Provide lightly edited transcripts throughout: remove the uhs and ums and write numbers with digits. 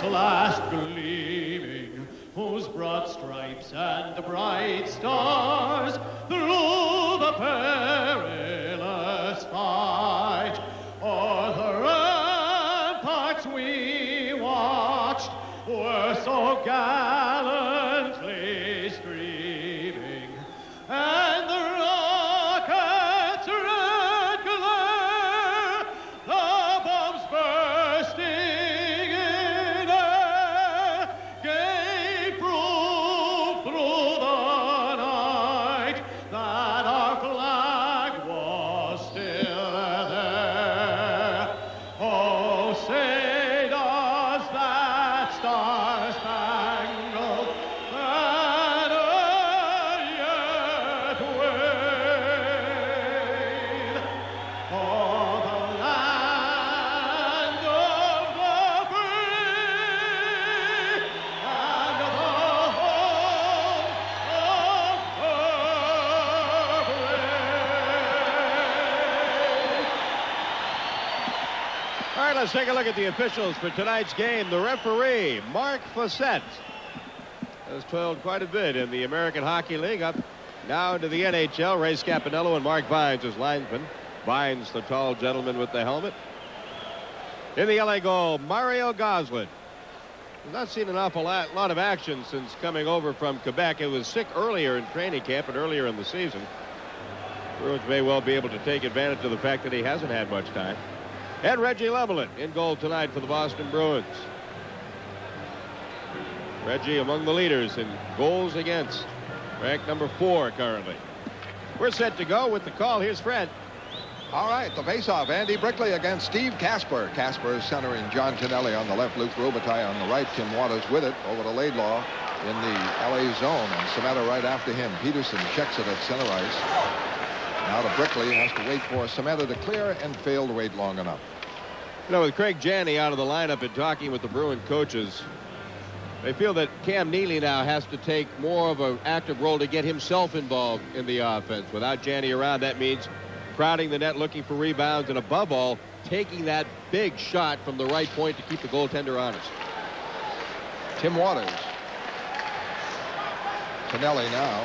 last gleaming, whose broad stripes and bright stars through the perilous fight o'er the ramparts we watched were so gallantly streaming, and the rockets' red glare, the bombs bursting in air, gave proof through the night that our flag was still there. Oh, say does that star-spangled banner yet wave for the land of the free and the home of the brave? All right, let's take a look at the officials for tonight's game. The referee, Mark Fossett, has toiled quite a bit in the American Hockey League, up now into the NHL. Ray Scapanello and Mark Vines as linesmen. Vines, the tall gentleman with the helmet. In the LA goal, Mario Goslin. We've not seen an awful lot of action since coming over from Quebec. It was sick earlier in training camp and earlier in the season. Bruins may well be able to take advantage of the fact that he hasn't had much time. And Reggie Lemelin in goal tonight for the Boston Bruins. Reggie among the leaders in goals against, ranked number 4 currently. We're set to go with the call. Here's Fred. All right, the face-off. Andy Brickley against Steve Casper. Casper is centering John Tonelli on the left, Luke Robitaille on the right. Tim Waters with it over to Laidlaw in the LA zone. And Sameta right after him. Peterson checks it at center ice. Now to Brickley, has to wait for Sameta to clear and fail to wait long enough. You know, with Craig Janney out of the lineup and talking with the Bruin coaches, they feel that Cam Neely now has to take more of an active role to get himself involved in the offense. Without Janney around, that means crowding the net, looking for rebounds, and above all, taking that big shot from the right point to keep the goaltender honest. Tim Waters. Tonelli now.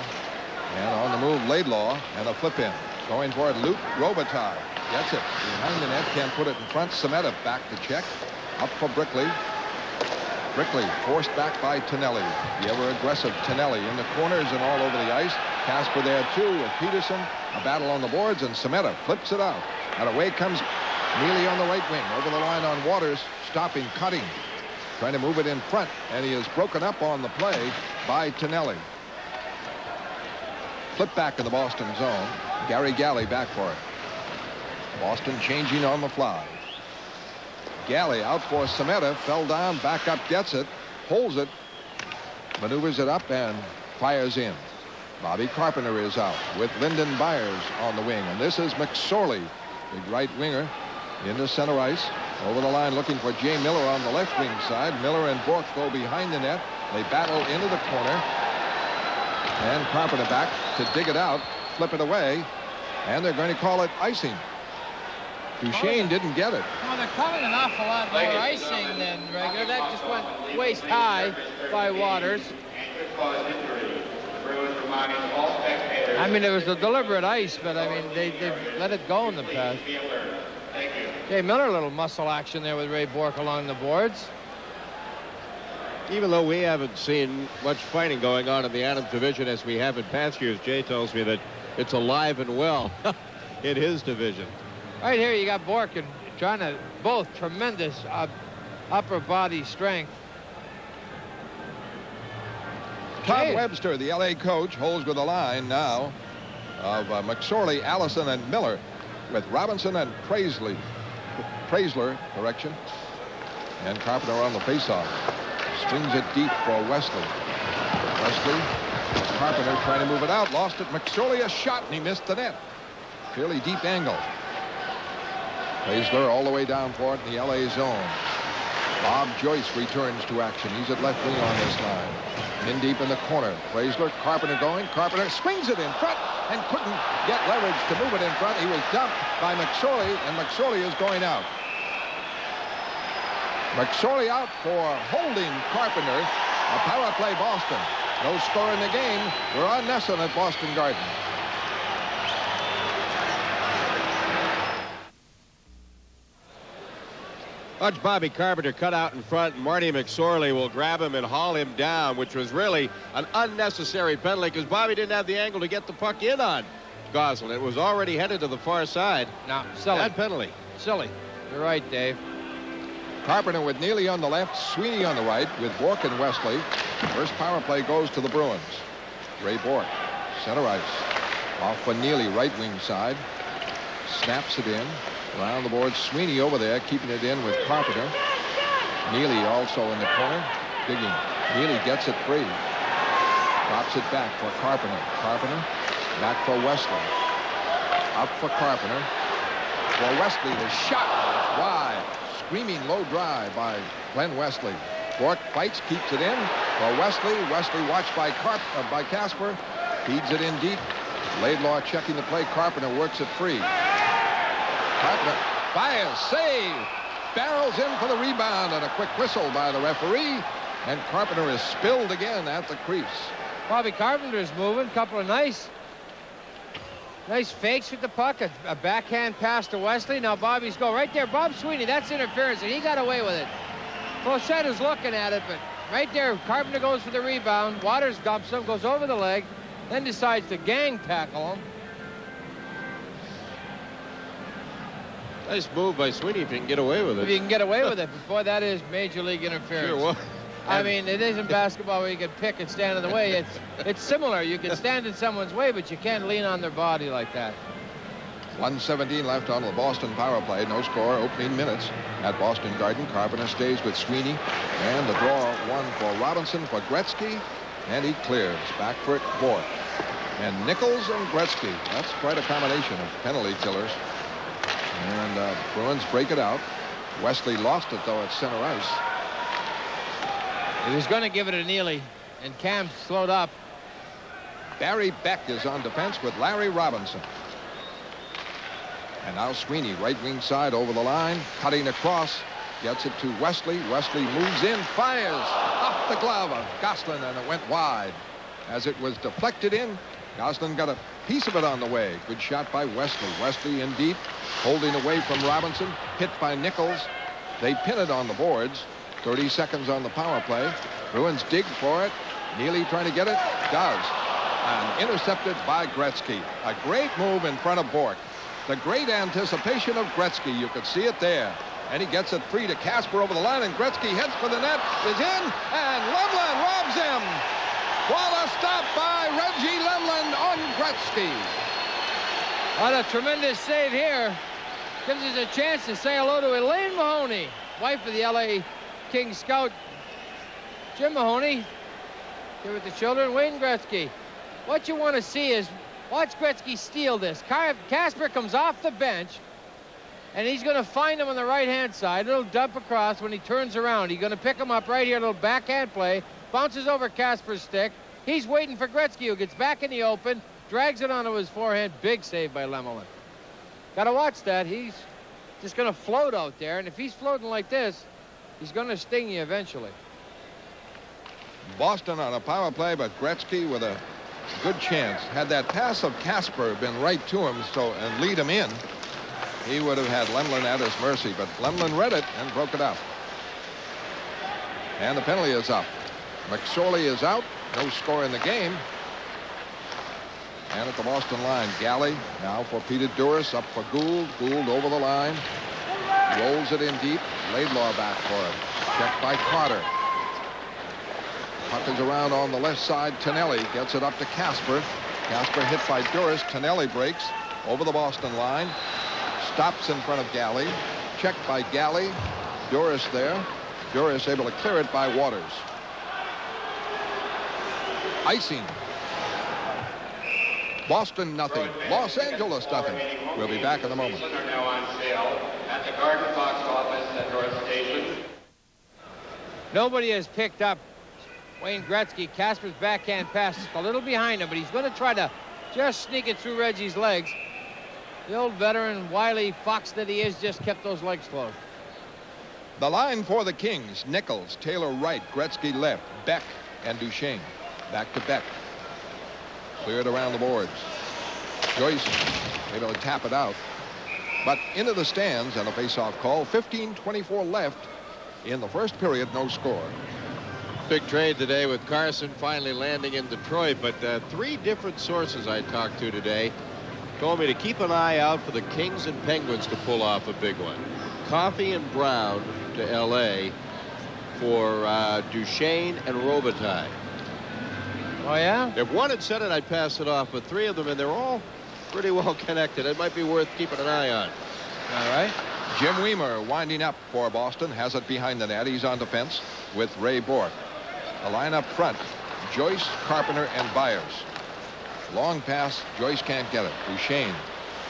And on the move, Laidlaw, and a flip in. Going for it, Luke Robitaille. Gets it behind the net, can't put it in front. Sameta back to check. Up for Brickley. Brickley forced back by Tonelli. The ever-aggressive Tonelli in the corners and all over the ice. Casper there, too, with Peterson. A battle on the boards, and Sameta flips it out. And away comes Neely on the right wing. Over the line on Waters. Stopping, cutting. Trying to move it in front, and he is broken up on the play by Tonelli. Flip back in the Boston zone. Gary Galley back for it. Boston changing on the fly. Galley out for Sameta. Fell down, back up, gets it. Holds it. Maneuvers it up and fires in. Bobby Carpenter is out with Lyndon Byers on the wing. And this is McSorley, big right winger, into center ice. Over the line looking for Jay Miller on the left wing side. Miller and Bourque go behind the net. They battle into the corner. And Carpenter back to dig it out, flip it away, and they're going to call it icing. Duchesne didn't get it. Well, they're calling an awful lot more icing than regular. That just went waist high by Waters. I mean, it was a deliberate ice, but I mean, they let it go in the past. Jay Miller, a little muscle action there with Ray Bourque along the boards. Even though we haven't seen much fighting going on in the Adams division as we have in past years, Jay tells me that it's alive and well in his division. Right here you got Bourque and trying to both tremendous upper body strength. Todd Webster, the LA coach, holds with the line now of McSorley, Allison, and Miller, with Robinson and Preisler, and Carpenter on the faceoff. Swings it deep for Wesley. Carpenter trying to move it out, lost it. McSorley a shot, and he missed the net. Fairly deep angle. Preisler all the way down for it in the LA zone. Bob Joyce returns to action. He's at left wing on this line. In deep in the corner. Preisler, Carpenter going. Carpenter swings it in front and couldn't get leverage to move it in front. He was dumped by McSorley, and McSorley is going out. McSorley out for holding Carpenter. A power play Boston. No score in the game. We're on Nesson at Boston Garden. Watch Bobby Carpenter cut out in front, and Marty McSorley will grab him and haul him down, which was really an unnecessary penalty because Bobby didn't have the angle to get the puck in on Goslin. It was already headed to the far side. No, silly. Bad penalty. Silly. You're right, Dave. Carpenter with Neely on the left, Sweeney on the right with Bork and Wesley. First power play goes to the Bruins. Ray Bork, center ice. Off for Neely, right wing side. Snaps it in. Around the board, Sweeney over there, keeping it in with Carpenter. Neely also in the corner, digging. Neely gets it free. Drops it back for Carpenter. Carpenter, back for Wesley. Up for Carpenter. For Wesley, the shot is wide. Screaming low drive by Glenn Wesley. Bork fights, keeps it in for Wesley. Wesley watched by Casper. Feeds it in deep. Laidlaw checking the play. Carpenter works it free. Carpenter fires, save, barrels in for the rebound, and a quick whistle by the referee, and Carpenter is spilled again at the crease. Bobby Carpenter's moving. Couple of nice fakes with the puck. A backhand pass to Wesley. Now Bobby's go right there. Bob Sweeney, that's interference, and he got away with it. Flechette is looking at it, but right there, Carpenter goes for the rebound. Waters dumps him, goes over the leg, then decides to gang tackle him. Nice move by Sweeney if you can get away with it. If you can get away with it. Boy, that is major league interference. Sure was. I mean, it isn't basketball where you can pick and stand in the way. It's similar. You can stand in someone's way, but you can't lean on their body like that. 1:17 left on the Boston power play. No score, opening minutes at Boston Garden. Carpenter stays with Sweeney. And the draw one for Robinson for Gretzky. And he clears. Back for it, Bork. And Nichols and Gretzky. That's quite a combination of penalty killers. And Bruins break it out. Wesley lost it, though, at center ice. He was going to give it to Neely, and Cam slowed up. Barry Beck is on defense with Larry Robinson. And now Sweeney, right wing side over the line, cutting across, gets it to Wesley. Wesley moves in, fires off the glove of Goslin, and it went wide. As it was deflected in, Goslin got a piece of it on the way. Good shot by Wesley. Wesley in deep, holding away from Robinson, hit by Nichols. They pin it on the boards. 30 seconds on the power play. Bruins dig for it. Neely trying to get it. Does. And intercepted by Gretzky. A great move in front of Bork. The great anticipation of Gretzky. You could see it there. And he gets it free to Casper over the line, and Gretzky heads for the net. Is in, and Lemlin robs him. What a stop by Reggie Lemlin on Gretzky. What a tremendous save here. Gives us a chance to say hello to Elaine Mahoney, wife of the LA Kings scout Jim Mahoney. Here with the children, Wayne Gretzky. What you want to see is watch Gretzky steal this. Casper comes off the bench, and he's going to find him on the right-hand side. It'll dump across when he turns around. He's going to pick him up right here, a little backhand play. Bounces over Casper's stick. He's waiting for Gretzky, who gets back in the open, drags it onto his forehand. Big save by Lemelin. Got to watch that. He's just going to float out there, and if he's floating like this, he's going to sting you eventually. Boston on a power play, but Gretzky with a good chance. Had that pass of Casper been right to him and lead him in, he would have had Lemlin at his mercy, but Lemlin read it and broke it out. And the penalty is up. McSorley is out. No score in the game. And at the Boston line, Galley now for Peter Duras, up for Gould. Gould over the line. Rolls it in deep. Laidlaw back for it. Checked by Carter. Puck is around on the left side. Tonelli gets it up to Casper. Casper hit by Duras. Tonelli breaks over the Boston line. Stops in front of Galley. Checked by Galley. Duras there. Duras able to clear it by Waters. Icing. Boston nothing. Los Angeles nothing. We'll be back in a moment. Are now on sale at the Garden Box office at North Station. Nobody has picked up Wayne Gretzky. Casper's backhand pass a little behind him, but he's going to try to just sneak it through Reggie's legs. The old veteran, wily fox that he is, just kept those legs closed. The line for the Kings: Nichols, Taylor right, Gretzky left, Beck and Duchesne. Back to Beck. Cleared around the boards. Joyce able to tap it out. But into the stands and a face-off call. 15:24 left in the first period. No score. Big trade today with Carson finally landing in Detroit. But 3 different sources I talked to today told me to keep an eye out for the Kings and Penguins to pull off a big one. Coffey and Brown to L.A. for Duchesne and Robitaille. Oh, yeah? If one had said it, I'd pass it off. But 3 of them, and they're all pretty well connected. It might be worth keeping an eye on. All right. Jim Weimer winding up for Boston. Has it behind the net. He's on defense with Ray Bourque. The line up front: Joyce, Carpenter, and Byers. Long pass. Joyce can't get it. Duchesne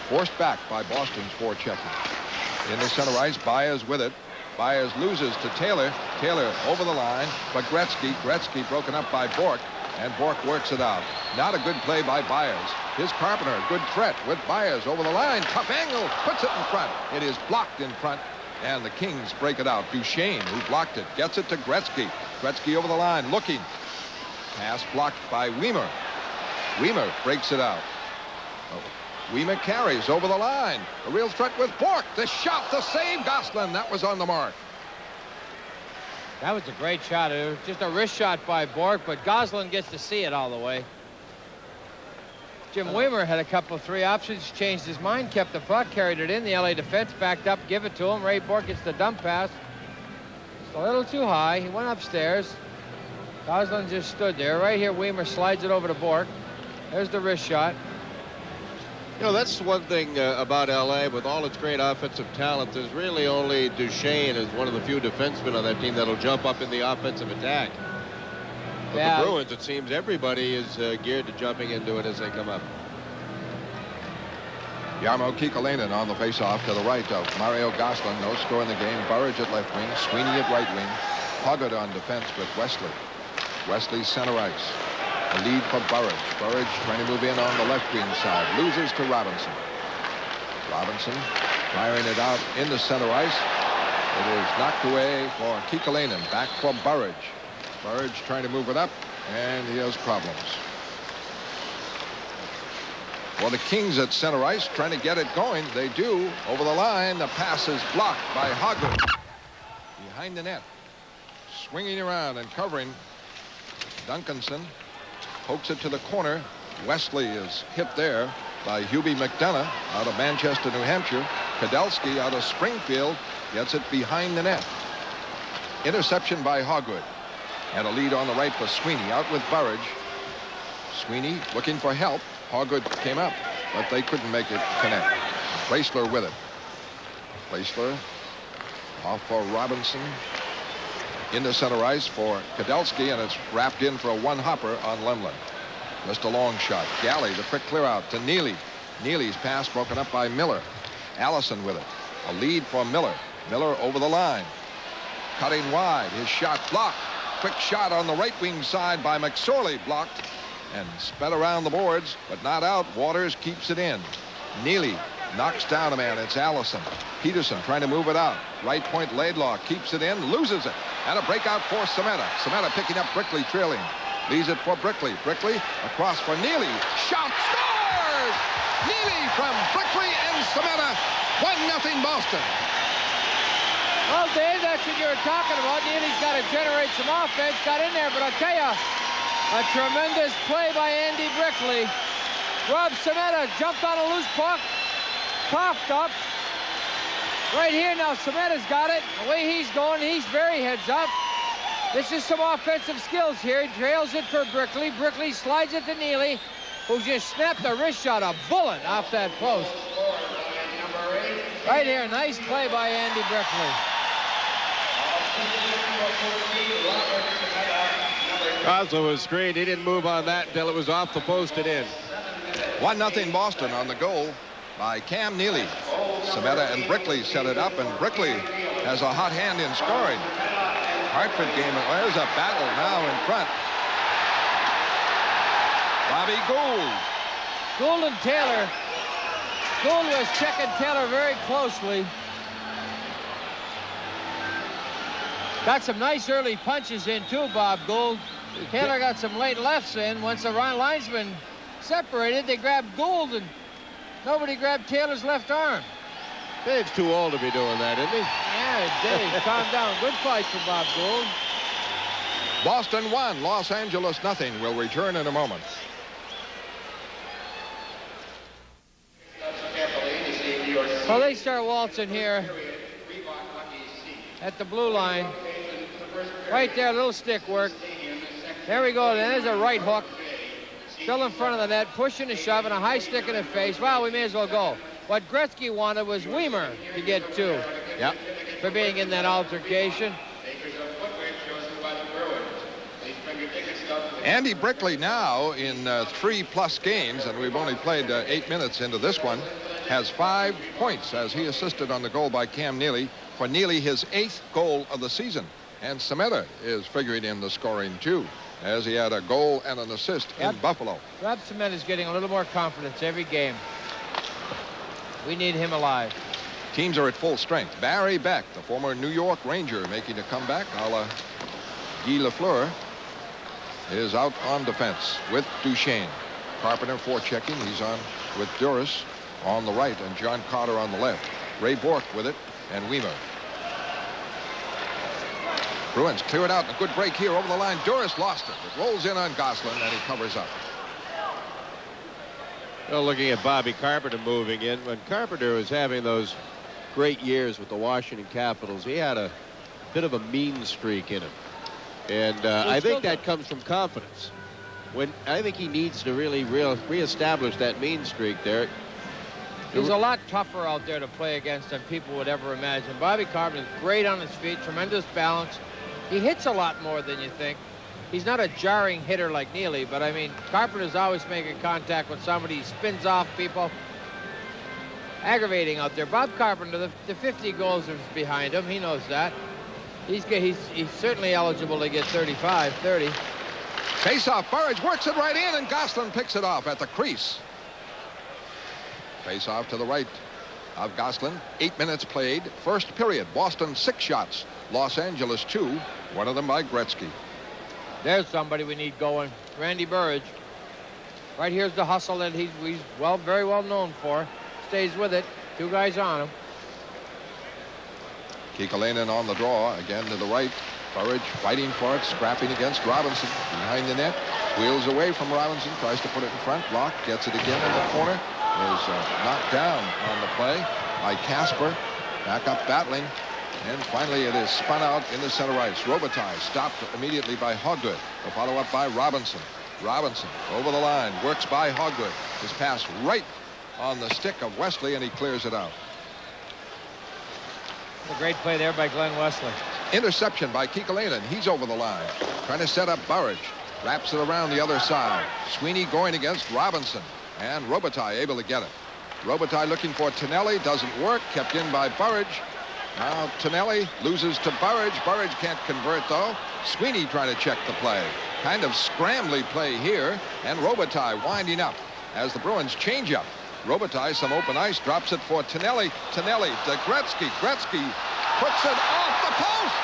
forced back by Boston's forechecking. In the center ice, Byers with it. Byers loses to Taylor. Taylor over the line, but Gretzky broken up by Bourque, and Bourque works it out. Not a good play by Byers. Here's Carpenter, a good threat with Byers over the line. Tough angle, puts it in front. It is blocked in front, and the Kings break it out. Duchesne, who blocked it, gets it to Gretzky. Gretzky over the line, looking. Pass blocked by Weimer. Weimer breaks it out. Weimer carries over the line. A real threat with Bourque. The shot, the save. Gosselin, that was on the mark. That was a great shot. It was just a wrist shot by Bourque, but Gosselin gets to see it all the way. Jim Weimer had a couple of 3 options, changed his mind, kept the puck, carried it in. The LA defense backed up, give it to him. Ray Bourque gets the dump pass. It's a little too high. He went upstairs. Gosselin just stood there. Right here, Weimer slides it over to Bourque. There's the wrist shot. You know, that's one thing about L.A. with all its great offensive talent. There's really only Duchesne as one of the few defensemen on that team that'll jump up in the offensive attack. But the Bruins, it seems everybody is geared to jumping into it as they come up. Jarmo Kekalainen on the faceoff to the right of Mario Gosselin. No score in the game. Burridge at left wing. Sweeney at right wing. Hoggett on defense with Wesley. Wesley center ice. A lead for Burridge. Burridge trying to move in on the left wing side. Loses to Robinson. Robinson firing it out in the center ice. It is knocked away for Kekalainen. Back for Burridge. Burridge trying to move it up, and he has problems. Well, the Kings at center ice trying to get it going. They do. Over the line. The pass is blocked by Hoggett. Behind the net. Swinging around and covering. Duncanson pokes it to the corner. Wesley is hit there by Hubie McDonough out of Manchester, New Hampshire. Kadelsky out of Springfield gets it behind the net. Interception by Hogwood. And a lead on the right for Sweeney. Out with Burridge. Sweeney looking for help. Hogwood came up, but they couldn't make it connect. Plaisler with it. Plaisler off for Robinson. Into center ice for Kadelsky, and it's wrapped in for a one-hopper on Lemlin. Just a long shot. Galley, the quick clear out to Neely. Neely's pass broken up by Miller. Allison with it. A lead for Miller. Miller over the line. Cutting wide. His shot blocked. Quick shot on the right wing side by McSorley, blocked and sped around the boards, but not out. Waters keeps it in. Neely knocks down a man. It's Allison. Peterson trying to move it out. Right point, Laidlaw keeps it in, loses it. And a breakout for Semeta. Semeta picking up Brickley, trailing. Leaves it for Brickley. Brickley across for Neely. Shot, scores! Neely from Brickley and Semeta. 1-0 Boston. Well, Dave, that's what you were talking about. Neely's got to generate some offense. Got in there, but I'll tell you, a tremendous play by Andy Brickley. Rob Semeta jumped on a loose puck, coughed up. Right here now, Semeta's got it. The way he's going, he's very heads up. This is some offensive skills here. He trails it for Brickley. Brickley slides it to Neely, who just snapped a wrist shot, a bullet off that post. Right here, nice play by Andy Brickley. Gosselin was screened. He didn't move on that until it was off the post and in. 1-0 Boston on the goal by Cam Neely. Semeta and Brickley set it up, and Brickley has a hot hand in scoring. Hartford game. There's a battle now in front. Bobby Gould. Gould and Taylor. Gould was checking Taylor very closely. Got some nice early punches in too, Bob Gould. Taylor got some late lefts in. Once the linesmen separated, they grabbed Gould, and nobody grabbed Taylor's left arm. Dave's too old to be doing that, isn't he? Yeah, Dave, calm down. Good fight for Bob Gould. Boston 1, Los Angeles nothing. We'll return in a moment. Well, they start waltzing here at the blue line. Right there, little stick work. There we go. There's a right hook. Still in front of the net, pushing and shoving, a high stick in the face. Well, we may as well go. What Gretzky wanted was Weimer to get 2. Yep. For being in that altercation. Andy Brickley now in 3+ games, and we've only played 8 minutes into this one, has 5 points as he assisted on the goal by Cam Neely. For Neely, his 8th goal of the season. And Sameta is figuring in the scoring too, as he had a goal and an assist in Buffalo. Rob Sameta is getting a little more confidence every game. We need him alive. Teams are at full strength. Barry Beck, the former New York Ranger, making a comeback a la Guy Lafleur, is out on defense with Duchesne. Carpenter forechecking. He's on with Duras on the right and John Carter on the left. Ray Bourque with it and Weimer. Bruins clear it out. A good break here over the line. Duras lost it. It rolls in on Gosselin and he covers up. Well, looking at Bobby Carpenter moving in. When Carpenter was having those great years with the Washington Capitals, he had a bit of a mean streak in him. And I think that comes from confidence. When I think he needs to really reestablish that mean streak there. He's a lot tougher out there to play against than people would ever imagine. Bobby Carpenter is great on his feet, tremendous balance. He hits a lot more than you think. He's not a jarring hitter like Neely, but I mean, Carpenter's always making contact with somebody. He spins off people. Aggravating out there. Bob Carpenter, the 50 goals is behind him. He knows that. He's certainly eligible to get 35, 30. Face-off. Burridge works it right in, and Gosselin picks it off at the crease. Face-off to the right of Gosselin. 8 minutes played. First period. Boston 6 shots. Los Angeles 2. One of them by Gretzky. There's somebody we need going. Randy Burridge. Right here's the hustle that he's very well known for. Stays with it. 2 guys on him. Kekalainen on the draw. Again to the right. Burridge fighting for it. Scrapping against Robinson. Behind the net. Wheels away from Robinson. Tries to put it in front. Block. Gets it again in the corner. Is knocked down on the play by Casper. Back up battling. And finally it is spun out in the center ice. Robitaille stopped immediately by Hoggood. The follow-up by Robinson. Robinson over the line. Works by Hoggood. His pass right on the stick of Wesley, and he clears it out. A great play there by Glenn Wesley. Interception by Kekalainen. He's over the line. Trying to set up Burridge. Wraps it around the other side. Sweeney going against Robinson. And Robitaille able to get it. Robitaille looking for Tonelli. Doesn't work. Kept in by Burridge. Now Tonelli loses to Burridge. Burridge can't convert, though. Sweeney trying to check the play. Kind of scrambly play here. And Robitaille winding up as the Bruins change up. Robitaille, some open ice, drops it for Tonelli. Tonelli to Gretzky. Gretzky puts it off the post.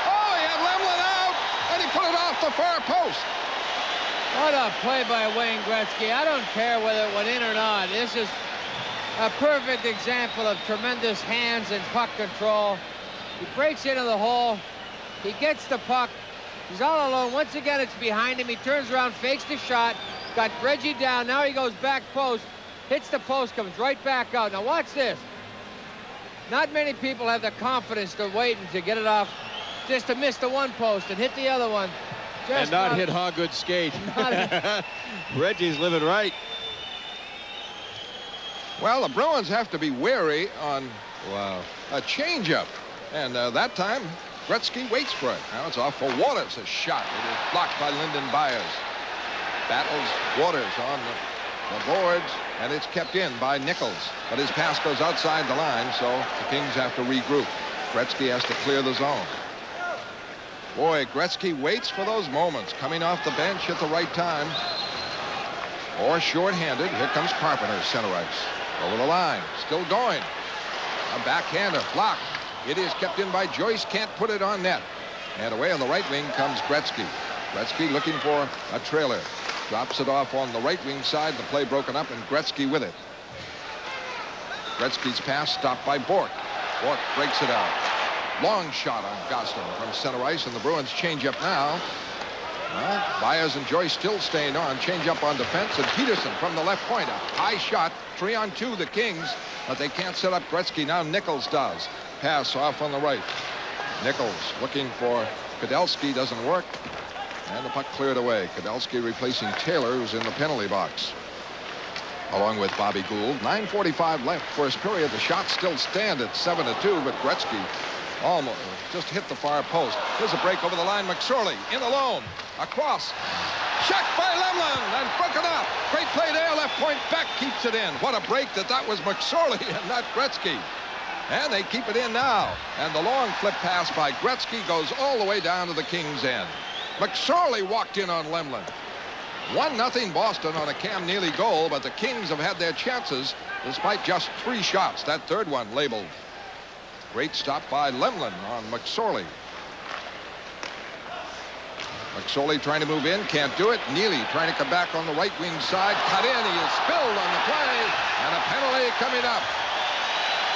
Oh, he had Lemlin out, and he put it off the far post. What a play by Wayne Gretzky. I don't care whether it went in or not. This is a perfect example of tremendous hands and puck control. He breaks into the hole. He gets the puck. He's all alone. Once again, it's behind him. He turns around, fakes the shot. Got Reggie down. Now he goes back post. Hits the post, comes right back out. Now watch this. Not many people have the confidence to wait and to get it off, just to miss the one post and hit the other one. And not hit Hoggood's skate. Reggie's living right. Well, the Bruins have to be wary on a changeup. And that time, Gretzky waits for it. Now it's off for Waters. A shot. It is blocked by Lyndon Byers. Battles Waters on the boards, and it's kept in by Nichols. But his pass goes outside the line, so the Kings have to regroup. Gretzky has to clear the zone. Boy, Gretzky waits for those moments, coming off the bench at the right time. Or shorthanded. Here comes Carpenter, center ice. Over the line, still going. A backhander, blocked. It is kept in by Joyce, can't put it on net. And away on the right wing comes Gretzky. Gretzky looking for a trailer. Drops it off on the right wing side. The play broken up, and Gretzky with it. Gretzky's pass stopped by Bourque. Bourque breaks it out. Long shot on Gosselin from center ice, and the Bruins change up now. Well, Baez and Joyce still staying on. Change up on defense, and Peterson from the left point. A high shot. 3-on-2, the Kings, but they can't set up Gretzky. Now Nichols does. Pass off on the right. Nichols looking for Kudelski. Doesn't work. And the puck cleared away. Kudelski replacing Taylor, who's in the penalty box, along with Bobby Gould. 9:45 left, first period. The shots still stand at 7-2, but Gretzky almost just hit the far post. Here's a break over the line. McSorley in alone. Across. Checked by Lemlin and broken up. Great play there. Left point. Beck keeps it in. What a break that was McSorley and not Gretzky. And they keep it in now. And the long flip pass by Gretzky goes all the way down to the Kings' end. McSorley walked in on Lemlin. 1-0 Boston on a Cam Neely goal, but the Kings have had their chances despite just 3 shots. That third one labeled. Great stop by Lemlin on McSorley. McSorley trying to move in, can't do it. Neely trying to come back on the right wing side. Cut in, he is spilled on the play, and a penalty coming up.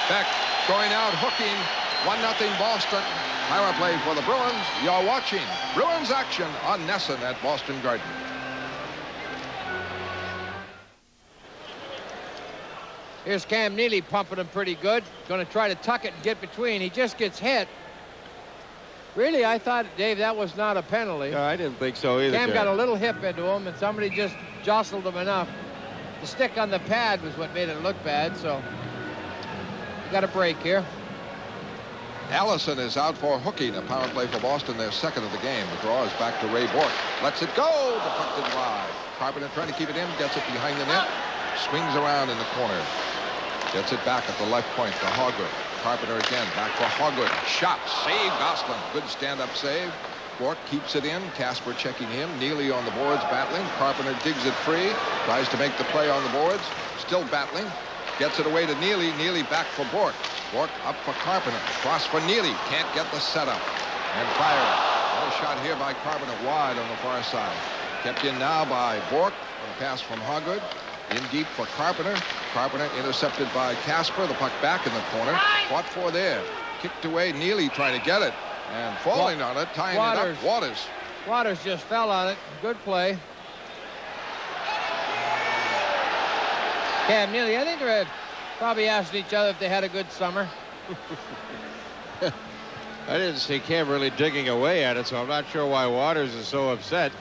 Beck going out, hooking. 1-0 Boston. Power play for the Bruins. You're watching Bruins action on Nesson at Boston Garden. Here's Cam Neely pumping him pretty good. Going to try to tuck it and get between. He just gets hit. Really, I thought, Dave, that was not a penalty. No, I didn't think so either. Cam got a little hip into him, and somebody just jostled him enough. The stick on the pad was what made it look bad, so we got a break here. Allison is out for hooking. A power play for Boston, their second of the game. The draw is back to Ray Bourque. Lets it go. The puck didn't lie. Carpenter trying to keep it in. Gets it behind the net. Swings around in the corner. Gets it back at the left point to Hogwood. Carpenter again. Back for Hogwood. Shot. Save Gosselin. Good stand-up save. Bourque keeps it in. Casper checking him. Neely on the boards battling. Carpenter digs it free. Tries to make the play on the boards. Still battling. Gets it away to Neely. Neely back for Bourque. Bourque up for Carpenter. Cross for Neely. Can't get the setup. And fire. Another shot here by Carpenter wide on the far side. Kept in now by Bourque. A pass from Hogwood. In deep for Carpenter. Carpenter intercepted by Casper. The puck back in the corner. Fought for there. Kicked away. Neely trying to get it. And falling on it. Tying it up. Waters just fell on it. Good play. Cam Neely, I think they're probably asking each other if they had a good summer. I didn't see Cam really digging away at it, so I'm not sure why Waters is so upset.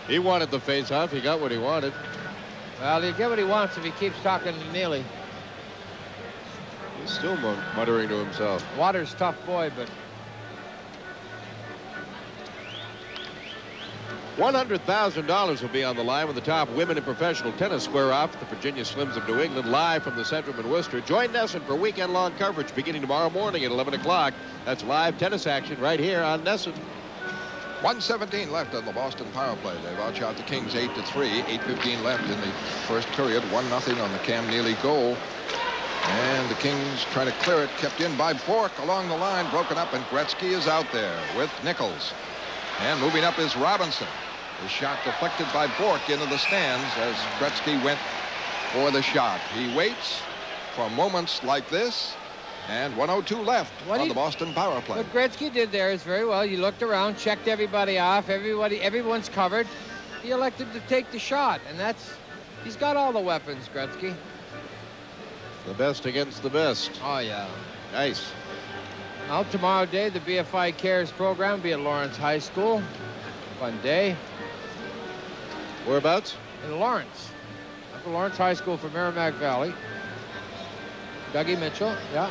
He wanted the face-off. He got what he wanted. Well, he'll get what he wants if he keeps talking to Neely. He's still muttering to himself. Waters, tough boy, but... $100,000 will be on the line when the top women in professional tennis square off at the Virginia Slims of New England, live from the Centrum in Worcester. Join Nesson for weekend-long coverage beginning tomorrow morning at 11 o'clock. That's live tennis action right here on Nesson. 1:17 left on the Boston power play. They've outshot the Kings 8-3. 8:15 left in the first period. 1-0 on the Cam Neely goal. And the Kings trying to clear it. Kept in by Bourque along the line. Broken up, and Gretzky is out there with Nichols. And moving up is Robinson. The shot deflected by Bourque into the stands as Gretzky went for the shot. He waits for moments like this. And 1:02 left on the Boston power play. What Gretzky did there is very well. He looked around, checked everybody off. Everyone's covered. He elected to take the shot, and he's got all the weapons, Gretzky. The best against the best. Oh, yeah. Nice. Now, tomorrow day, the BFI Cares program will be at Lawrence High School. Fun day. Whereabouts? In Lawrence. Up at Lawrence High School for Merrimack Valley. Dougie Mitchell, yeah.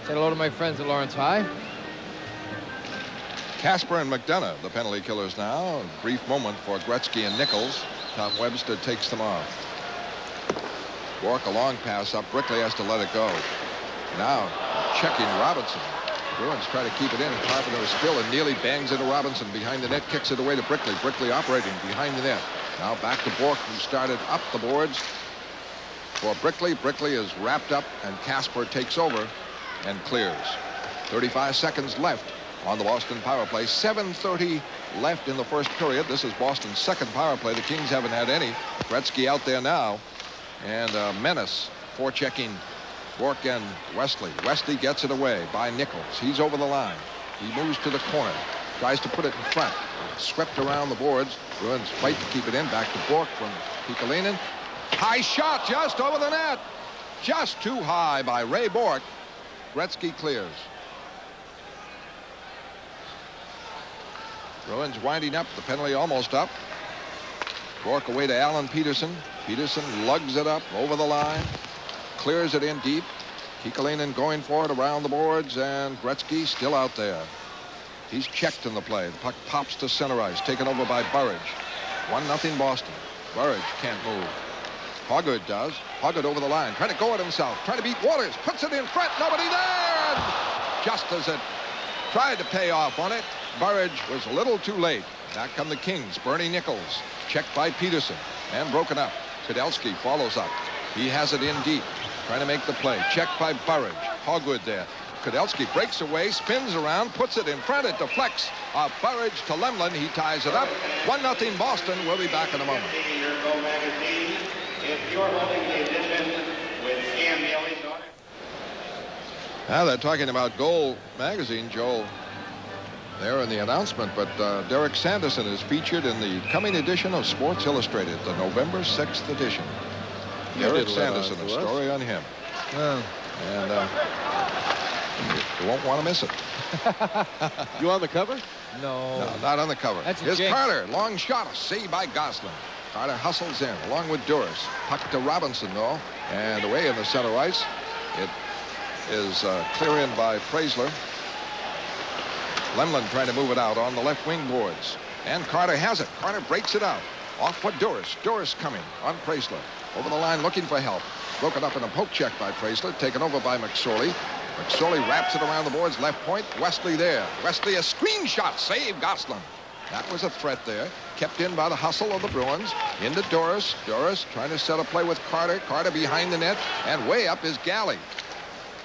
Say hello to my friends at Lawrence High. Casper and McDonough, the penalty killers now. A brief moment for Gretzky and Nichols. Tom Webster takes them off. Bourque, a long pass up. Brickley has to let it go. Now, checking Robinson. Bruins try to keep it in. Carpenter is still, and Neely bangs into Robinson behind the net, kicks it away to Brickley. Brickley operating behind the net. Now back to Bourque, who started up the boards for Brickley. Brickley is wrapped up, and Casper takes over and clears. 35 seconds left on the Boston power play. 7:30 left in the first period. This is Boston's second power play. The Kings haven't had any. Gretzky out there now. And Menace forechecking Bourque and Wesley. Wesley gets it away by Nichols. He's over the line. He moves to the corner. Tries to put it in front. Swept around the boards. Bruins fight to keep it in. Back to Bourque from Pikolinen. High shot just over the net. Just too high by Ray Bourque. Gretzky clears. Bruins winding up. The penalty almost up. Bourque away to Alan Peterson. Peterson lugs it up over the line. Clears it in deep. Pikolinen going for it around the boards, and Gretzky still out there. He's checked in the play. The puck pops to center ice, taken over by Burridge. 1-0 Boston. Burridge can't move. Hoggard does. Hoggard over the line, trying to go at himself, trying to beat Waters. Puts it in front. Nobody there. And just as it tried to pay off on it, Burridge was a little too late. Back come the Kings. Bernie Nichols. Checked by Peterson and broken up. Kudelski follows up. He has it in deep. Trying to make the play. Checked by Burridge. Hogwood there. Kudelski breaks away, spins around, puts it in front. It deflects off Burridge to Lemlin. He ties it up. 1-0 Boston. We'll be back in a moment. Now they're talking about Goal magazine, Joel. There in the announcement, but Derek Sanderson is featured in the coming edition of Sports Illustrated, the November 6th edition. Derek Sanderson, a story on him. And you won't want to miss it. You on the cover? No. No, not on the cover. Here's Carter. Long shot. Saved by Gosselin. Carter hustles in along with Duras. Puck to Robinson, though. And away in the center ice. It is clear in by Preisler. Lemlin trying to move it out on the left wing boards. And Carter has it. Carter breaks it out. Off for Duras. Duras coming on Preisler. Over the line looking for help. Broken up in a poke check by Preisler. Taken over by McSorley. McSorley wraps it around the boards. Left point. Wesley there. Wesley a screenshot. Save Gosselin. That was a threat there. Kept in by the hustle of the Bruins. Into Duras. Duras trying to set a play with Carter. Carter behind the net. And way up is Galley.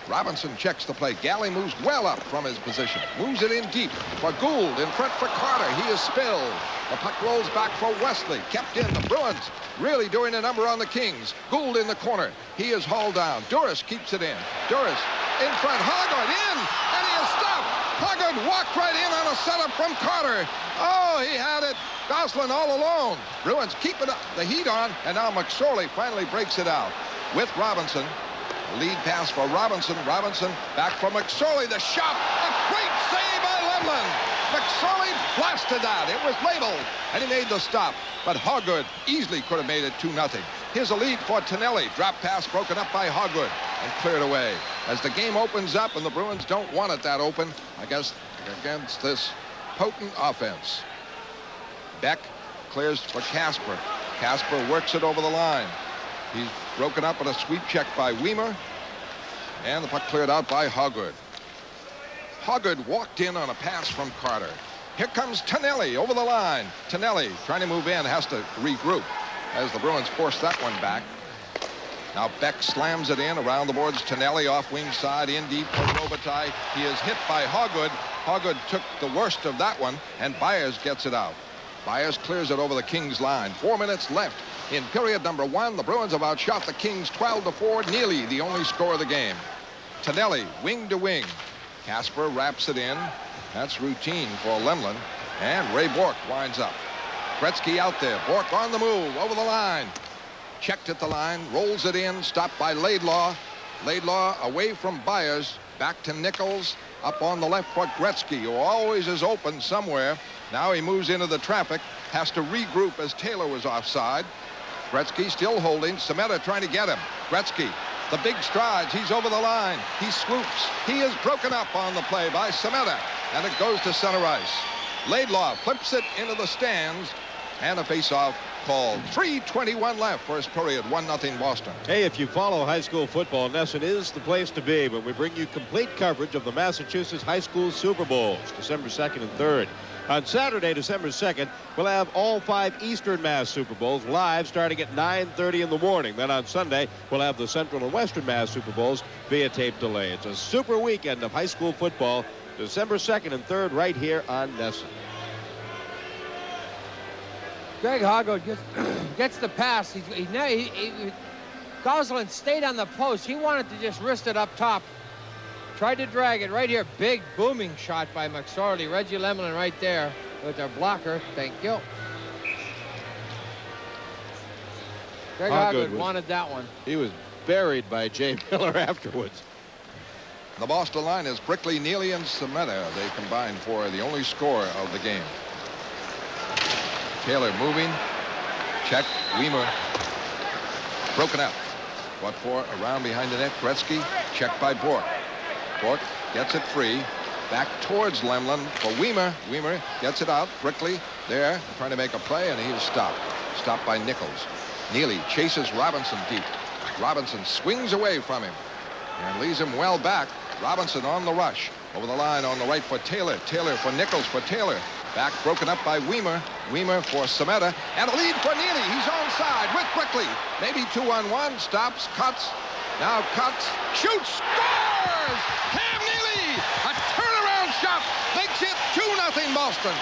Robinson checks the play. Galley moves well up from his position. Moves it in deep for Gould. In front for Carter. He is spilled. The puck rolls back for Wesley. Kept in. The Bruins really doing a number on the Kings. Gould in the corner. He is hauled down. Duras keeps it in. Duras in front. Hoggard in. And he is stopped. Hoggard walked right in on a setup from Carter. Oh, he had it. Gosselin all alone. Bruins keep it up, the heat on. And now McSorley finally breaks it out with Robinson. Lead pass for Robinson. Robinson back for McSorley. The shot. A great save by Lemlin. McSorley blasted that. It was labeled. And he made the stop. But Hoggard easily could have made it 2-0. Here's a lead for Tonelli. Drop pass broken up by Hoggard and cleared away. As the game opens up and the Bruins don't want it that open, I guess, against this potent offense. Beck clears for Casper. Casper works it over the line. He's broken up on a sweep check by Weimer. And the puck cleared out by Hoggard. Hoggard walked in on a pass from Carter. Here comes Tonelli over the line. Tonelli trying to move in, has to regroup as the Bruins force that one back. Now Beck slams it in around the boards. Tonelli off wing side in deep for Robitaille. He is hit by Hoggard. Hoggard took the worst of that one, and Byers gets it out. Byers clears it over the Kings line. 4 minutes left. In period number 1, the Bruins have outshot the Kings 12-4, nearly the only score of the game. Tonelli, wing to wing. Casper wraps it in. That's routine for Lemlin. And Ray Bourque winds up. Gretzky out there. Bourque on the move, over the line. Checked at the line, rolls it in, stopped by Laidlaw. Laidlaw away from Byers, back to Nichols, up on the left for Gretzky, who always is open somewhere. Now he moves into the traffic, has to regroup as Taylor was offside. Gretzky still holding. Semeta trying to get him. Gretzky, the big strides. He's over the line. He swoops. He is broken up on the play by Semeta, and it goes to center ice. Laidlaw flips it into the stands, and a face-off called. 3:21 left, first period, 1-0 Boston. Hey, if you follow high school football, Nesson is the place to be when we bring you complete coverage of the Massachusetts High School Super Bowls, December 2nd and 3rd. On Saturday, December 2nd, we'll have all 5 Eastern Mass Super Bowls live starting at 9:30 in the morning. Then on Sunday, we'll have the Central and Western Mass Super Bowls via tape delay. It's a super weekend of high school football December 2nd and 3rd right here on NESN. Greg Hogwood gets the pass. Goslin stayed on the post. He wanted to just wrist it up top. Tried to drag it right here. Big booming shot by McSorley. Reggie Lemelin right there with their blocker. Thank you. Greg Hogwood wanted that one. He was buried by Jay Miller afterwards. The Boston line is Brickley, Neely, and Semeta. They combined for the only score of the game. Taylor moving. Check. Weimer. Broken up. What for? Around behind the net. Gretzky. Checked by Bork. Bork gets it free. Back towards Lemlin for Weimer. Weimer gets it out. Brickley there trying to make a play, and he is stopped. Stopped by Nichols. Neely chases Robinson deep. Robinson swings away from him and leaves him well back. Robinson on the rush. Over the line on the right for Taylor. Taylor for Nichols for Taylor. Back broken up by Weimer. Weimer for Semeta. And a lead for Neely. He's onside with Brickley. Maybe 2-on-1. Stops. Cuts. Now cuts. Shoots. Scores! Cam Neely! A turnaround shot. Makes it 2-0 Boston.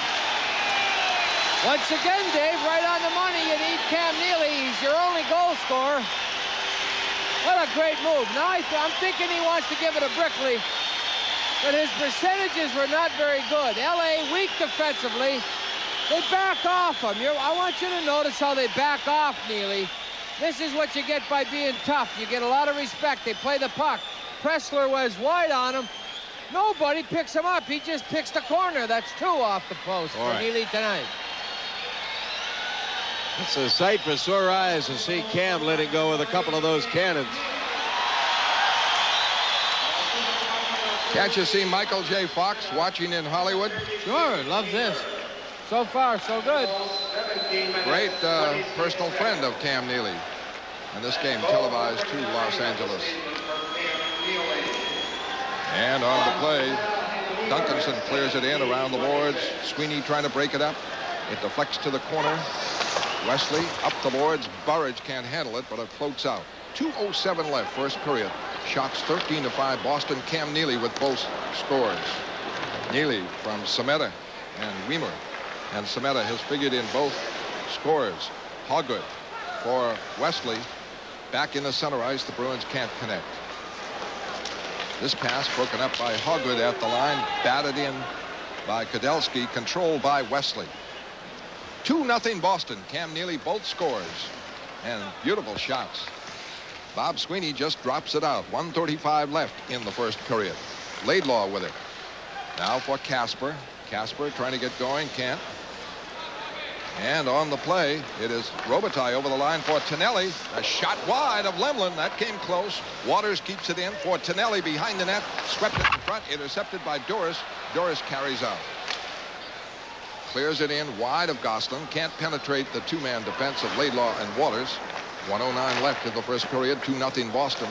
Once again, Dave, right on the money. You need Cam Neely. He's your only goal scorer. What a great move. Now I'm thinking he wants to give it to Brickley. But his percentages were not very good. LA weak defensively. They back off him. I want you to notice how they back off Neely. This is what you get by being tough. You get a lot of respect. They play the puck. Pressler was wide on him. Nobody picks him up. He just picks the corner. That's 2 off the post for Neely tonight. It's a sight for sore eyes to see Cam letting go with a couple of those cannons. Can't you see Michael J. Fox watching in Hollywood? Sure, loves this. So far, so good. Great personal friend of Cam Neely. And this game televised to Los Angeles. And on the play, Duncanson clears it in around the boards. Sweeney trying to break it up. It deflects to the corner. Wesley up the boards. Burridge can't handle it, but it floats out. 2:07 left, first period. Shots 13-5 Boston. Cam Neely with both scores. Neely from Semeta and Weimer. And Semeta has figured in both scores. Hoggood for Wesley. Back in the center ice. The Bruins can't connect. This pass broken up by Hoggood at the line. Batted in by Kudelski. Controlled by Wesley. 2-0 Boston. Cam Neely both scores. And beautiful shots. Bob Sweeney just drops it out. 1:35 left in the first period. Laidlaw with it. Now for Casper. Casper trying to get going. Can't. And on the play, it is Robitaille over the line for Tonelli. A shot wide of Lemlin. That came close. Waters keeps it in for Tonelli behind the net. Swept it in front. Intercepted by Doris. Doris carries out. Clears it in wide of Goslin. Can't penetrate the two-man defense of Laidlaw and Waters. 1:09 left in the first period. 2-0 Boston.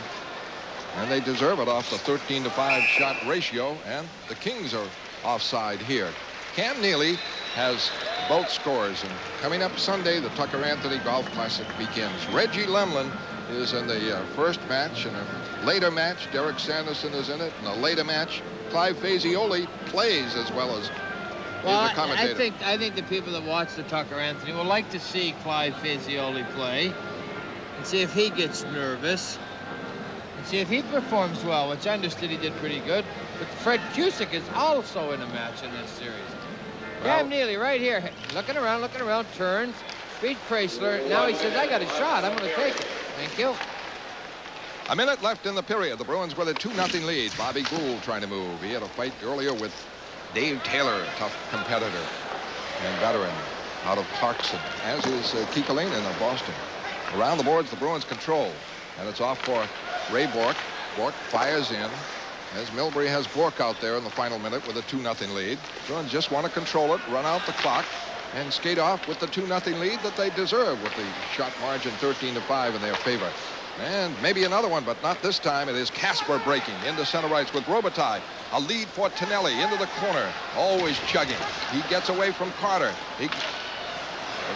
And they deserve it off the 13-5 shot ratio. And the Kings are offside here. Cam Neely has both scores. And coming up Sunday, the Tucker Anthony Golf Classic begins. Reggie Lemelin is in the first match. And a later match, Derek Sanderson is in it. In a later match, Clive Fazioli plays as well as well, the commentator. I think the people that watch the Tucker Anthony will like to see Clive Fazioli play and see if he gets nervous and see if he performs well, which I understood he did pretty good. But Fred Cusick is also in a match in this series. Cam Neely right here, looking around, turns, beats Chrysler. Now he says, I got a shot. I'm going to take it. Thank you. A minute left in the period. The Bruins with a 2-0 lead. Bobby Gould trying to move. He had a fight earlier with Dave Taylor, a tough competitor and veteran out of Clarkson, as is Kekalainen of Boston. Around the boards, the Bruins control. And it's off for Ray Bork. Bork fires in. As Milbury has Bork out there in the final minute with a 2-0 lead. Bruins just want to control it, run out the clock, and skate off with the 2-0 lead that they deserve with the shot margin 13-5 in their favor. And maybe another one, but not this time. It is Casper breaking into center ice with Robitaille. A lead for Tonelli into the corner. Always chugging. He gets away from Carter. It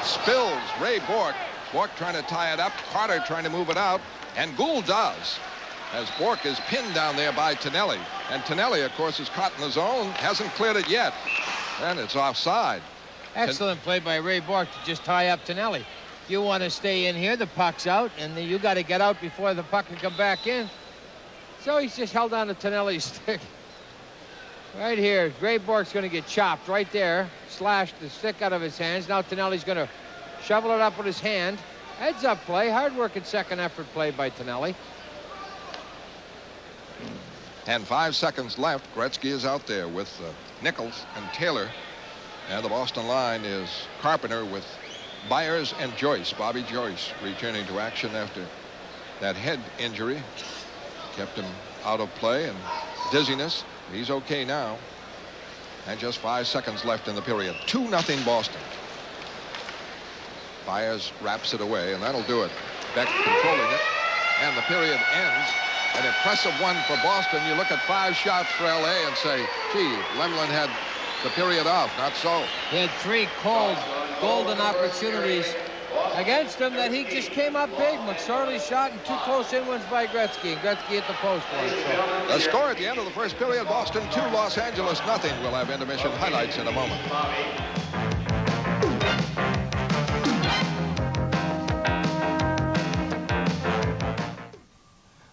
spills Ray Bork. Bork trying to tie it up. Carter trying to move it out. And Gould does. as Bork is pinned down there by Tonelli. And Tonelli, of course, is caught in the zone, hasn't cleared it yet. And it's offside. Excellent play by Ray Bork to just tie up Tonelli. You want to stay in here, the puck's out, and then you got to get out before the puck can come back in. So he's just held on to Tonelli's stick. Right here, Ray Bork's going to get chopped right there, slashed the stick out of his hands. Now Tonelli's going to shovel it up with his hand. Heads up play, hard work and second effort play by Tonelli. And 5 seconds left. Gretzky is out there with Nichols and Taylor. And the Boston line is Carpenter with Byers and Joyce. Bobby Joyce returning to action after that head injury. Kept him out of play and dizziness. He's okay now. And just 5 seconds left in the period. 2-0 Boston. Byers wraps it away, and that'll do it. Beck controlling it. And the period ends. An impressive one for Boston. You look at 5 shots for L.A. and say, gee, Lemlin had the period off. Not so. He had 3 cold, golden opportunities against him that he just came up big. McSorley shot and 2 close in ones by Gretzky. And Gretzky hit the post once. So. The score at the end of the first period, Boston 2, Los Angeles nothing. We'll have intermission highlights in a moment.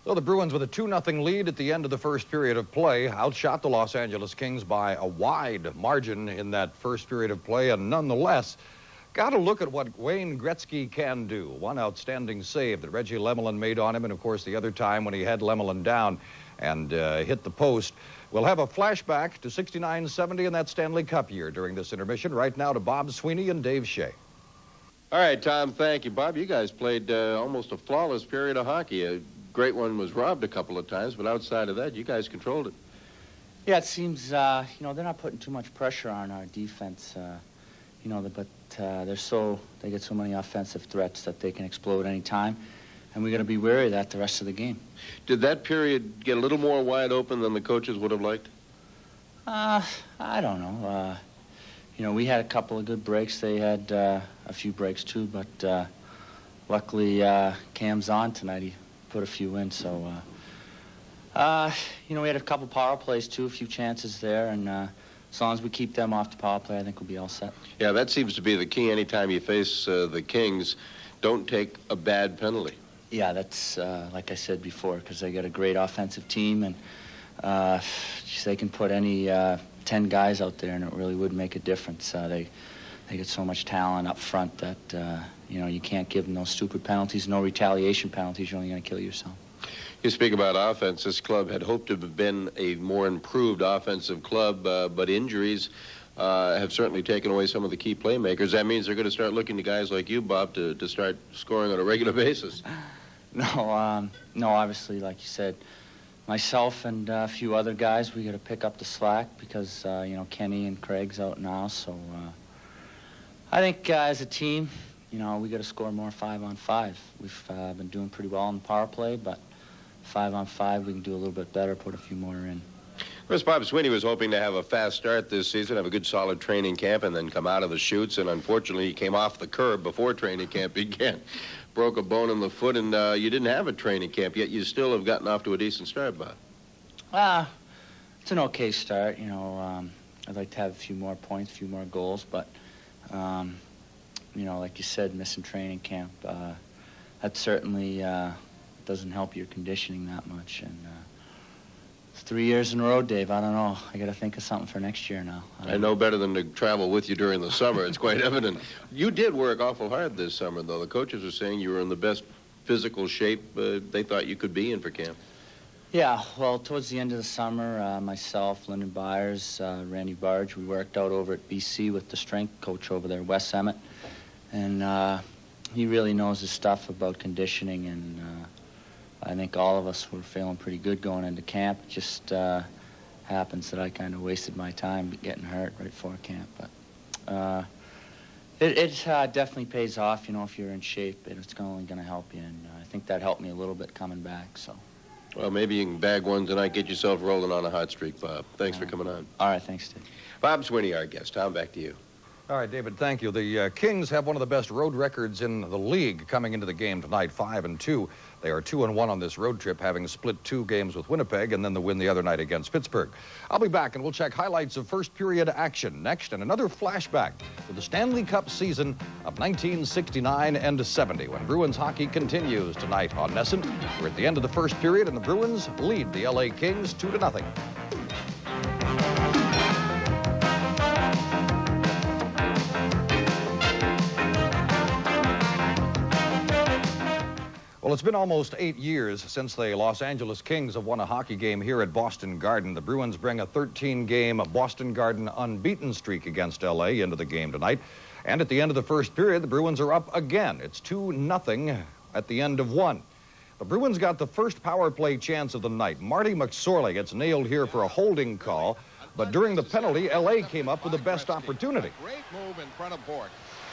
So the Bruins with a 2-0 lead at the end of the first period of play outshot the Los Angeles Kings by a wide margin in that first period of play, and nonetheless got to look at what Wayne Gretzky can do. One outstanding save that Reggie Lemelin made on him, and of course the other time when he had Lemelin down and hit the post. We'll have a flashback to 69-70 in that Stanley Cup year during this intermission. Right now to Bob Sweeney and Dave Shea. All right, Tom, thank you. Bob, you guys played almost a flawless period of hockey. A great one was robbed a couple of times, but outside of that, you guys controlled it. Yeah, it seems, they're not putting too much pressure on our defense, but they get so many offensive threats that they can explode any time, and we got to be wary of that the rest of the game. Did that period get a little more wide open than the coaches would have liked? I don't know. We had a couple of good breaks. They had a few breaks too, but luckily Cam's on tonight. He put a few in, so we had a couple power plays too, a few chances there, and as long as we keep them off the power play, I think we'll be all set. Yeah, that seems to be the key anytime you face the Kings. Don't take a bad penalty. Yeah, that's like I said before, because they got a great offensive team, and they can put any 10 guys out there, and it really would make a difference. They get so much talent up front that you can't give them those stupid penalties, no retaliation penalties. You're only going to kill yourself. You speak about offense. This club had hoped to have been a more improved offensive club, but injuries have certainly taken away some of the key playmakers. That means they're going to start looking to guys like you, Bob, to start scoring on a regular basis. No, obviously, like you said, myself and a few other guys, we got to pick up the slack because, Kenny and Craig's out now. So I think as a team, we got to score more 5-on-5. We've been doing pretty well in the power play, but 5-on-5, we can do a little bit better, put a few more in. Of course, Bob Sweeney was hoping to have a fast start this season, have a good solid training camp, and then come out of the chutes, and unfortunately he came off the curb before training camp began. Broke a bone in the foot, and you didn't have a training camp, yet you still have gotten off to a decent start, Bob. It's an okay start. I'd like to have a few more points, a few more goals, but, like you said, missing training camp, that certainly doesn't help your conditioning that much. And it's 3 years in a row, Dave. I don't know. I got to think of something for next year now. I know better than to travel with you during the summer. It's quite evident. You did work awful hard this summer, though. The coaches are saying you were in the best physical shape they thought you could be in for camp. Yeah, well, towards the end of the summer, myself, Lyndon Byers, Randy Barge, we worked out over at BC with the strength coach over there, Wes Emmett. And he really knows his stuff about conditioning, and I think all of us were feeling pretty good going into camp. It just happens that I kind of wasted my time getting hurt right before camp. But it definitely pays off, if you're in shape. It's only going to help you, and I think that helped me a little bit coming back, so. Well, maybe you can bag one tonight, get yourself rolling on a hot streak, Bob. Thanks for coming on. All right, thanks, Dave. Bob Sweeney, our guest. Tom, back to you. All right, David, thank you. The Kings have one of the best road records in the league coming into the game tonight, 5-2. They are 2-1 on this road trip, having split 2 games with Winnipeg and then the win the other night against Pittsburgh. I'll be back, and we'll check highlights of first period action next, and another flashback to the Stanley Cup season of 1969 and 70, when Bruins hockey continues tonight on NESN. We're at the end of the first period, and the Bruins lead the LA Kings 2-0. Well, it's been almost 8 years since the Los Angeles Kings have won a hockey game here at Boston Garden. The Bruins bring a 13-game Boston Garden unbeaten streak against L.A. into the game tonight. And at the end of the first period, the Bruins are up again. It's 2-0 at the end of 1. The Bruins got the first power play chance of the night. Marty McSorley gets nailed here for a holding call. But during the penalty, L.A. came up with the best opportunity. Great move in front of Bork.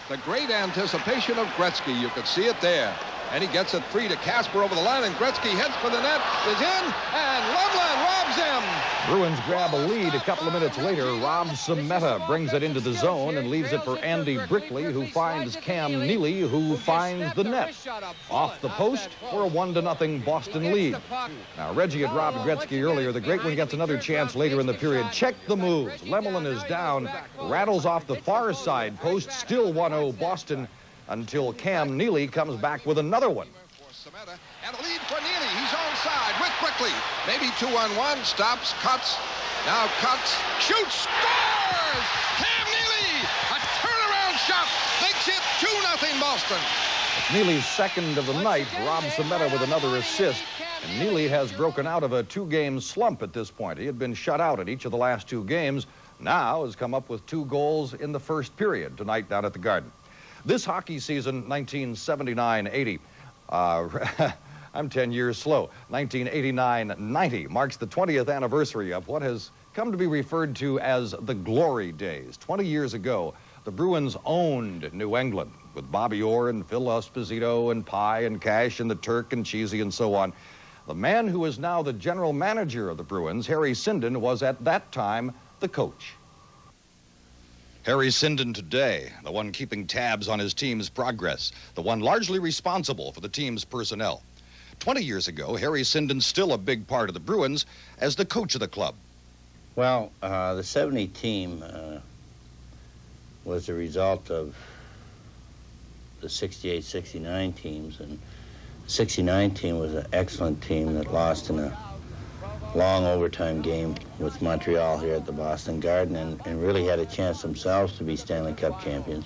The great anticipation of Gretzky. You could see it there. And he gets it free to Casper over the line, and Gretzky heads for the net, is in, and Loveland robs him. Bruins grab a lead a couple of minutes later. Rob Sameta brings it into the zone and leaves it for Andy Brickley, who finds Cam Neely, who finds the net. Off the post for a 1-0 Boston lead. Now, Reggie had robbed Gretzky earlier. The great one gets another chance later in the period. Check the moves. Lemelin is down, rattles off the far side post, still 1-0 Boston, until Cam Neely comes back with another one. And a lead for Neely. He's onside with Brickley. Maybe 2-on-1. Stops, cuts. Now cuts. Shoots. Scores! Cam Neely! A turnaround shot. Makes it 2-0 Boston. Neely's second of the night. Rob Sameta with another assist. And Neely has broken out of a 2-game slump at this point. He had been shut out at each of the last 2 games. Now has come up with 2 goals in the first period tonight down at the Garden. This hockey season, 1979-80, I'm 10 years slow, 1989-90, marks the 20th anniversary of what has come to be referred to as the glory days. 20 years ago, the Bruins owned New England with Bobby Orr and Phil Esposito and Pye and Cash and the Turk and Cheesy and so on. The man who is now the general manager of the Bruins, Harry Sinden, was at that time the coach. Harry Sinden today, the one keeping tabs on his team's progress, the one largely responsible for the team's personnel. 20 years ago, Harry Sinden's still a big part of the Bruins as the coach of the club. Well, the 70 team was a result of the 68-69 teams, and the 69 team was an excellent team that lost in a long overtime game with Montreal here at the Boston Garden, and really had a chance themselves to be Stanley Cup champions.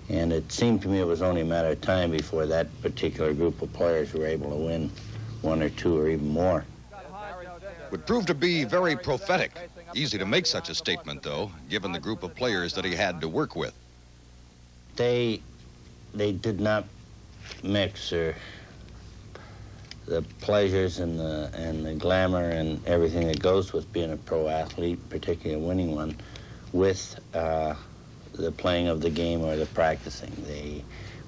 And it seemed to me it was only a matter of time before that particular group of players were able to win 1 or 2 or even more. Would prove to be very prophetic. Easy to make such a statement, though, given the group of players that he had to work with. They did not mix the pleasures and the glamour and everything that goes with being a pro athlete, particularly a winning one, with the playing of the game or the practicing.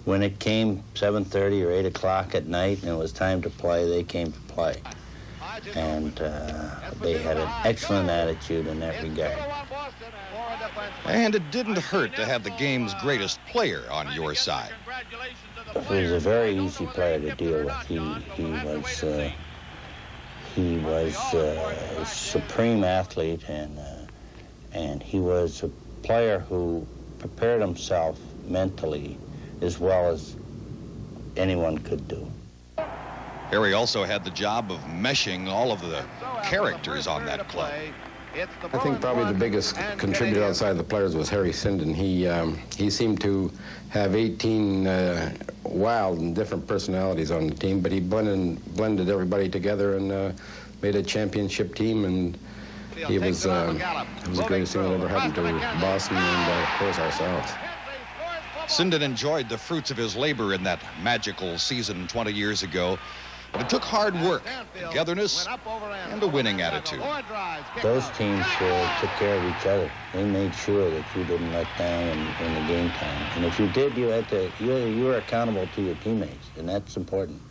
When it came 7:30 or 8 o'clock at night and it was time to play, they came to play. And they had an excellent attitude in that regard. And it didn't hurt to have the game's greatest player on your side. He was a very easy player to deal with. He was a supreme athlete, and he was a player who prepared himself mentally as well as anyone could do. Harry also had the job of meshing all of the characters on that club. I think probably the biggest contributor outside the players was Harry Sinden. He seemed to have 18 wild and different personalities on the team, but he blended everybody together and made a championship team, and it was the greatest thing that ever happened to Boston and, of course, ourselves. Sinden enjoyed the fruits of his labor in that magical season 20 years ago. But it took hard work, togetherness, and a winning attitude. Those teams took care of each other. They made sure that you didn't let down in the game time. And if you did, you were accountable to your teammates, and that's important.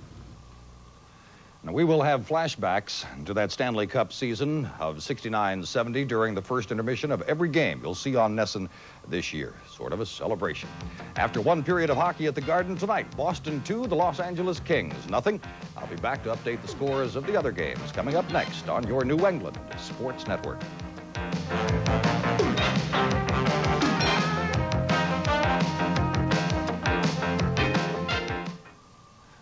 Now, we will have flashbacks to that Stanley Cup season of 69-70 during the first intermission of every game you'll see on Nesson this year. Sort of a celebration. After one period of hockey at the Garden tonight, Boston 2, the Los Angeles Kings 0. I'll be back to update the scores of the other games coming up next on your New England Sports Network.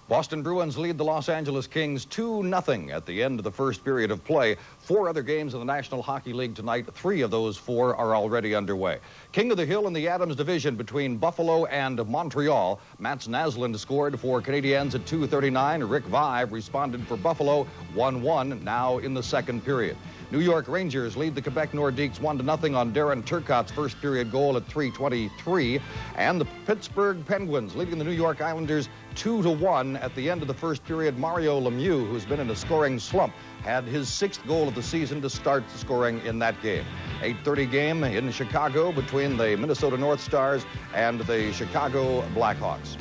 Boston Bruins lead the Los Angeles Kings 2-0 at the end of the first period of play. 4 other games in the National Hockey League tonight. 3 of those 4 are already underway. King of the Hill in the Adams division between Buffalo and Montreal. Mats Naslund scored for Canadiens at 2:39. Rick Vive responded for Buffalo 1-1 now in the second period. New York Rangers lead the Quebec Nordiques 1-0 on Darren Turcotte's first period goal at 3:23. And the Pittsburgh Penguins leading the New York Islanders 2-1 at the end of the first period. Mario Lemieux, who's been in a scoring slump, had his 6th goal of the season to start scoring in that game. 8:30 game in Chicago between the Minnesota North Stars and the Chicago Blackhawks.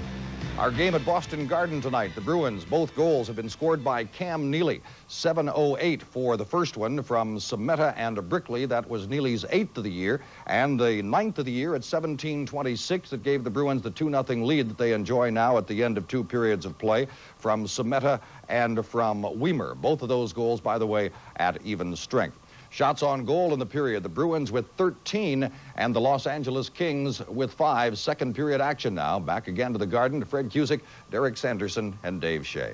Our game at Boston Garden tonight, the Bruins, both goals have been scored by Cam Neely. 7:08 for the first one from Sameta and Brickley. That was Neely's 8th of the year, and the 9th of the year at 17:26 that gave the Bruins the 2-0 lead that they enjoy now at the end of 2 periods of play from Sameta and from Weimer. Both of those goals, by the way, at even strength. Shots on goal in the period, the Bruins with 13 and the Los Angeles Kings with 5. Second period action now. Back again to the Garden to Fred Cusick, Derek Sanderson, and Dave Shea.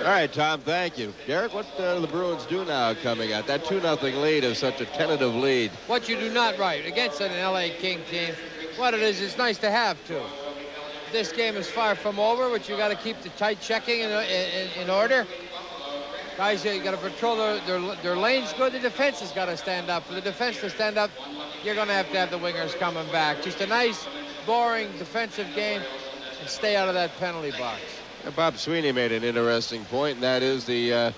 All right, Tom, thank you. Derek, what do the Bruins do now coming out? That 2-0 lead is such a tentative lead. What you do not write against an LA King team, what it is, it's nice to have to. This game is far from over, but you got to keep the tight checking in order. Guys, you got to patrol their lanes good. The defense has got to stand up. For the defense to stand up, you're going to have the wingers coming back. Just a nice, boring defensive game and stay out of that penalty box. Bob Sweeney made an interesting point, and that is the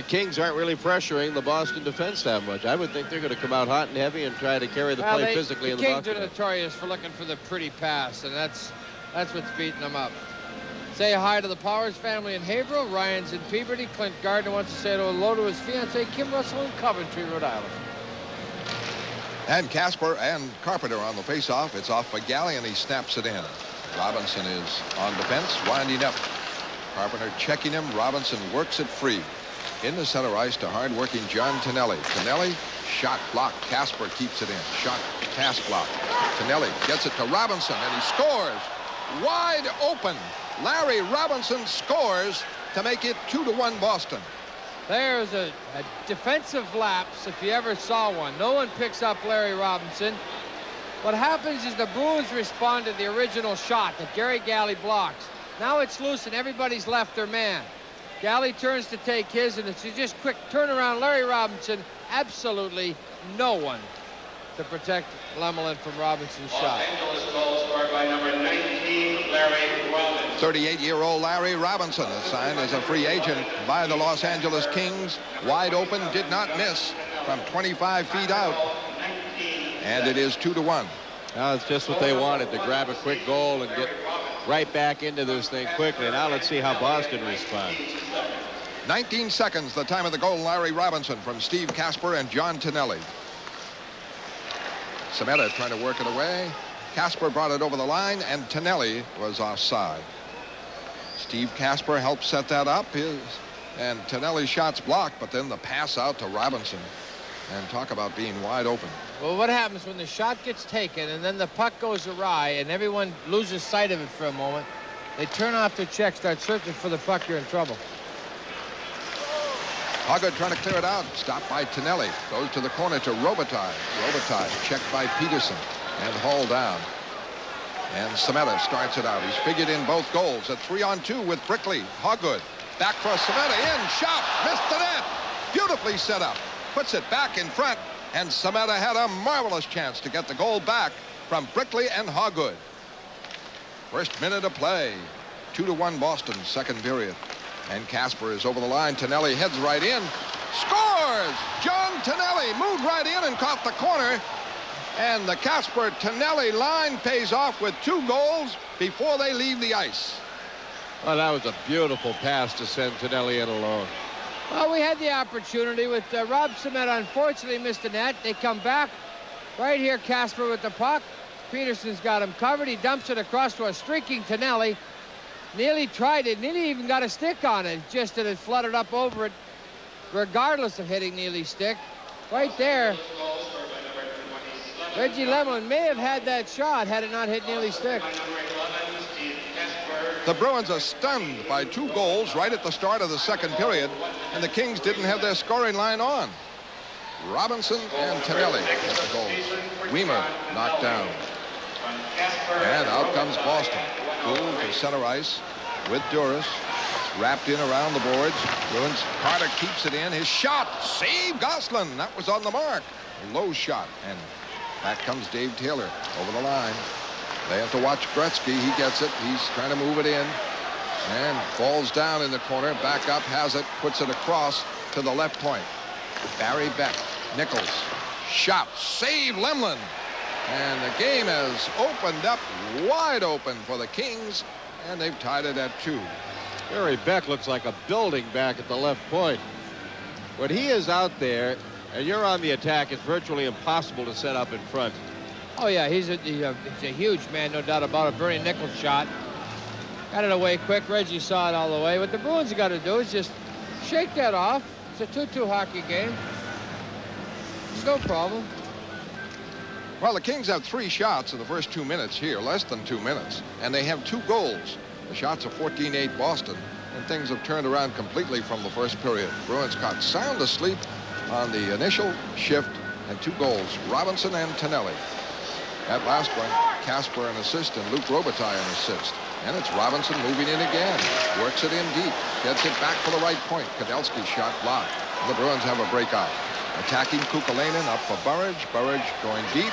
Kings aren't really pressuring the Boston defense that much. I would think they're going to come out hot and heavy and try to carry the play physically in the box. The Kings are notorious for looking for the pretty pass, and that's what's beating them up. Say hi to the Powers family in Haverhill. Ryan's in Peabody. Clint Gardner wants to say hello to his fiancée, Kim Russell, in Coventry, Rhode Island. And Casper and Carpenter on the faceoff. It's off for Galley, and he snaps it in. Robinson is on defense, winding up. Carpenter checking him. Robinson works it free. In the center ice to hard-working John Tonelli. Tonelli, shot blocked. Casper keeps it in. Shot, pass blocked. Tonelli gets it to Robinson, and he scores. Wide open. Larry Robinson scores to make it 2-1 Boston. There's a defensive lapse, if you ever saw one. No one picks up Larry Robinson. What happens is the Bruins respond to the original shot that Gary Galley blocks. Now it's loose and everybody's left their man. Galley turns to take his, and it's just quick turnaround. Larry Robinson, absolutely no one to protect Lemelin from Robinson's shot. Los Angeles goal scored by number 19, Larry Robinson. 38-year-old Larry Robinson is signed as a free agent by the Los Angeles Kings. Wide open, did not miss from 25 feet out. And it is 2-1. Now it's just what they wanted, to grab a quick goal and get right back into this thing quickly. Now let's see how Boston responds. 19 seconds, the time of the goal. Larry Robinson from Steve Casper and John Tonelli. Sameta trying to work it away. Casper brought it over the line, and Tonelli was offside. Steve Casper helped set that up. And Tonelli's shot's blocked, but then the pass out to Robinson. And talk about being wide open. Well, what happens when the shot gets taken and then the puck goes awry and everyone loses sight of it for a moment? They turn off their check, start searching for the puck, you're in trouble. Hoggard trying to clear it out. Stopped by Tonelli. Goes to the corner to Robitaille. Robitaille checked by Peterson and hauled down. And Sameta starts it out. He's figured in both goals. A 3-on-2 with Brickley. Hoggard back for Sameta. In. Shot. Missed the net. Beautifully set up. Puts it back in front. And Sameta had a marvelous chance to get the goal back from Brickley and Hoggard. First minute of play. 2-1 Boston, second period. And Casper is over the line. Tonelli heads right in. Scores! John Tonelli moved right in and caught the corner. And the Casper-Tonelli line pays off with 2 goals before they leave the ice. Oh, that was a beautiful pass to send Tonelli in alone. Well, we had the opportunity with Rob Cement. Unfortunately missed the net. They come back right here. Casper with the puck. Peterson's got him covered. He dumps it across to a streaking Tonelli. Nearly tried it. Nearly even got a stick on it. Just that it fluttered up over it, regardless of hitting Neely's stick. Right there. Reggie Lemelin may have had that shot had it not hit Neely's stick. The Bruins are stunned by 2 goals right at the start of the second period, and the Kings didn't have their scoring line on. Robinson and Tonelli get the goals. Weimer knocked down. And out comes Boston. Gould to center ice with Duras. It's wrapped in around the boards. Bruins, Carter keeps it in. His shot, save Gosselin. That was on the mark. A low shot, and back comes Dave Taylor over the line. They have to watch Gretzky. He gets it. He's trying to move it in. And falls down in the corner. Back up, has it, puts it across to the left point. Barry Beck, Nichols, shot, save Lemlin. And the game has opened up wide open for the Kings, and they've tied it at 2. Barry Beck looks like a building back at the left point. When he is out there and you're on the attack, it's virtually impossible to set up in front. Oh, yeah, he's a huge man, no doubt about it. Bernie Nichols shot. Got it away quick. Reggie saw it all the way. What the Bruins have got to do is just shake that off. It's a 2-2 hockey game. It's no problem. Well, the Kings have 3 shots in the first 2 minutes here, less than 2 minutes, and they have 2 goals. The shots are 14-8 Boston, and things have turned around completely from the first period. Bruins got sound asleep on the initial shift, and 2 goals, Robinson and Tonelli. That last one, Casper an assist and Luke Robitaille an assist. And it's Robinson moving in again. Works it in deep. Gets it back for the right point. Kadelski's shot blocked. The Bruins have a breakout. Attacking Kukalainen up for Burridge. Burridge going deep.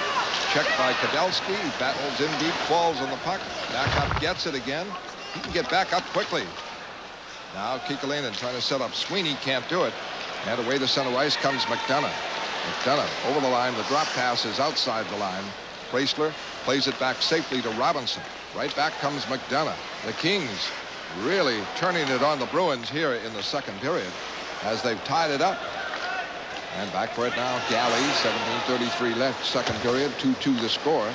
Checked by Kadelski. He battles in deep. Falls on the puck. Back up. Gets it again. He can get back up quickly. Now Kukalainen trying to set up Sweeney. Can't do it. And away to center ice comes McDonough. McDonough over the line. The drop pass is outside the line. Chrysler plays it back safely to Robinson. Right back comes McDonough. The Kings really turning it on the Bruins here in the second period as they've tied it up. And back for it now, Galley, 17:33 left, second period, 2-2 the score.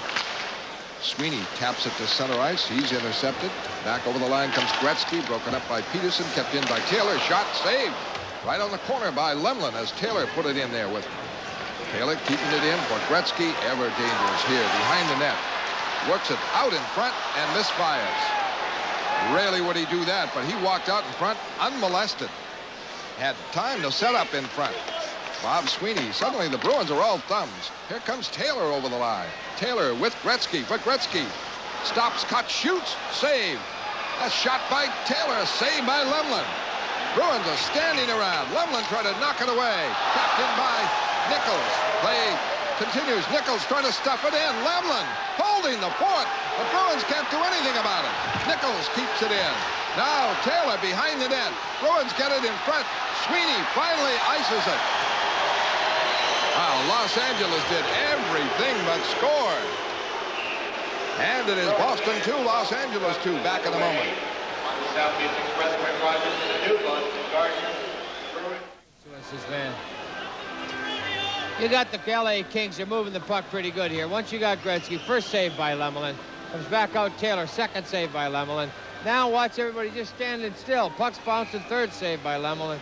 Sweeney taps it to center ice. He's intercepted. Back over the line comes Gretzky, broken up by Peterson, kept in by Taylor. Shot saved right on the corner by Lemlin as Taylor put it in there with him. Taylor keeping it in for Gretzky, ever dangerous here behind the net. Works it out in front and misfires. Rarely would he do that, but he walked out in front unmolested. Had time to set up in front. Bob Sweeney. Suddenly the Bruins are all thumbs. Here comes Taylor over the line. Taylor with Gretzky, but Gretzky stops, cuts, shoots, save. A shot by Taylor, saved by Lemlin. Bruins are standing around. Lemlin tried to knock it away. Tapped in by Nichols. Play continues. Nichols trying to stuff it in. Lemlin holding the fort. The Bruins can't do anything about it. Nichols keeps it in. Now Taylor behind the net. Bruins get it in front. Sweeney finally ices it. Wow, Los Angeles did everything but score. And it is Boston 2, Los Angeles 2. Back in a moment. On the Southeast Expressway project, the new Boston Gardner Bruins. What's this, man? You got the LA Kings. They're moving the puck pretty good here. Once you got Gretzky, first save by Lemelin. Comes back out Taylor, second save by Lemelin. Now watch everybody just standing still. Puck's bouncing, third save by Lemelin.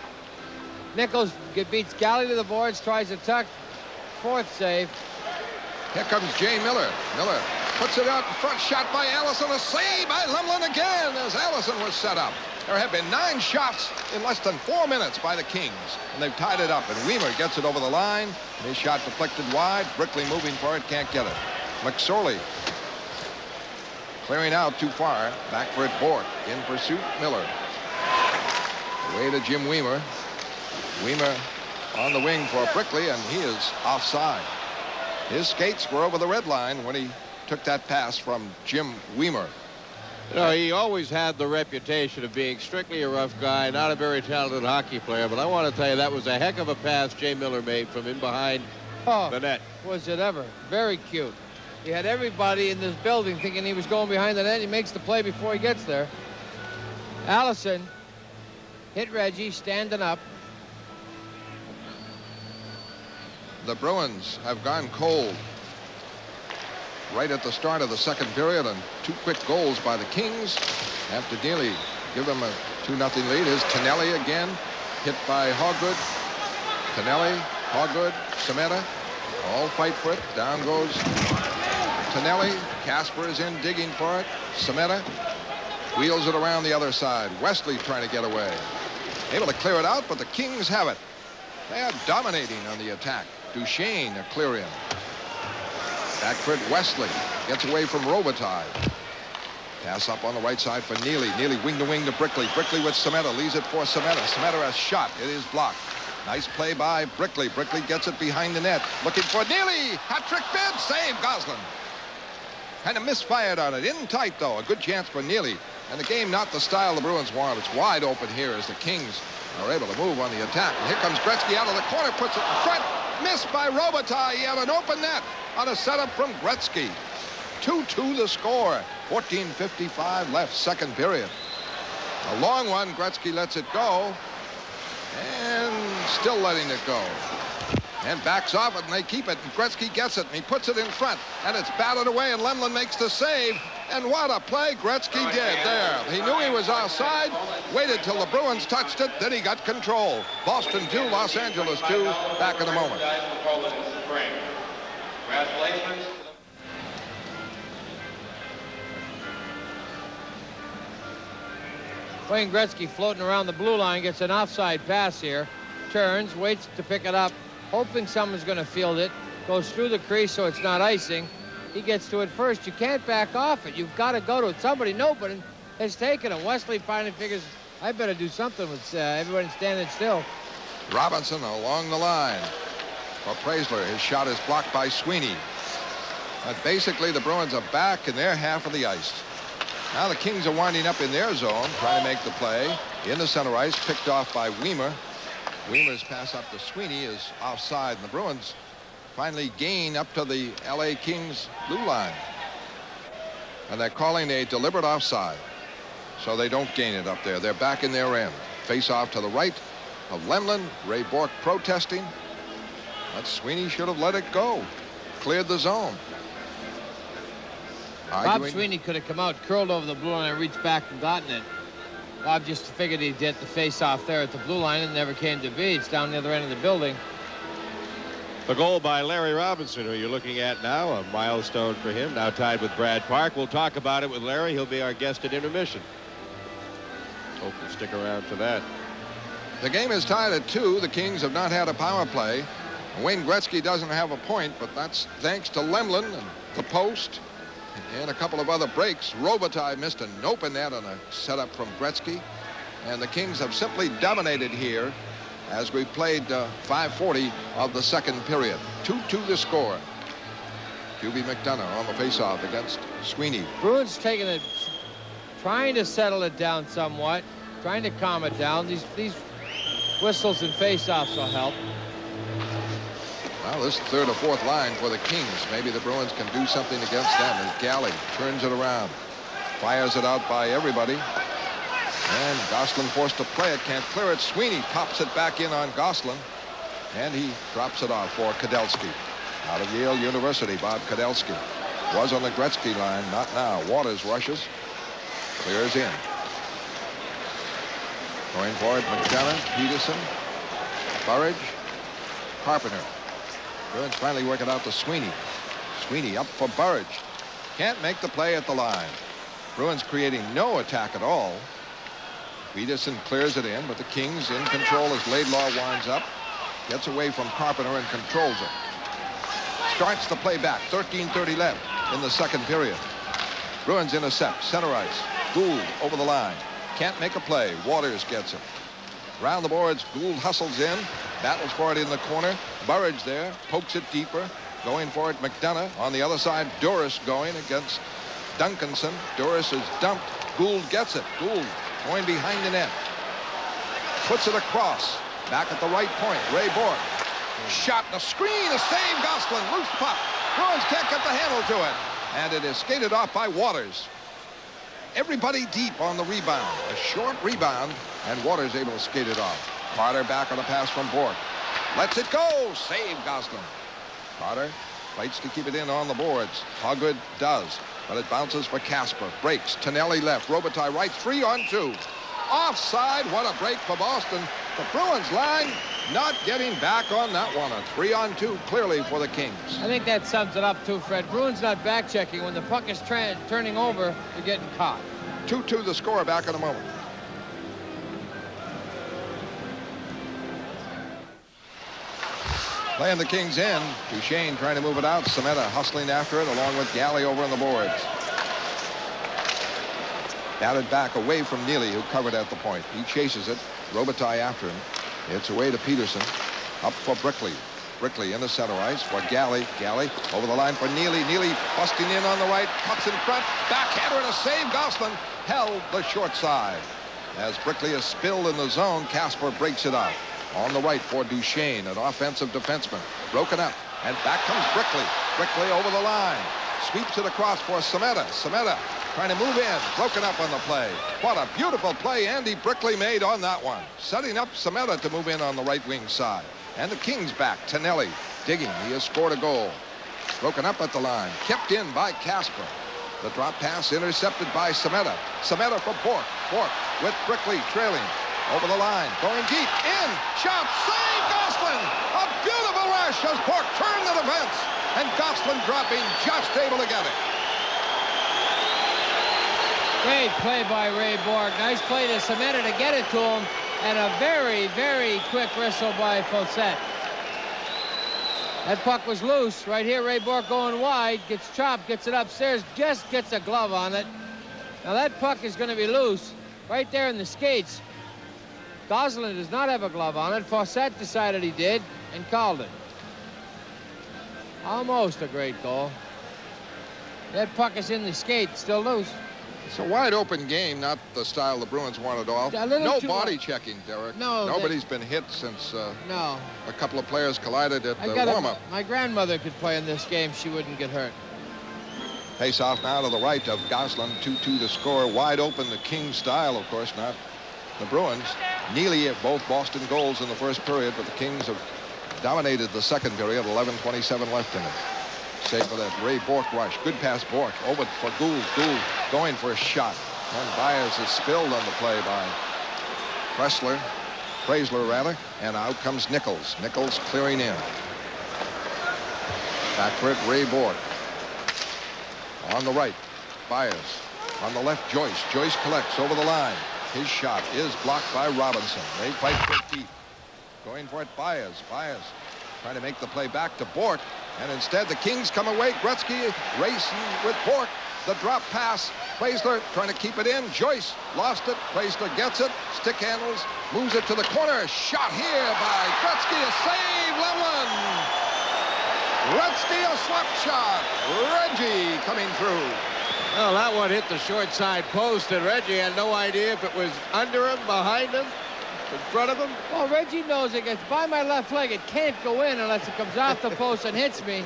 Nichols beats Galley to the boards, tries a tuck. Fourth save. Here comes Jay Miller. Miller puts it out in front, shot by Allison. A save by Lemlin again as Allison was set up. There have been 9 shots in less than 4 minutes by the Kings, and they've tied it up. And Weimer gets it over the line. His shot deflected wide. Brickley moving for it, can't get it. McSorley clearing out too far. Back for it, Bork. In pursuit, Miller. Away to Jim Weimer. Weimer on the wing for Brickley, and he is offside. His skates were over the red line when he took that pass from Jim Weimer. You know, he always had the reputation of being strictly a rough guy, not a very talented hockey player, but I want to tell you that was a heck of a pass Jay Miller made from in behind the net. Was it ever. Very cute. He had everybody in this building thinking he was going behind the net. He makes the play before he gets there. Allison hit Reggie standing up. The Bruins have gone cold right at the start of the second period, and 2 quick goals by the Kings after nearly give them a 2-0 lead. Here's Tonelli again, hit by Hoggood. Tonelli, Hoggood, Semeta, all fight for it. Down goes Tonelli. Casper is in digging for it. Semeta wheels it around the other side. Wesley trying to get away. Able to clear it out, but the Kings have it. They are dominating on the attack. Duchesne a clear in. Back for it, Wesley gets away from Robitaille. Pass up on the right side for Neely. Neely wing to wing to Brickley. Brickley with Semeta, leaves it for Semeta. Semeta has shot. It is blocked. Nice play by Brickley. Brickley gets it behind the net. Looking for Neely. Hat-trick bid. Save Goslin. Kind of misfired on it. In tight, though. A good chance for Neely. And the game not the style the Bruins want. It's wide open here as the Kings are able to move on the attack. And here comes Gretzky out of the corner. Puts it in front. Missed by Robitaille. He had an open net on a setup from Gretzky. 2-2 the score. 14:55 left, second period. A long one. Gretzky lets it go. And still letting it go. And backs off it, and they keep it. And Gretzky gets it, and he puts it in front. And it's batted away, and Lemlin makes the save. And what a play Gretzky did there. He knew he was offside, waited till the Bruins touched it, then he got control. Boston 2, Los Angeles 2, back in a moment. Congratulations. Wayne Gretzky floating around the blue line, gets an offside pass here. Turns, waits to pick it up, hoping someone's going to field it. Goes through the crease so it's not icing. He gets to it first. You can't back off it. You've got to go to it. Nobody has taken it. Wesley finally figures, I better do something with everybody standing still. Robinson along the line for Preisler. His shot is blocked by Sweeney. But basically, the Bruins are back in their half of the ice. Now the Kings are winding up in their zone, trying to make the play. In the center ice, picked off by Weimer. Weimer's pass up to Sweeney is offside, and the Bruins finally gain up to the LA Kings blue line. And they're calling a deliberate offside, so they don't gain it up there. They're back in their end. Face off to the right of Lemlin. Ray Bourque protesting. But Sweeney should have let it go. Cleared the zone. Bob Sweeney could have come out, curled over the blue line, and reached back and gotten it. Bob just figured he'd get the face-off there at the blue line, and it never came to be. It's down the other end of the building. The goal by Larry Robinson, who you're looking at now, a milestone for him, now tied with Brad Park. We'll talk about it with Larry. He'll be our guest at intermission. Hope you'll stick around for that. The game is tied at 2. The Kings have not had a power play. Wayne Gretzky doesn't have a point, but that's thanks to Lemlin and the post and a couple of other breaks. Robitaille missed an open net on a setup from Gretzky. And the Kings have simply dominated here as we played 5:40 of the second period. 2-2 the score. QB McDonough on the faceoff against Sweeney. Bruins taking it, trying to settle it down somewhat, trying to calm it down. These whistles and faceoffs will help. Well, this third or fourth line for the Kings. Maybe the Bruins can do something against them as Galley turns it around. Fires it out by everybody. And Goslin forced to play it. Can't clear it. Sweeney pops it back in on Goslin. And he drops it off for Kudelski. Out of Yale University, Bob Kudelski. Was on the Gretzky line. Not now. Waters rushes. Clears in. Going for it, McDonough, Peterson, Burridge, Carpenter. Bruins finally work it out to Sweeney. Sweeney up for Burridge. Can't make the play at the line. Bruins creating no attack at all. Peterson clears it in, but the Kings in control as Laidlaw winds up. Gets away from Carpenter and controls it. Starts the play back. 13:30 left in the second period. Bruins intercept. Center ice. Gould over the line. Can't make a play. Waters gets it. Round the boards, Gould hustles in. Battles for it in the corner. Burridge there. Pokes it deeper. Going for it, McDonough. On the other side, Duras going against Duncanson. Duras is dumped. Gould gets it. Gould going behind the net. Puts it across. Back at the right point. Ray Bourque. Shot and a screen. A save. Goslin. Loose puck. Bruins can't get the handle to it. And it is skated off by Waters. Everybody deep on the rebound. A short rebound, and Waters able to skate it off. Carter back on a pass from Bork. Lets it go. Save Gosselin. Carter fights to keep it in on the boards. Hoggood does, but it bounces for Casper. Breaks. Tonelli left. Robitaille right. 3-on-2. Offside. What a break for Boston. The Bruins line not getting back on that one. A 3-on-2 clearly for the Kings. I think that sums it up too, Fred. Bruins not back checking. When the puck is turning over, you're getting caught. 2-2 the score. Back in a moment. Playing the Kings in. Duchesne trying to move it out. Semeta hustling after it along with Galley over on the boards. Batted back away from Neely, who covered at the point. He chases it. Robitaille after him. It's away to Peterson. Up for Brickley. Brickley in the center ice for Galley. Galley over the line for Neely. Neely busting in on the right. Cuts in front. Backhander and a save. Gosselin held the short side. As Brickley is spilled in the zone, Casper breaks it out. On the right for Duchesne, an offensive defenseman. Broken up. And back comes Brickley. Brickley over the line. Sweeps it across for Semeta. Semeta trying to move in. Broken up on the play. What a beautiful play Andy Brickley made on that one. Setting up Semeta to move in on the right wing side. And the Kings back. Tonelli digging. He has scored a goal. Broken up at the line. Kept in by Casper. The drop pass intercepted by Semeta. Semeta for Bork. Bork with Brickley trailing. Over the line. Going deep. In. Shot. Save Gosselin. A beautiful rush as Bork turned the defense. And Gosselin dropping, just able to get it. Great play by Ray Bork. Nice play to Semeta to get it to him. And a very, very quick whistle by Fawcett. That puck was loose. Right here, Ray Bork going wide. Gets chopped, gets it upstairs, just gets a glove on it. Now that puck is going to be loose. Right there in the skates. Gosselin does not have a glove on it. Fawcett decided he did and called it. Almost a great goal. That puck is in the skate, still loose. It's a wide open game, not the style the Bruins wanted off. No body checking, Derek. No. Nobody's been hit since no. A couple of players collided at the warm-up. My grandmother could play in this game. She wouldn't get hurt. Face off now to the right of Gosselin. 2-2 to score. Wide open, the Kings style, of course, not the Bruins. Neely had both Boston goals in the first period, but the Kings have dominated the second period. 11:27 left in it. Save for that Ray Bork rush. Good pass, Bork. Over for Gould. Gould going for a shot. And Byers is spilled on the play by Chrysler rather. And out comes Nichols. Nichols clearing in. Back for it, Ray Bork. On the right, Byers. On the left, Joyce. Joyce collects over the line. His shot is blocked by Robinson. They fight for it deep. Going for it, Byers. Byers trying to make the play back to Bork. And instead, the Kings come away. Gretzky racing with Bork. The drop pass. Chrysler trying to keep it in. Joyce lost it. Chrysler gets it. Stick handles. Moves it to the corner. Shot here by Gretzky. A save. Lemon. Gretzky a slap shot. Reggie coming through. Well, that one hit the short side post, and Reggie had no idea if it was under him, behind him, in front of him. Well, Reggie knows it gets by my left leg. It can't go in unless it comes off the post and hits me.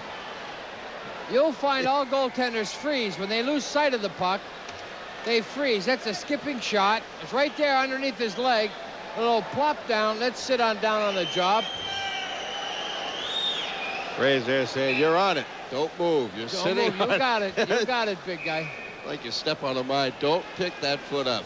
You'll find all goaltenders freeze. When they lose sight of the puck, they freeze. That's a skipping shot. It's right there underneath his leg. A little plop down. Let's sit down on the job. Ray's there saying, you're on it. Don't move. You're sitting on it. You got it. You got it, big guy. Like you step on a mine. Don't pick that foot up.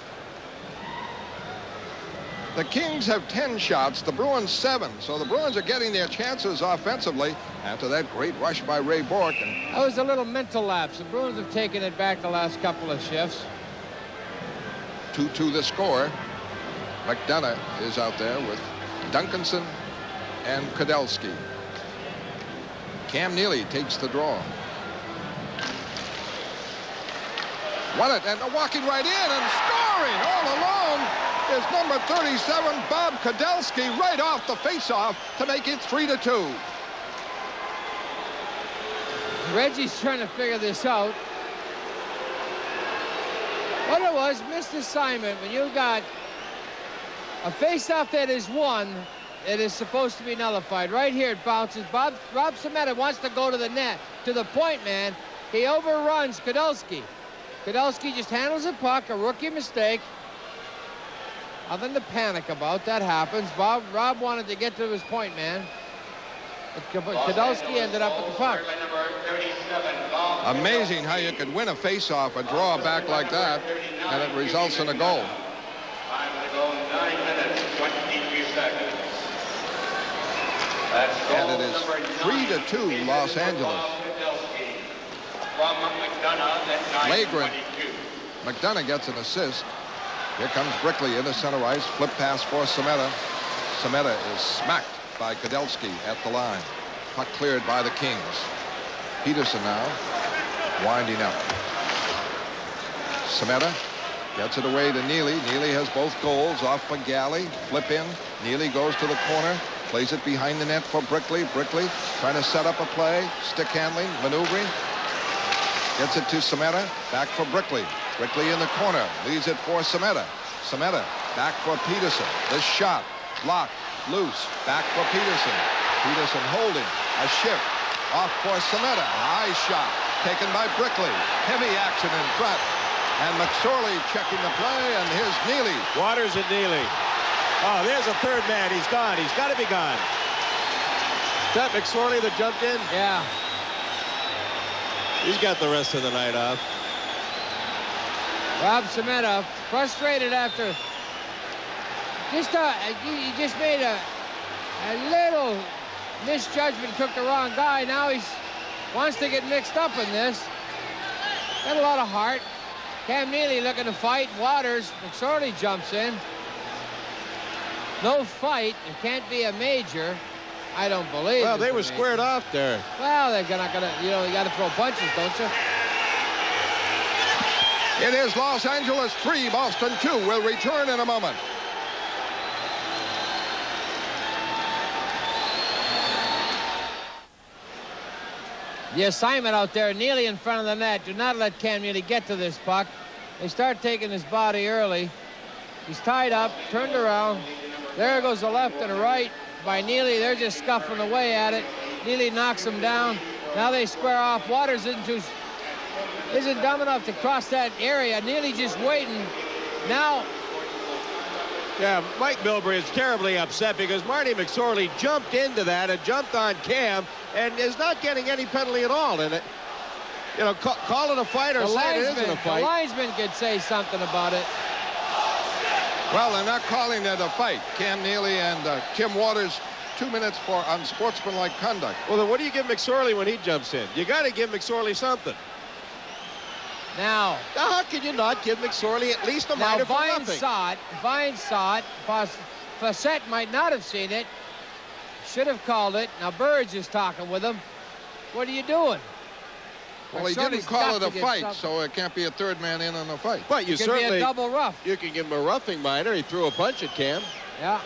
The Kings have 10 shots, the Bruins 7. So the Bruins are getting their chances offensively after that great rush by Ray Bork. And that was a little mental lapse. The Bruins have taken it back the last couple of shifts. 2-2 the score. McDonough is out there with Duncanson and Kudelski. Cam Neely takes the draw. Won it, and walking right in and scoring all alone is number 37, Bob Kudelski, right off the faceoff to make it 3-2. Reggie's trying to figure this out. What it was, missed assignment. When you got a faceoff that is won, it is supposed to be nullified. Right here it bounces. Rob Semeta wants to go to the net, to the point man. He overruns Kudelski. Kudelski just handles the puck, a rookie mistake. Nothing to panic about. That happens. Rob wanted to get to his point man. But Kudelski ended up with the puck. Amazing how you could win a face-off, a draw back like that, and it results in a goal. 9 minutes, 23 seconds. That's And goal it is number 3-2 Los Angeles. From McDonough at Flagrant. 9:22. McDonough gets an assist. Here comes Brickley in the center ice. Flip pass for Semeta. Semeta is smacked by Kudelski at the line. Puck cleared by the Kings. Peterson now winding up. Semeta gets it away to Neely. Neely has both goals off for Galley. Flip in. Neely goes to the corner. Plays it behind the net for Brickley. Brickley trying to set up a play. Stick handling. Maneuvering. Gets it to Semeta. Back for Brickley. Brickley in the corner. Leaves it for Semeta. Semeta back for Peterson. This shot. Blocked. Loose. Back for Peterson. Peterson holding. A shift. Off for Semeta. High shot. Taken by Brickley. Heavy action in front. And McSorley checking the play. And here's Neely. Waters and Neely. Oh, there's a third man. He's gone. He's got to be gone. Is that McSorley that jumped in? Yeah. He's got the rest of the night off. Rob Semeta, frustrated after he just made a little misjudgment, took the wrong guy. Now he wants to get mixed up in this. Got a lot of heart. Cam Neely looking to fight. Waters, McSorley jumps in. No fight. It can't be a major. I don't believe. Well, they were major. squared off there. Well, they're not gonna. You know, you got to throw punches, don't you? It is Los Angeles 3, Boston 2. We'll return in a moment. The assignment out there, Neely in front of the net. Do not let Cam Neely get to this puck. They start taking his body early. He's tied up, turned around. There goes the left and the right by Neely. They're just scuffling away at it. Neely knocks him down. Now they square off. Waters isn't dumb enough to cross that area. Neely just waiting. Now. Yeah, Mike Milbury is terribly upset because Marty McSorley jumped into that and jumped on Cam and is not getting any penalty at all in it. You know, call it a fight or say it isn't a fight. The linesman could say something about it. Well, they're not calling it a fight. Cam Neely and Tim Waters, 2 minutes for unsportsmanlike conduct. Well, then what do you give McSorley when he jumps in? You got to give McSorley something. Now how can you not give McSorley at least a minor for Vine nothing? Vine saw it. Facette might not have seen it. Should have called it. Now Burge is talking with him. What are you doing? Well, he didn't call it a fight, so it can't be a third man in on a fight. But you It could certainly be a double rough. You can give him a roughing minor. He threw a punch at Cam. Yeah.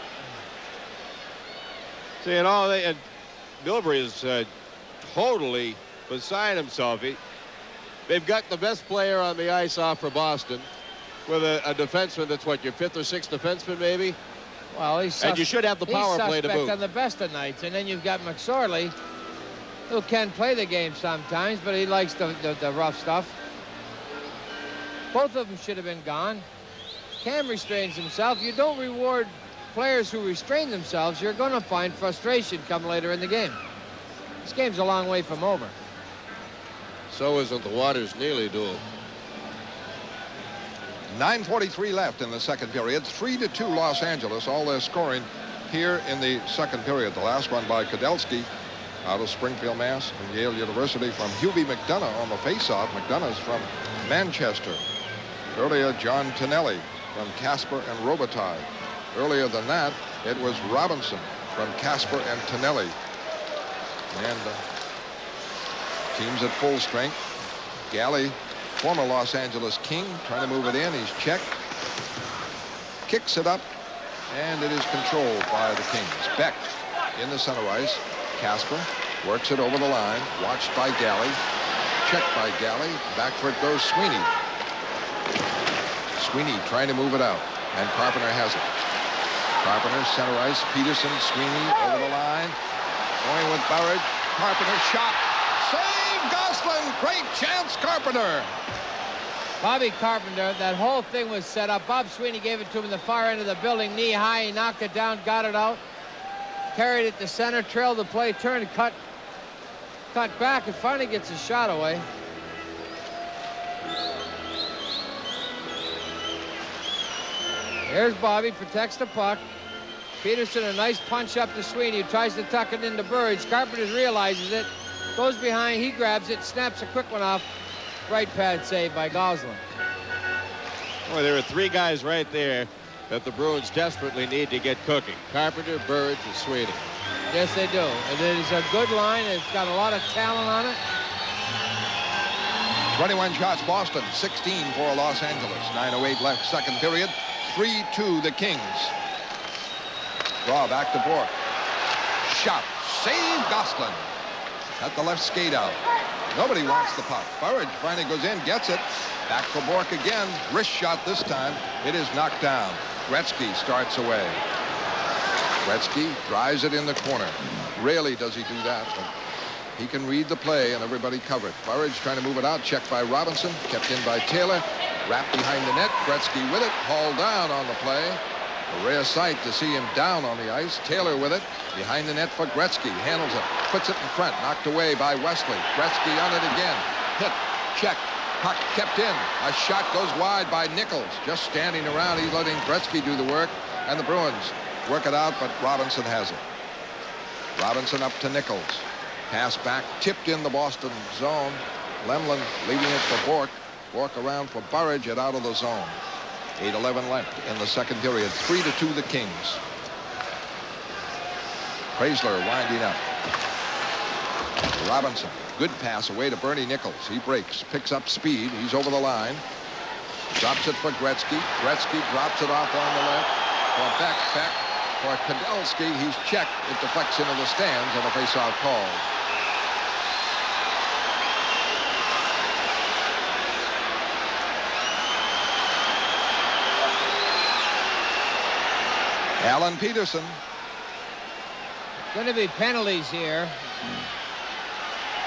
See, and Milbury is totally beside himself. They've got the best player on the ice off for Boston with a defenseman that's what, your fifth or sixth defenseman maybe? Well, he's and you should have the power play to boot. on the best of nights. And then you've got McSorley, who can play the game sometimes, but he likes the rough stuff. Both of them should have been gone. Cam restrains himself. You don't reward players who restrain themselves. You're going to find frustration come later in the game. This game's a long way from over. So isn't the Waters-Neely duel. 9:43 left in the second period. 3-2 Los Angeles. All their scoring here in the second period. The last one by Kudelski out of Springfield, Mass. and Yale University from Hubie McDonough on the faceoff. McDonough's from Manchester. Earlier, John Tonelli from Casper and Robitaille. Earlier than that, it was Robinson from Casper and Tonelli. And teams at full strength. Galley, former Los Angeles King, trying to move it in. He's checked. Kicks it up, and it is controlled by the Kings. Beck in the center ice. Casper works it over the line. Watched by Galley. Checked by Galley. Back for it goes Sweeney. Sweeney trying to move it out, and Carpenter has it. Carpenter, center ice. Peterson, Sweeney over the line. Going with Burridge. Carpenter shot. Save Gosselin. Great chance, Carpenter. Bobby Carpenter, that whole thing was set up. Bob Sweeney gave it to him in the far end of the building, knee high. He knocked it down, got it out, carried it to center, trailed the play, turned, cut back, and finally gets his shot away. Here's Bobby, protects the puck. Peterson, a nice punch up to Sweeney, who tries to tuck it into Burge. Carpenter realizes it, goes behind, he grabs it, snaps a quick one off. Right pad save by Goslin. Boy, there are three guys right there that the Bruins desperately need to get cooking. Carpenter, Burge, and Sweeney. Yes, they do. And it is a good line. It's got a lot of talent on it. 21 shots, Boston, 16 for Los Angeles. 9:08 left, second period. 3-2 the Kings. Draw back to Bourque. Shot. Save Goslin. At the left skate out. Nobody wants the puck. Burge finally goes in, gets it. Back for Bourque again. Wrist shot this time. It is knocked down. Gretzky starts away. Gretzky drives it in the corner. Rarely does he do that, but he can read the play and everybody covered. Burge trying to move it out. Checked by Robinson. Kept in by Taylor. Wrapped behind the net. Gretzky with it. Hauled down on the play. A rare sight to see him down on the ice. Taylor with it. Behind the net for Gretzky. Handles it. Puts it in front. Knocked away by Wesley. Gretzky on it again. Hit. Check. Puck kept in. A shot goes wide by Nichols. Just standing around. He's letting Gretzky do the work. And the Bruins work it out, but Robinson has it. Robinson up to Nichols. Pass back. Tipped in the Boston zone. Lemlin leaving it for Bourque. Bourque around for Burge and out of the zone. 8:11 left in the second period. 3-2 the Kings. Chrysler winding up. Robinson. Good pass away to Bernie Nichols. He breaks. Picks up speed. He's over the line. Drops it for Gretzky. Gretzky drops it off on the left. For Beck. Beck for Kadelsky. He's checked. It deflects into the stands and a face-off call. Alan Peterson. Going to be penalties here.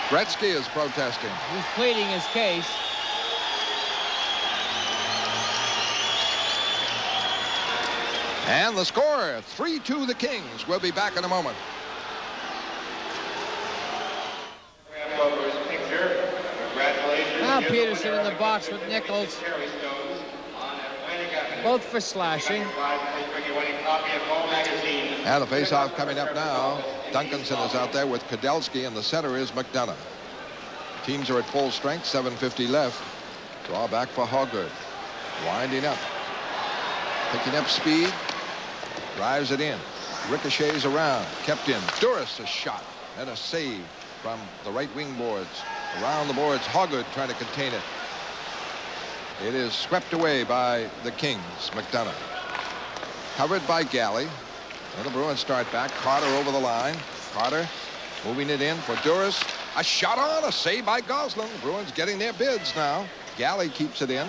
Gretzky is protesting. He's pleading his case. And the score, 3-2 the Kings. We'll be back in a moment. Now Peterson in the box with Nichols. Both for slashing. And the face-off coming up now. Duncanson is out there with Kadelsky, and the center is McDonough. Teams are at full strength, 7:50 left. Draw back for Hogard. Winding up. Picking up speed. Drives it in. Ricochets around. Kept in. Duras a shot and a save from the right wing boards. Around the boards, Hogard trying to contain it. It is swept away by the Kings. McDonough. Covered by Galley. And the Bruins start back. Carter over the line. Carter moving it in for Duras. A shot on, a save by Goslin. The Bruins getting their bids now. Galley keeps it in.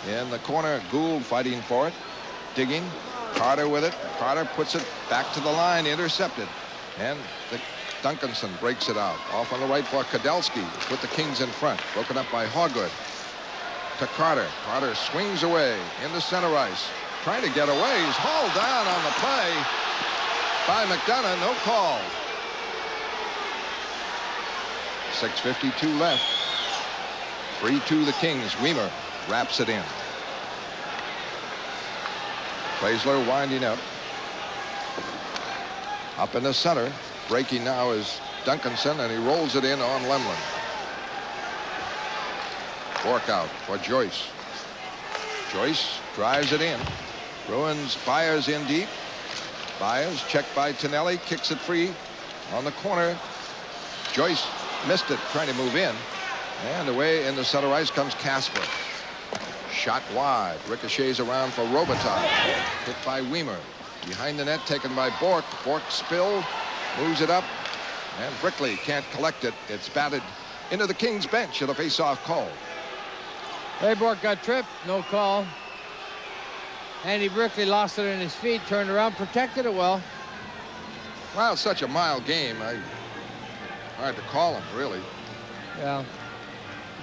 In the corner, Gould fighting for it. Digging. Carter with it. Carter puts it back to the line. Intercepted. And Duncanson breaks it out. Off on the right for Kadelsky. Put the Kings in front. Broken up by Hogard. To Carter. Carter swings away into center ice. Trying to get away. He's hauled down on the play by McDonough. No call. 6:52 left. 3-2 the Kings. Weimer wraps it in. Chrysler winding up. Up in the center. Breaking now is Duncanson, and he rolls it in on Lemlin. Bourque out for Joyce. Joyce drives it in. Bruins fires in deep. Byers checked by Tonelli. Kicks it free on the corner. Joyce missed it, trying to move in. And away in the center ice comes Casper. Shot wide. Ricochets around for Robitaille. Hit by Weimer. Behind the net, taken by Bourque. Bourque spilled. Moves it up. And Brickley can't collect it. It's batted into the Kings bench at a face-off call. Ray Bourque got tripped. No call. Andy Brickley lost it in his feet. Turned around. Protected it well. Well, it's such a mild game. Hard to call him, really. Yeah.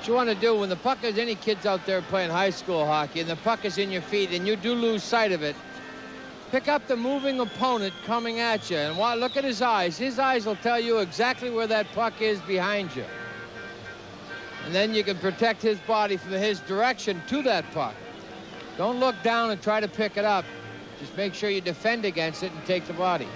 What you want to do when the puck is, any kids out there playing high school hockey, and the puck is in your feet and you do lose sight of it, pick up the moving opponent coming at you and look at his eyes. His eyes will tell you exactly where that puck is behind you. And then you can protect his body from his direction to that puck. Don't look down and try to pick it up. Just make sure you defend against it and take the body.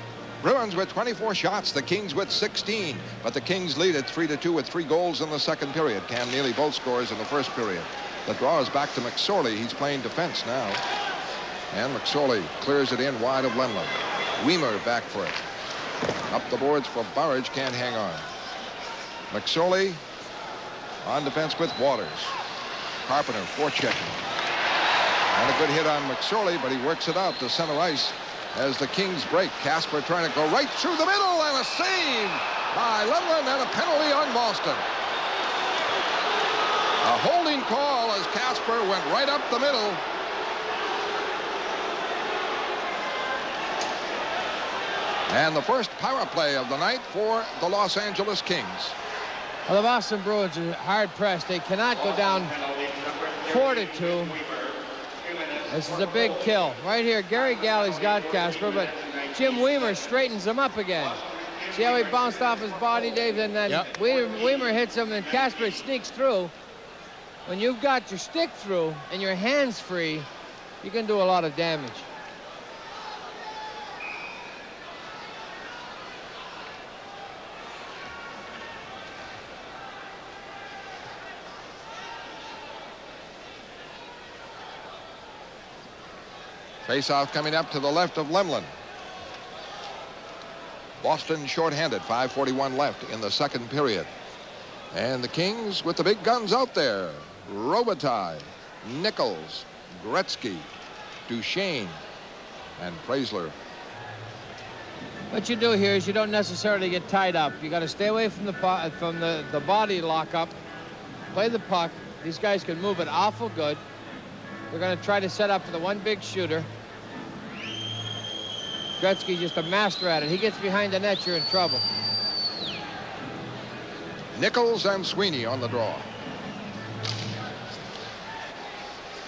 Bruins with 24 shots, the Kings with 16. But the Kings lead at 3-2 with 3 goals in the second period. Cam Neely both scores in the first period. The draw is back to McSorley. He's playing defense now. And McSorley clears it in wide of Lemlin. Weimer back for it. Up the boards for Burridge, can't hang on. McSorley on defense with Waters. Carpenter forechecking. And a good hit on McSorley, but he works it out to center ice as the Kings break. Casper trying to go right through the middle, and a save by Lemlin and a penalty on Boston. A holding call as Casper went right up the middle. And the first power play of the night for the Los Angeles Kings. Well, the Boston Bruins are hard pressed. They cannot go down 4-2. This is a big kill. Right here, Gary Galley's got Casper, but Jim Weimer straightens him up again. See how he bounced off his body, Dave? And then Weimer hits him, and Casper sneaks through. When you've got your stick through and your hands free, you can do a lot of damage. Face-off coming up to the left of Lemlin. Boston shorthanded, 5:41 left in the second period. And the Kings with the big guns out there. Robitaille, Nichols, Gretzky, Duchesne, and Preisler. What you do here is you don't necessarily get tied up. You got to stay away from the body lockup. Play the puck. These guys can move it awful good. They're going to try to set up for the one big shooter. Gretzky's just a master at it. He gets behind the net, you're in trouble. Nichols and Sweeney on the draw.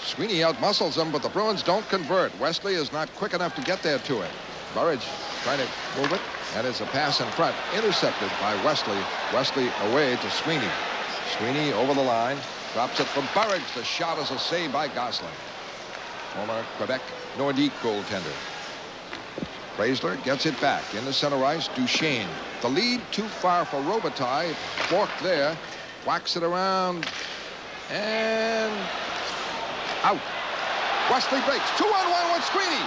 Sweeney outmuscles them, but the Bruins don't convert. Wesley is not quick enough to get there to it. Burridge trying to move it, and it's a pass in front, intercepted by Wesley. Wesley away to Sweeney. Sweeney over the line, drops it from Burridge. The shot is a save by Gosling. Former Quebec Nordique goaltender. Preisler gets it back into center ice. Duchesne. The lead too far for Robitaille. Forked there. Whacks it around. And out. Wesley breaks. 2-on-1 with Sweeney.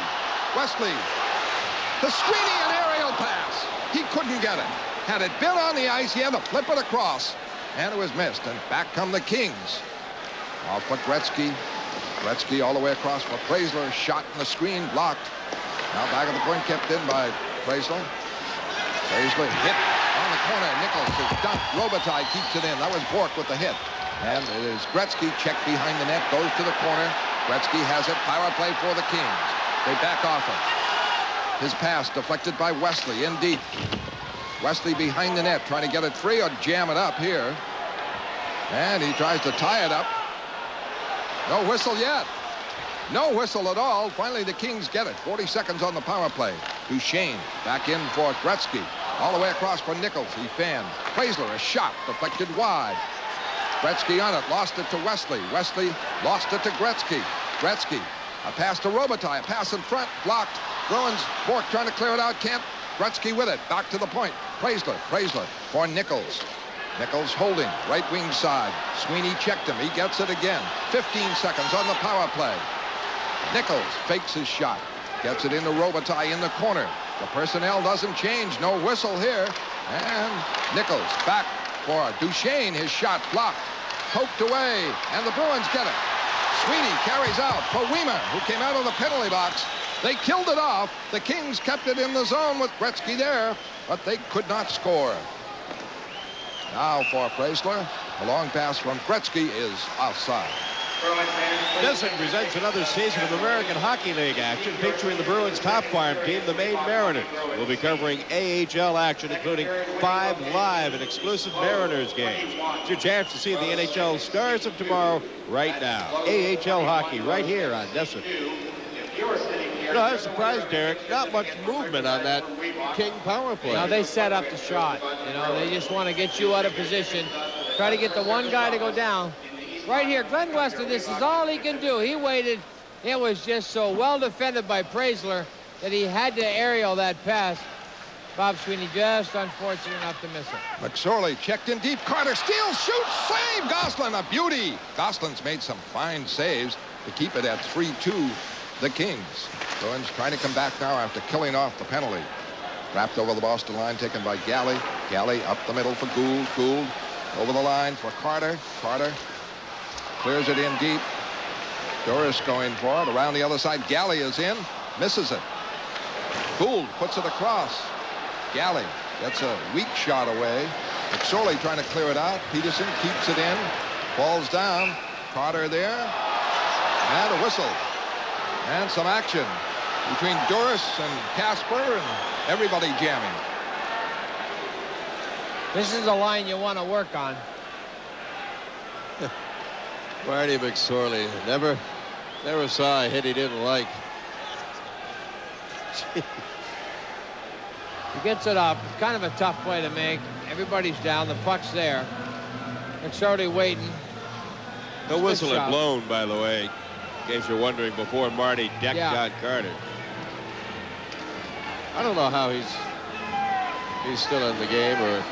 Wesley. To Sweeney, an aerial pass. He couldn't get it. Had it been on the ice, he had to flip it across. And it was missed. And back come the Kings. Off for Gretzky. Gretzky all the way across for Preisler. Shot in the screen. Blocked. Now back at the point, kept in by Preisler. Preisler hit on the corner. Nichols is dunked. Robitaille keeps it in. That was Bork with the hit. And it is Gretzky checked behind the net. Goes to the corner. Gretzky has it. Power play for the Kings. They back off it. His pass deflected by Wesley in deep. Wesley behind the net trying to get it free or jam it up here. And he tries to tie it up. No whistle yet. No whistle at all. Finally, the Kings get it. 40 seconds on the power play. Duchesne back in for Gretzky. All the way across for Nichols. He fanned. Preisler, a shot deflected wide. Gretzky on it. Lost it to Wesley. Wesley lost it to Gretzky. Gretzky. A pass to Robitaille. A pass in front. Blocked. Bruins. Bork trying to clear it out. Can't. Gretzky with it. Back to the point. Preisler. Preisler for Nichols. Nichols holding. Right wing side. Sweeney checked him. He gets it again. 15 seconds on the power play. Nichols fakes his shot. Gets it into Robitaille in the corner. The personnel doesn't change. No whistle here. And Nichols back for Duchesne. His shot blocked. Poked away. And the Bruins get it. Sweeney carries out for Weimer, who came out of the penalty box. They killed it off. The Kings kept it in the zone with Gretzky there, but they could not score. Now for Preisler. A long pass from Gretzky is offside. Bruins fans, please. This presents another season of American Hockey League action featuring the Bruins' top farm team, the Maine Mariners. We'll be covering AHL action, including 5 live and exclusive Mariners games. It's your chance to see the NHL stars of tomorrow right now. AHL hockey right here on NESN. If you were sitting here, You know, I was surprised, Derek. Not much movement on that King power play. Now they set up the shot. You know, they just want to get you out of position. Try to get the one guy to go down. Right here, Glenn Weston, this is all he can do. He waited. It was just so well defended by Praisler that he had to aerial that pass. Bob Sweeney just unfortunate enough to miss it. McSorley checked in deep. Carter steals, shoots, save. Gosselin, a beauty. Gosselin's made some fine saves to keep it at 3-2. The Kings. Bruins trying to come back now after killing off the penalty. Wrapped over the Boston line, taken by Galley. Galley up the middle for Gould. Gould over the line for Carter. Carter clears it in deep. Doris going for it. Around the other side, Galley is in. Misses it. Gould puts it across. Galley gets a weak shot away. McSorley trying to clear it out. Peterson keeps it in. Falls down. Carter there. And a whistle. And some action between Doris and Casper and everybody jamming. This is a line you want to work on. Marty McSorley never saw a hit he didn't like. He gets it up. It's kind of a tough play to make. Everybody's down. The puck's there. McSorley waiting. The whistle had blown, by the way, in case you're wondering, before Marty decked John Carter. I don't know how he's still in the game or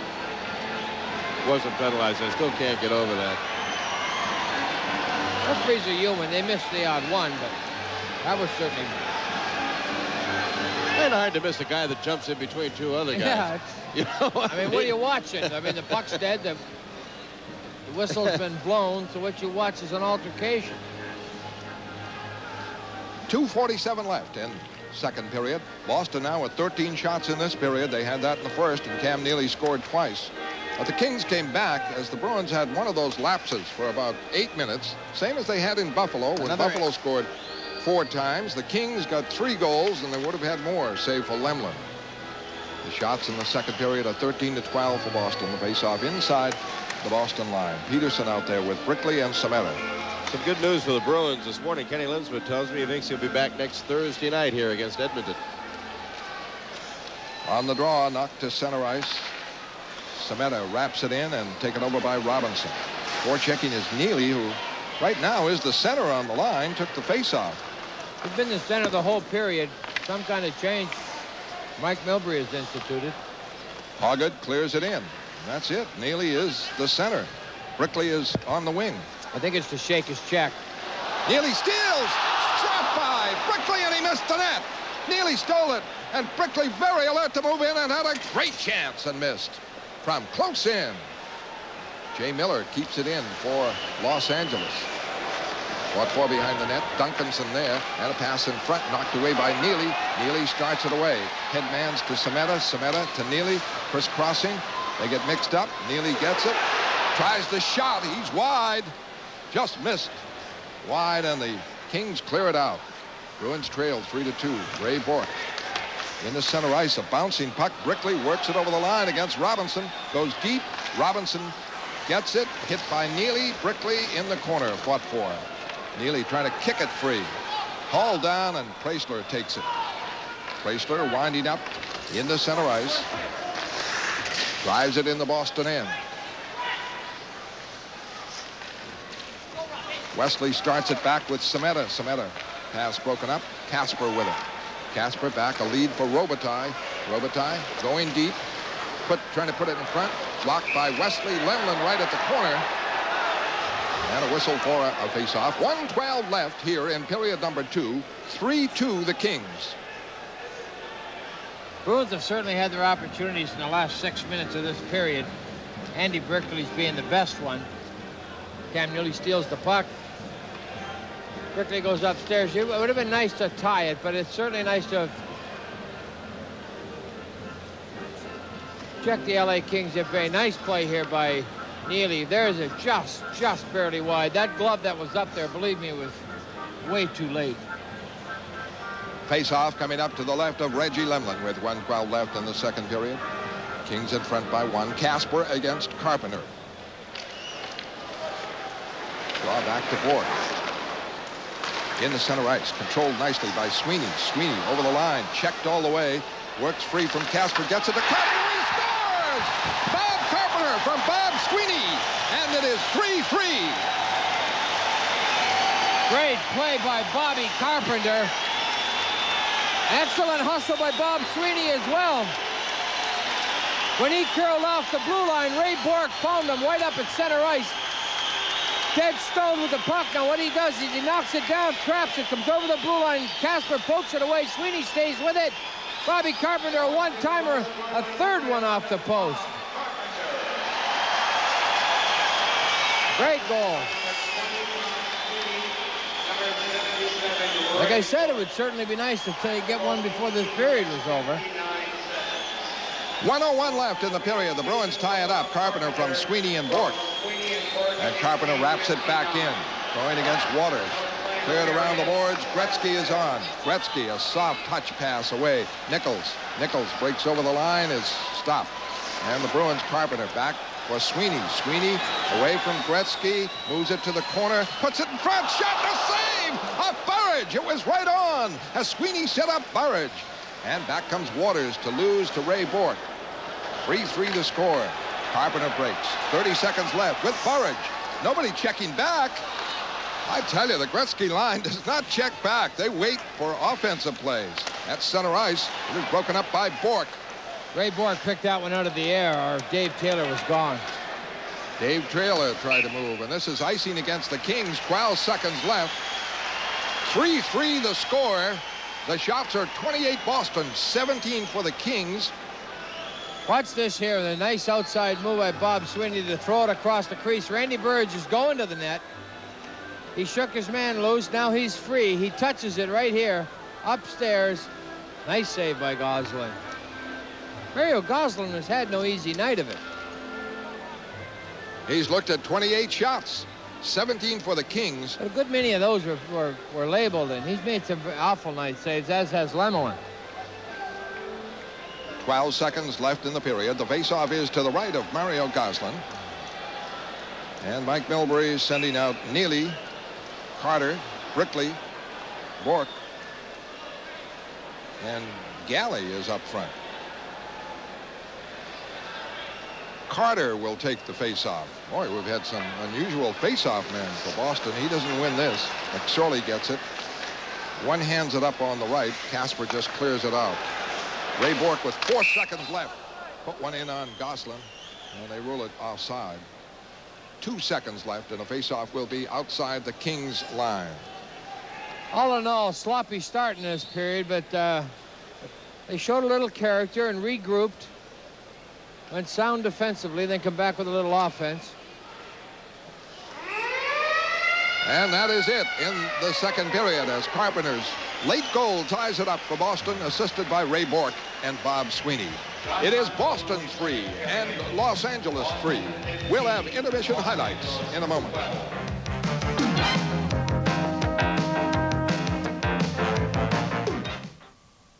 wasn't penalized. I still can't get over that. Referees are human. They missed the odd one, but that was certainly... It's hard to miss a guy that jumps in between two other guys. Yeah. You know what I mean, what are you watching? I mean, the puck's dead. The whistle's been blown, so what you watch is an altercation. 2:47 left in second period. Boston now with 13 shots in this period. They had that in the first, and Cam Neely scored twice. But the Kings came back as the Bruins had one of those lapses for about 8 minutes, same as they had in Buffalo when Buffalo scored 4 times. The Kings got 3 goals, and they would have had more, save for Lemlin. The shots in the second period are 13-12 for Boston. The face-off inside the Boston line. Peterson out there with Brickley and Sameta. Some good news for the Bruins this morning. Kenny Linsman tells me he thinks he'll be back next Thursday night here against Edmonton. On the draw, knocked to center ice. Sameta wraps it in and taken over by Robinson. Forechecking is Neely, who right now is the center on the line, took the face-off. He's been the center the whole period. Some kind of change Mike Milbury has instituted. Hoggett clears it in. And that's it. Neely is the center. Brickley is on the wing. I think it's to shake his check. Neely steals. Shot by Brickley, and he missed the net. Neely stole it, and Brickley very alert to move in and had a great chance and missed from close in. Jay Miller keeps it in for Los Angeles. Fought for behind the net. Duncanson there, and a pass in front, knocked away by Neely. Neely starts it away. Headmans to Sameta. Sameta to Neely. Crisscrossing. They get mixed up. Neely gets it. Tries the shot. He's wide. Just missed. Wide, and the Kings clear it out. Bruins trail 3-2. Ray Bourque in the center ice. A bouncing puck. Brickley works it over the line against Robinson. Goes deep. Robinson gets it. Hit by Neely. Brickley in the corner. Fought for. Neely trying to kick it free. Hauled down, and Praisler takes it. Praisler winding up in the center ice. Drives it in the Boston end. Wesley starts it back with Sameta. Sameta pass broken up. Casper with it. Casper back, a lead for Robitaille. Robitaille going deep. Trying to put it in front. Blocked by Wesley. Lemlin right at the corner. And a whistle for a face-off. 1:12 left here in period number 2. 3-2 the Kings. Bruins have certainly had their opportunities in the last 6 minutes of this period. Andy Brickley's being the best one. Cam Neely steals the puck. Brickley goes upstairs. It would have been nice to tie it, but it's certainly nice to check the LA Kings. A very nice play here by Neely, there's a just barely wide. That glove that was up there, believe me, was way too late. Face-off coming up to the left of Reggie Lemlin with 1:12 left in the second period. Kings in front by 1. Casper against Carpenter. Draw back to Bork. In the center ice, controlled nicely by Sweeney. Sweeney over the line, checked all the way, works free from Casper, gets it to Carpenter, he scores! Bob Carpenter from Bob Sweeney, and it is 3-3. Great play by Bobby Carpenter. Excellent hustle by Bob Sweeney as well. When he curled off the blue line, Ray Bork found him right up at center ice. Dead stone with the puck. Now what he does is he knocks it down, traps it, comes over the blue line. Casper pokes it away. Sweeney stays with it. Bobby Carpenter, a one-timer, a third one off the post. Great goal. Like I said, it would certainly be nice to get one before this period was over. 1:01 left in the period. The Bruins tie it up. Carpenter from Sweeney and Bork. And Carpenter wraps it back in. Going against Waters. Cleared around the boards. Gretzky is on. Gretzky, a soft touch pass away. Nichols. Nichols breaks over the line, is stopped. And the Bruins, Carpenter back for Sweeney. Sweeney away from Gretzky. Moves it to the corner. Puts it in front. Shot to save! A Burridge. It was right on as Sweeney set up Burridge. And back comes Waters to lose to Ray Bork. 3-3 the score. Carpenter breaks. 30 seconds left with Burridge. Nobody checking back. I tell you, the Gretzky line does not check back. They wait for offensive plays. At center ice, it is broken up by Bork. Ray Bork picked that one out of the air, or Dave Taylor was gone. Dave Taylor tried to move, and this is icing against the Kings. 12 seconds left. 3-3 the score. The shots are 28 Boston, 17 for the Kings. Watch this here, the nice outside move by Bob Sweeney to throw it across the crease. Randy Burridge is going to the net. He shook his man loose. Now he's free. He touches it right here, upstairs. Nice save by Goslin. Mario Goslin has had no easy night of it. He's looked at 28 shots, 17 for the Kings. A good many of those were labeled, and he's made some awful night saves, as has Lemelin. 12 seconds left in the period. The faceoff is to the right of Mario Goslin. And Mike Milbury is sending out Neely, Carter, Brickley, Bork, and Galley is up front. Carter will take the faceoff. Boy, we've had some unusual faceoff men for Boston. He doesn't win this. McSorley gets it. One hands it up on the right. Casper just clears it out. Ray Bork with 4 seconds left. Put one in on Goslin, and they rule it offside. 2 seconds left, and a faceoff will be outside the Kings' line. All in all, sloppy start in this period, but they showed a little character and regrouped. Went sound defensively, then come back with a little offense. And that is it in the second period as Carpenter's late goal ties it up for Boston, assisted by Ray Bork and Bob Sweeney. It is Boston 3 and Los Angeles 3. We'll have intermission highlights in a moment.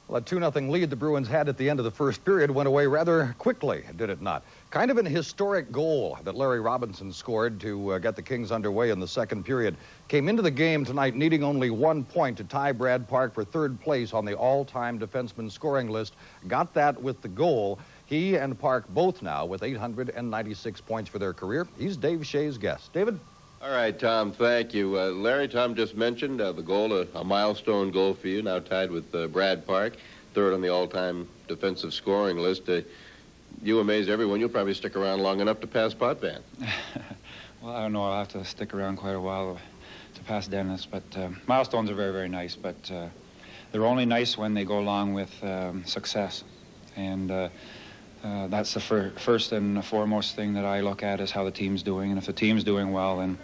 Well, a 2-0 lead the Bruins had at the end of the first period went away rather quickly, did it not? Kind of an historic goal that Larry Robinson scored to get the Kings underway in the second period. Came into the game tonight needing only 1 point to tie Brad Park for third place on the all-time defenseman scoring list. Got that with the goal. He and Park both now with 896 points for their career. He's Dave Shea's guest. David? All right, Tom, thank you. Larry, Tom just mentioned the goal, a milestone goal for you, now tied with Brad Park, third on the all-time defensive scoring list. You amaze everyone. You'll probably stick around long enough to pass Potvin. Well, I don't know. I'll have to stick around quite a while to pass Dennis, but milestones are very, very nice, but they're only nice when they go along with success. And that's the first and foremost thing that I look at is how the team's doing. And if the team's doing well, then,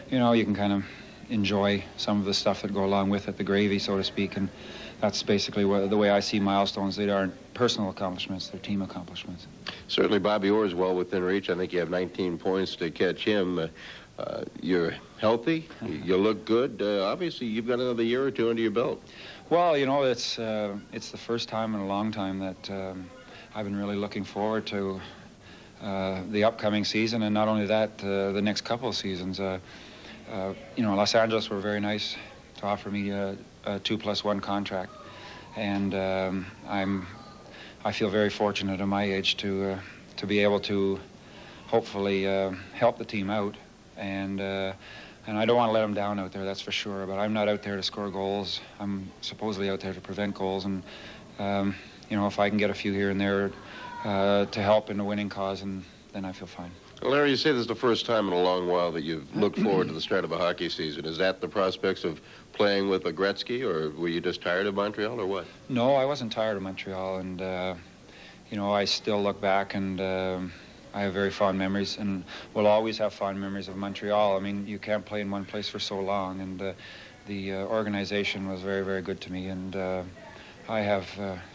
you know, you can kind of enjoy some of the stuff that go along with it, the gravy, so to speak. And that's basically the way I see milestones. They aren't personal accomplishments, they're team accomplishments. Certainly Bobby Orr is well within reach. I think you have 19 points to catch him. You're healthy. You look good. Obviously, you've got another year or two under your belt. Well, you know, it's the first time in a long time that I've been really looking forward to the upcoming season, and not only that, the next couple of seasons. You know, Los Angeles were very nice to offer me a 2+1 contract, and I feel very fortunate at my age to be able to hopefully help the team out, and I don't want to let them down out there, that's for sure. But I'm not out there to score goals. I'm supposedly out there to prevent goals, and you know, if I can get a few here and there to help in the winning cause, and then I feel fine. Well, Larry, you say this is the first time in a long while that you've looked forward to the start of a hockey season. Is that the prospects of playing with a Gretzky, or were you just tired of Montreal, or what? No, I wasn't tired of Montreal, and you know, I still look back, and I have very fond memories, and will always have fond memories of Montreal. I mean, you can't play in one place for so long, and the organization was very, very good to me, and I have,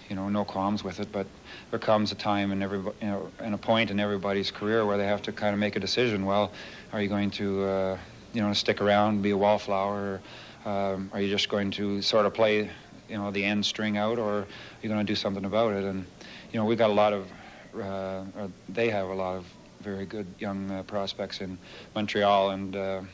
you know, no qualms with it. But there comes a time in and a point in everybody's career where they have to kind of make a decision. Well, are you going to, you know, stick around, be a wallflower, or are you just going to sort of play, you know, the end string out, or are you going to do something about it? And you know, we've got a lot of, or they have a lot of very good young prospects in Montreal, and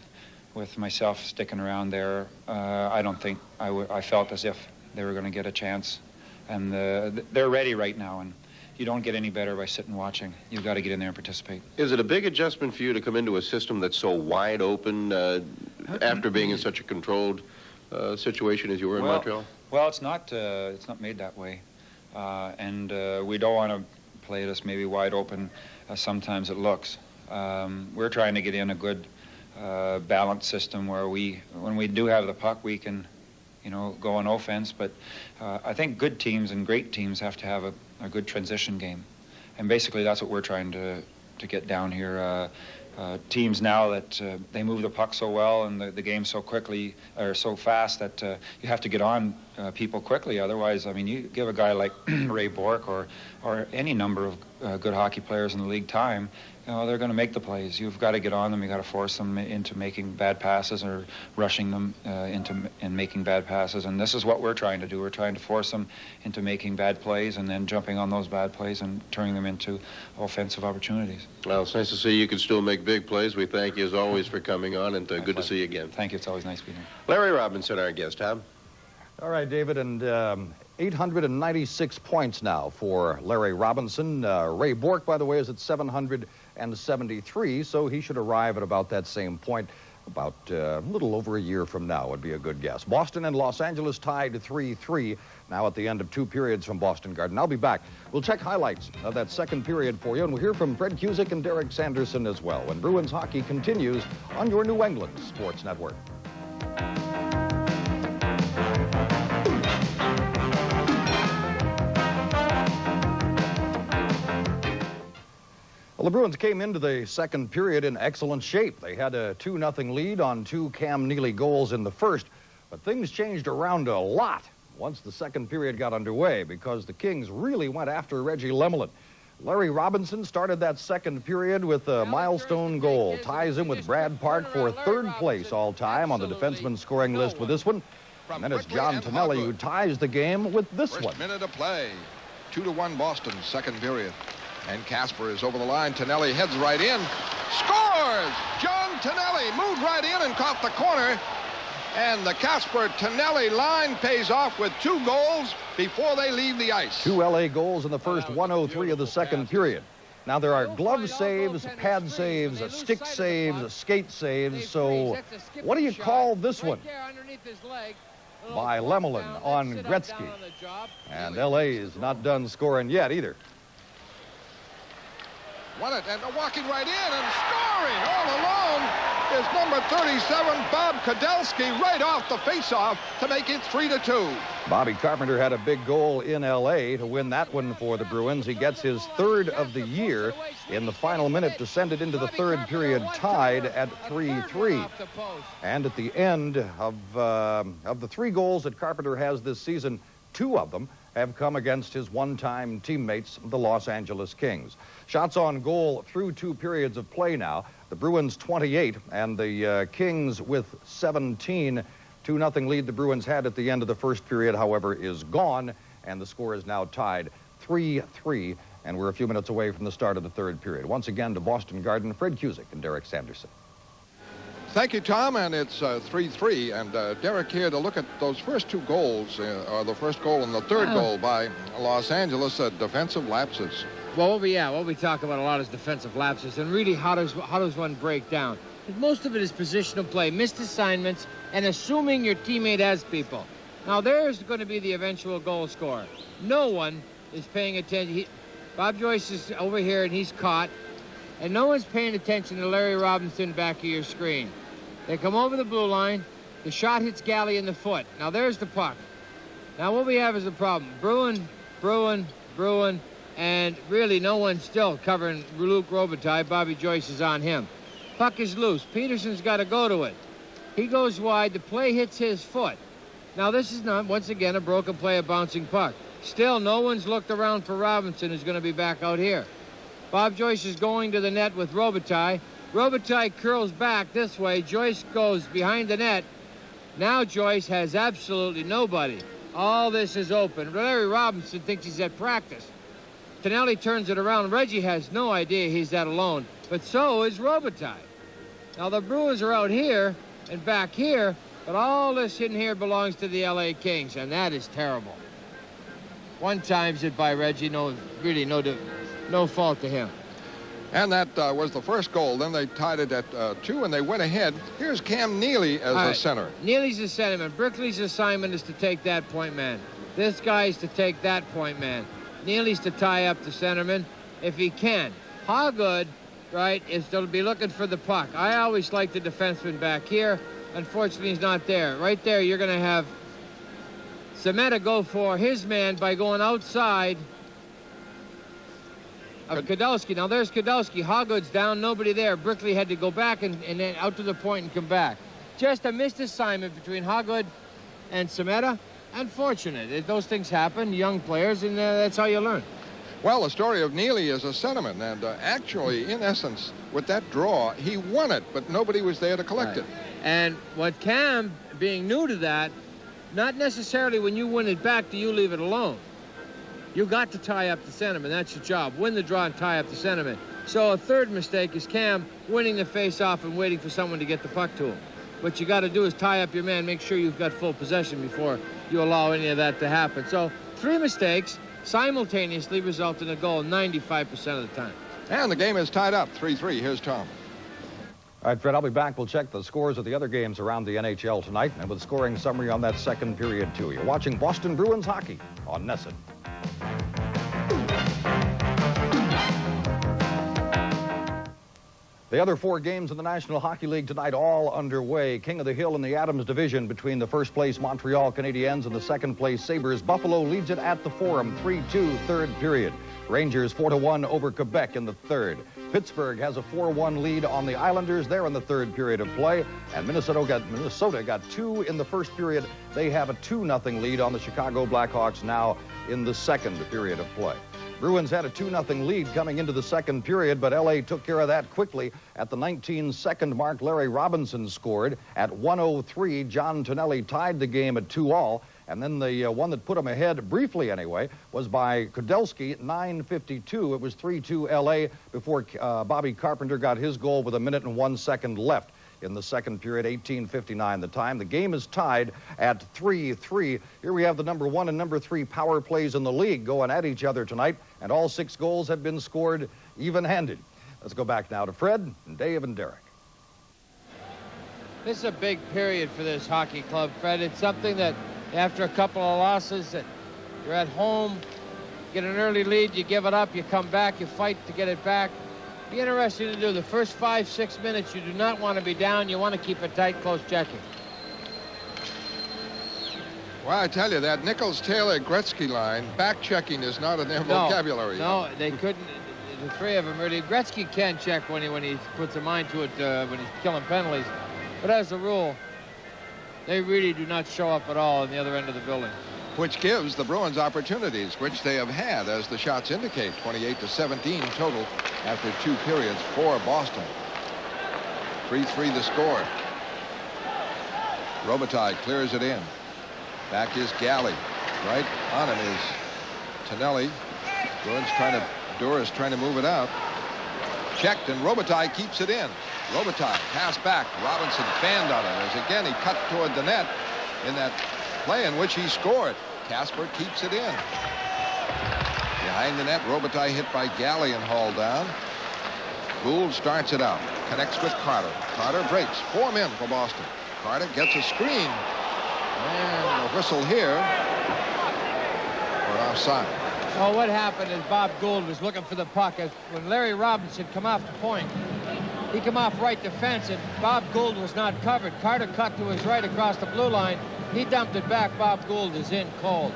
with myself sticking around there, I don't think I felt as if they were going to get a chance, and they're ready right now, and you don't get any better by sitting watching. You've got to get in there and participate. Is it a big adjustment for you to come into a system that's so wide open after being in such a controlled situation as you were in Montreal? Well, it's not made that way, and we don't want to play this maybe wide open as sometimes it looks. We're trying to get in a good balanced system where when we do have the puck, we can, you know, go on offense. But I think good teams and great teams have to have a good transition game, and basically that's what we're trying to get down here. Teams now that they move the puck so well and the game so quickly or so fast that you have to get on people quickly. Otherwise, I mean, you give a guy like Ray Bourque or any number of good hockey players in the league time, you know, they're going to make the plays. You've got to get on them. You've got to force them into making bad passes or rushing them into making bad passes. And this is what we're trying to do. We're trying to force them into making bad plays and then jumping on those bad plays and turning them into offensive opportunities. Well, it's nice to see you can still make big plays. We thank you, as always, for coming on, and good to see you again. Thank you. It's always nice being here. Larry Robinson, our guest. Tom? All right, David, and 896 points now for Larry Robinson. Ray Bourque, by the way, is at 773, so he should arrive at about that same point about a little over a year from now would be a good guess. Boston and Los Angeles tied 3-3 now at the end of 2 periods from Boston Garden. I'll be back. We'll check highlights of that second period for you, and we'll hear from Fred Cusick and Derek Sanderson as well when Bruins hockey continues on your New England Sports Network. Well, the Bruins came into the second period in excellent shape. They had a 2-0 lead on 2 Cam Neely goals in the first, but things changed around a lot once the second period got underway because the Kings really went after Reggie Lemelin. Larry Robinson started that second period with a milestone goal, ties him with Brad Park for third place all-time on the defenseman scoring list with this one. And then it's John Tonelli who ties the game with this one. First minute of play. 2-1 Boston, second period. And Casper is over the line. Tonelli heads right in. Scores! John Tonelli moved right in and caught the corner. And the Casper-Tonelli line pays off with 2 goals before they leave the ice. 2 L.A. goals in the first 1:03 of the second period. Now, there are glove saves, pad saves, stick saves, skate saves. So what do you call this one? By Lemelin on Gretzky. And L.A. is not done scoring yet either. Won it, and walking right in and scoring all alone is number 37, Bob Kudelski, right off the faceoff to make it 3-2. Bobby Carpenter had a big goal in L.A. to win that one for the Bruins. He gets his third of the year in the final minute to send it into the third period tied at 3-3. And at the end of the 3 goals that Carpenter has this season, 2 of them have come against his one-time teammates, the Los Angeles Kings. Shots on goal through 2 periods of play now. The Bruins 28 and the Kings with 17. 2-0 lead the Bruins had at the end of the first period, however, is gone, and the score is now tied 3-3, and we're a few minutes away from the start of the third period. Once again to Boston Garden, Fred Cusick and Derek Sanderson. Thank you, Tom, and it's 3-3. And Derek here to look at those first 2 goals, or the first goal and the third goal by Los Angeles, defensive lapses. Well, what we talk about a lot is defensive lapses, and really how does one break down? Most of it is positional play, missed assignments, and assuming your teammate has people. Now, there's going to be the eventual goal scorer. No one is paying attention. Bob Joyce is over here, and he's caught. And no one's paying attention to Larry Robinson back of your screen. They come over the blue line. The shot hits Galley in the foot. Now, there's the puck. Now, what we have is a problem. Bruin, and really no one's still covering Luc Robitaille. Bobby Joyce is on him. Puck is loose. Peterson's got to go to it. He goes wide. The play hits his foot. Now, this is not, once again, a broken play, a bouncing puck. Still, no one's looked around for Robinson, who's going to be back out here. Bob Joyce is going to the net with Robitaille. Robitaille curls back this way. Joyce goes behind the net. Now Joyce has absolutely nobody. All this is open. Larry Robinson thinks he's at practice. Tonelli turns it around. Reggie has no idea he's that alone, but so is Robitaille. Now the Bruins are out here and back here, but all this in here belongs to the LA Kings, and that is terrible. One times it by Reggie, no fault to him. And that was the first goal. Then they tied it at 2, and they went ahead. Here's Cam Neely as the center. Neely's the centerman. Brickley's assignment is to take that point man. This guy's to take that point man. Neely's to tie up the centerman if he can. Hoggood, right, is to be looking for the puck. I always like the defenseman back here. Unfortunately, he's not there. Right there, you're going to have Semeta go for his man by going outside of Kadowski. Now there's Kadowski. Hoggood's down, nobody there. Brickley had to go back and then out to the point and come back. Just a missed assignment between Hoggood and Semeta. Unfortunate. Those things happen, young players, and that's how you learn. Well, the story of Neely is a sentiment, and actually, in essence, with that draw, he won it, but nobody was there to collect it. And what Cam, being new to that, not necessarily when you win it back do you leave it alone. You got to tie up the centerman. That's your job. Win the draw and tie up the centerman. So a third mistake is Cam winning the face-off and waiting for someone to get the puck to him. What you got to do is tie up your man, make sure you've got full possession before you allow any of that to happen. So 3 mistakes simultaneously result in a goal 95% of the time. And the game is tied up 3-3. Here's Tom. All right, Fred, I'll be back. We'll check the scores of the other games around the NHL tonight and with a scoring summary on that second period, too. You're watching Boston Bruins hockey on NESN. The other 4 games in the National Hockey League tonight all underway. King of the Hill in the Adams division between the first place Montreal Canadiens and the second place Sabres. Buffalo leads it at the Forum 3-2 third period. Rangers 4-1 over Quebec in the third. Pittsburgh has a 4-1 lead on the Islanders. They're in the third period of play. And Minnesota got 2 in the first period. They have a 2-0 lead on the Chicago Blackhawks now in the second period of play. Bruins had a 2-0 lead coming into the second period, but L.A. took care of that quickly. At the 19-second mark, Larry Robinson scored. At 1:03, John Tonelli tied the game at 2-2. And then the one that put him ahead, briefly anyway, was by Kudelski, 9:52. It was 3-2 L.A. before Bobby Carpenter got his goal with 1 minute and 1 second left. In the second period, 18:59 the time. The game is tied at 3-3. Here we have the number 1 and number 3 power plays in the league going at each other tonight, and all 6 goals have been scored even-handed. Let's go back now to Fred and Dave and Derek. This is a big period for this hockey club, Fred. It's something that after a couple of losses, that you're at home, get an early lead, you give it up, you come back, you fight to get it back. Be interesting to do. The first 5-6 minutes, you do not want to be down. You want to keep it tight, close checking. Well, I tell you, that Nichols-Taylor-Gretzky line, back checking is not in their vocabulary. No, they couldn't. The 3 of them really. Gretzky can check when he puts a mind to it when he's killing penalties. But as a rule, they really do not show up at all on the other end of the building. which gives the Bruins opportunities, which they have had, as the shots indicate. 28-17 total after 2 periods for Boston. 3-3 the score. Robitaille clears it in. Back is Galley. Right on him is Tonelli. Duras trying to move it out. Checked, and Robitaille keeps it in. Robitaille pass back. Robinson fanned on it as again he cut toward the net in that play in which he scored. Casper keeps it in. Behind the net, Robitaille hit by Galley and hauled down. Gould starts it out. Connects with Carter. Carter breaks. 4 men for Boston. Carter gets a screen. And a whistle here for offside. Well, what happened is Bob Gould was looking for the puck. When Larry Robinson come off the point, he come off right defense, and Bob Gould was not covered. Carter cut to his right across the blue line. He dumped it back. Bob Gould is in cold.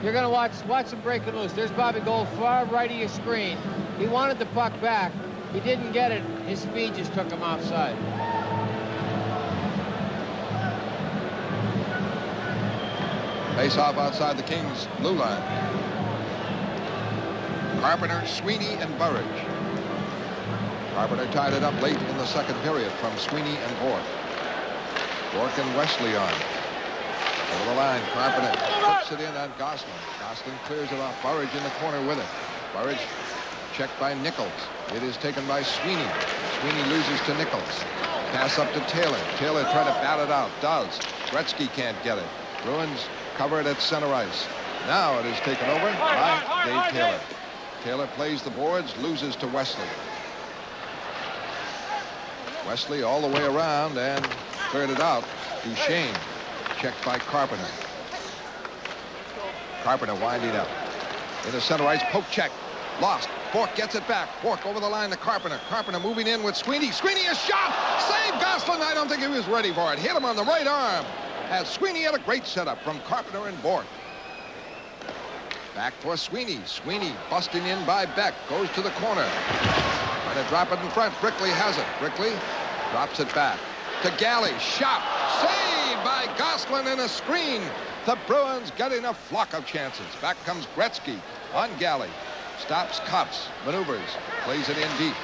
You're going to watch him breaking loose. There's Bobby Gould, far right of your screen. He wanted the puck back. He didn't get it. His speed just took him offside. Face off outside the Kings' blue line. Carpenter, Sweeney, and Burridge. Carpenter tied it up late in the second period from Sweeney and Bourque. Bourque and Wesley on. Over the line, Carpenter puts it in on Gosselin. Gosselin clears it off. Burridge in the corner with it. Burridge checked by Nichols. It is taken by Sweeney. Sweeney loses to Nichols. Pass up to Taylor. Taylor trying to bat it out. Does. Gretzky can't get it. Bruins cover it at center ice. Now it is taken over by Dave Taylor. Taylor plays the boards, loses to Wesley. Wesley all the way around and cleared it out. Duchesne checked by Carpenter. Carpenter winding up. In the center ice, poke check. Lost. Bourque gets it back. Bourque over the line to Carpenter. Carpenter moving in with Sweeney. Sweeney is shot. Save Gosselin. I don't think he was ready for it. Hit him on the right arm. As Sweeney had a great setup from Carpenter and Bourque. Back for Sweeney. Sweeney busting in by Beck. Goes to the corner. Trying to drop it in front. Brickley has it. Brickley drops it back to Galley. Shot. Saved by Gosselin in a screen. The Bruins getting a flock of chances. Back comes Gretzky on Galley. Stops Cups. Maneuvers. Plays it in deep.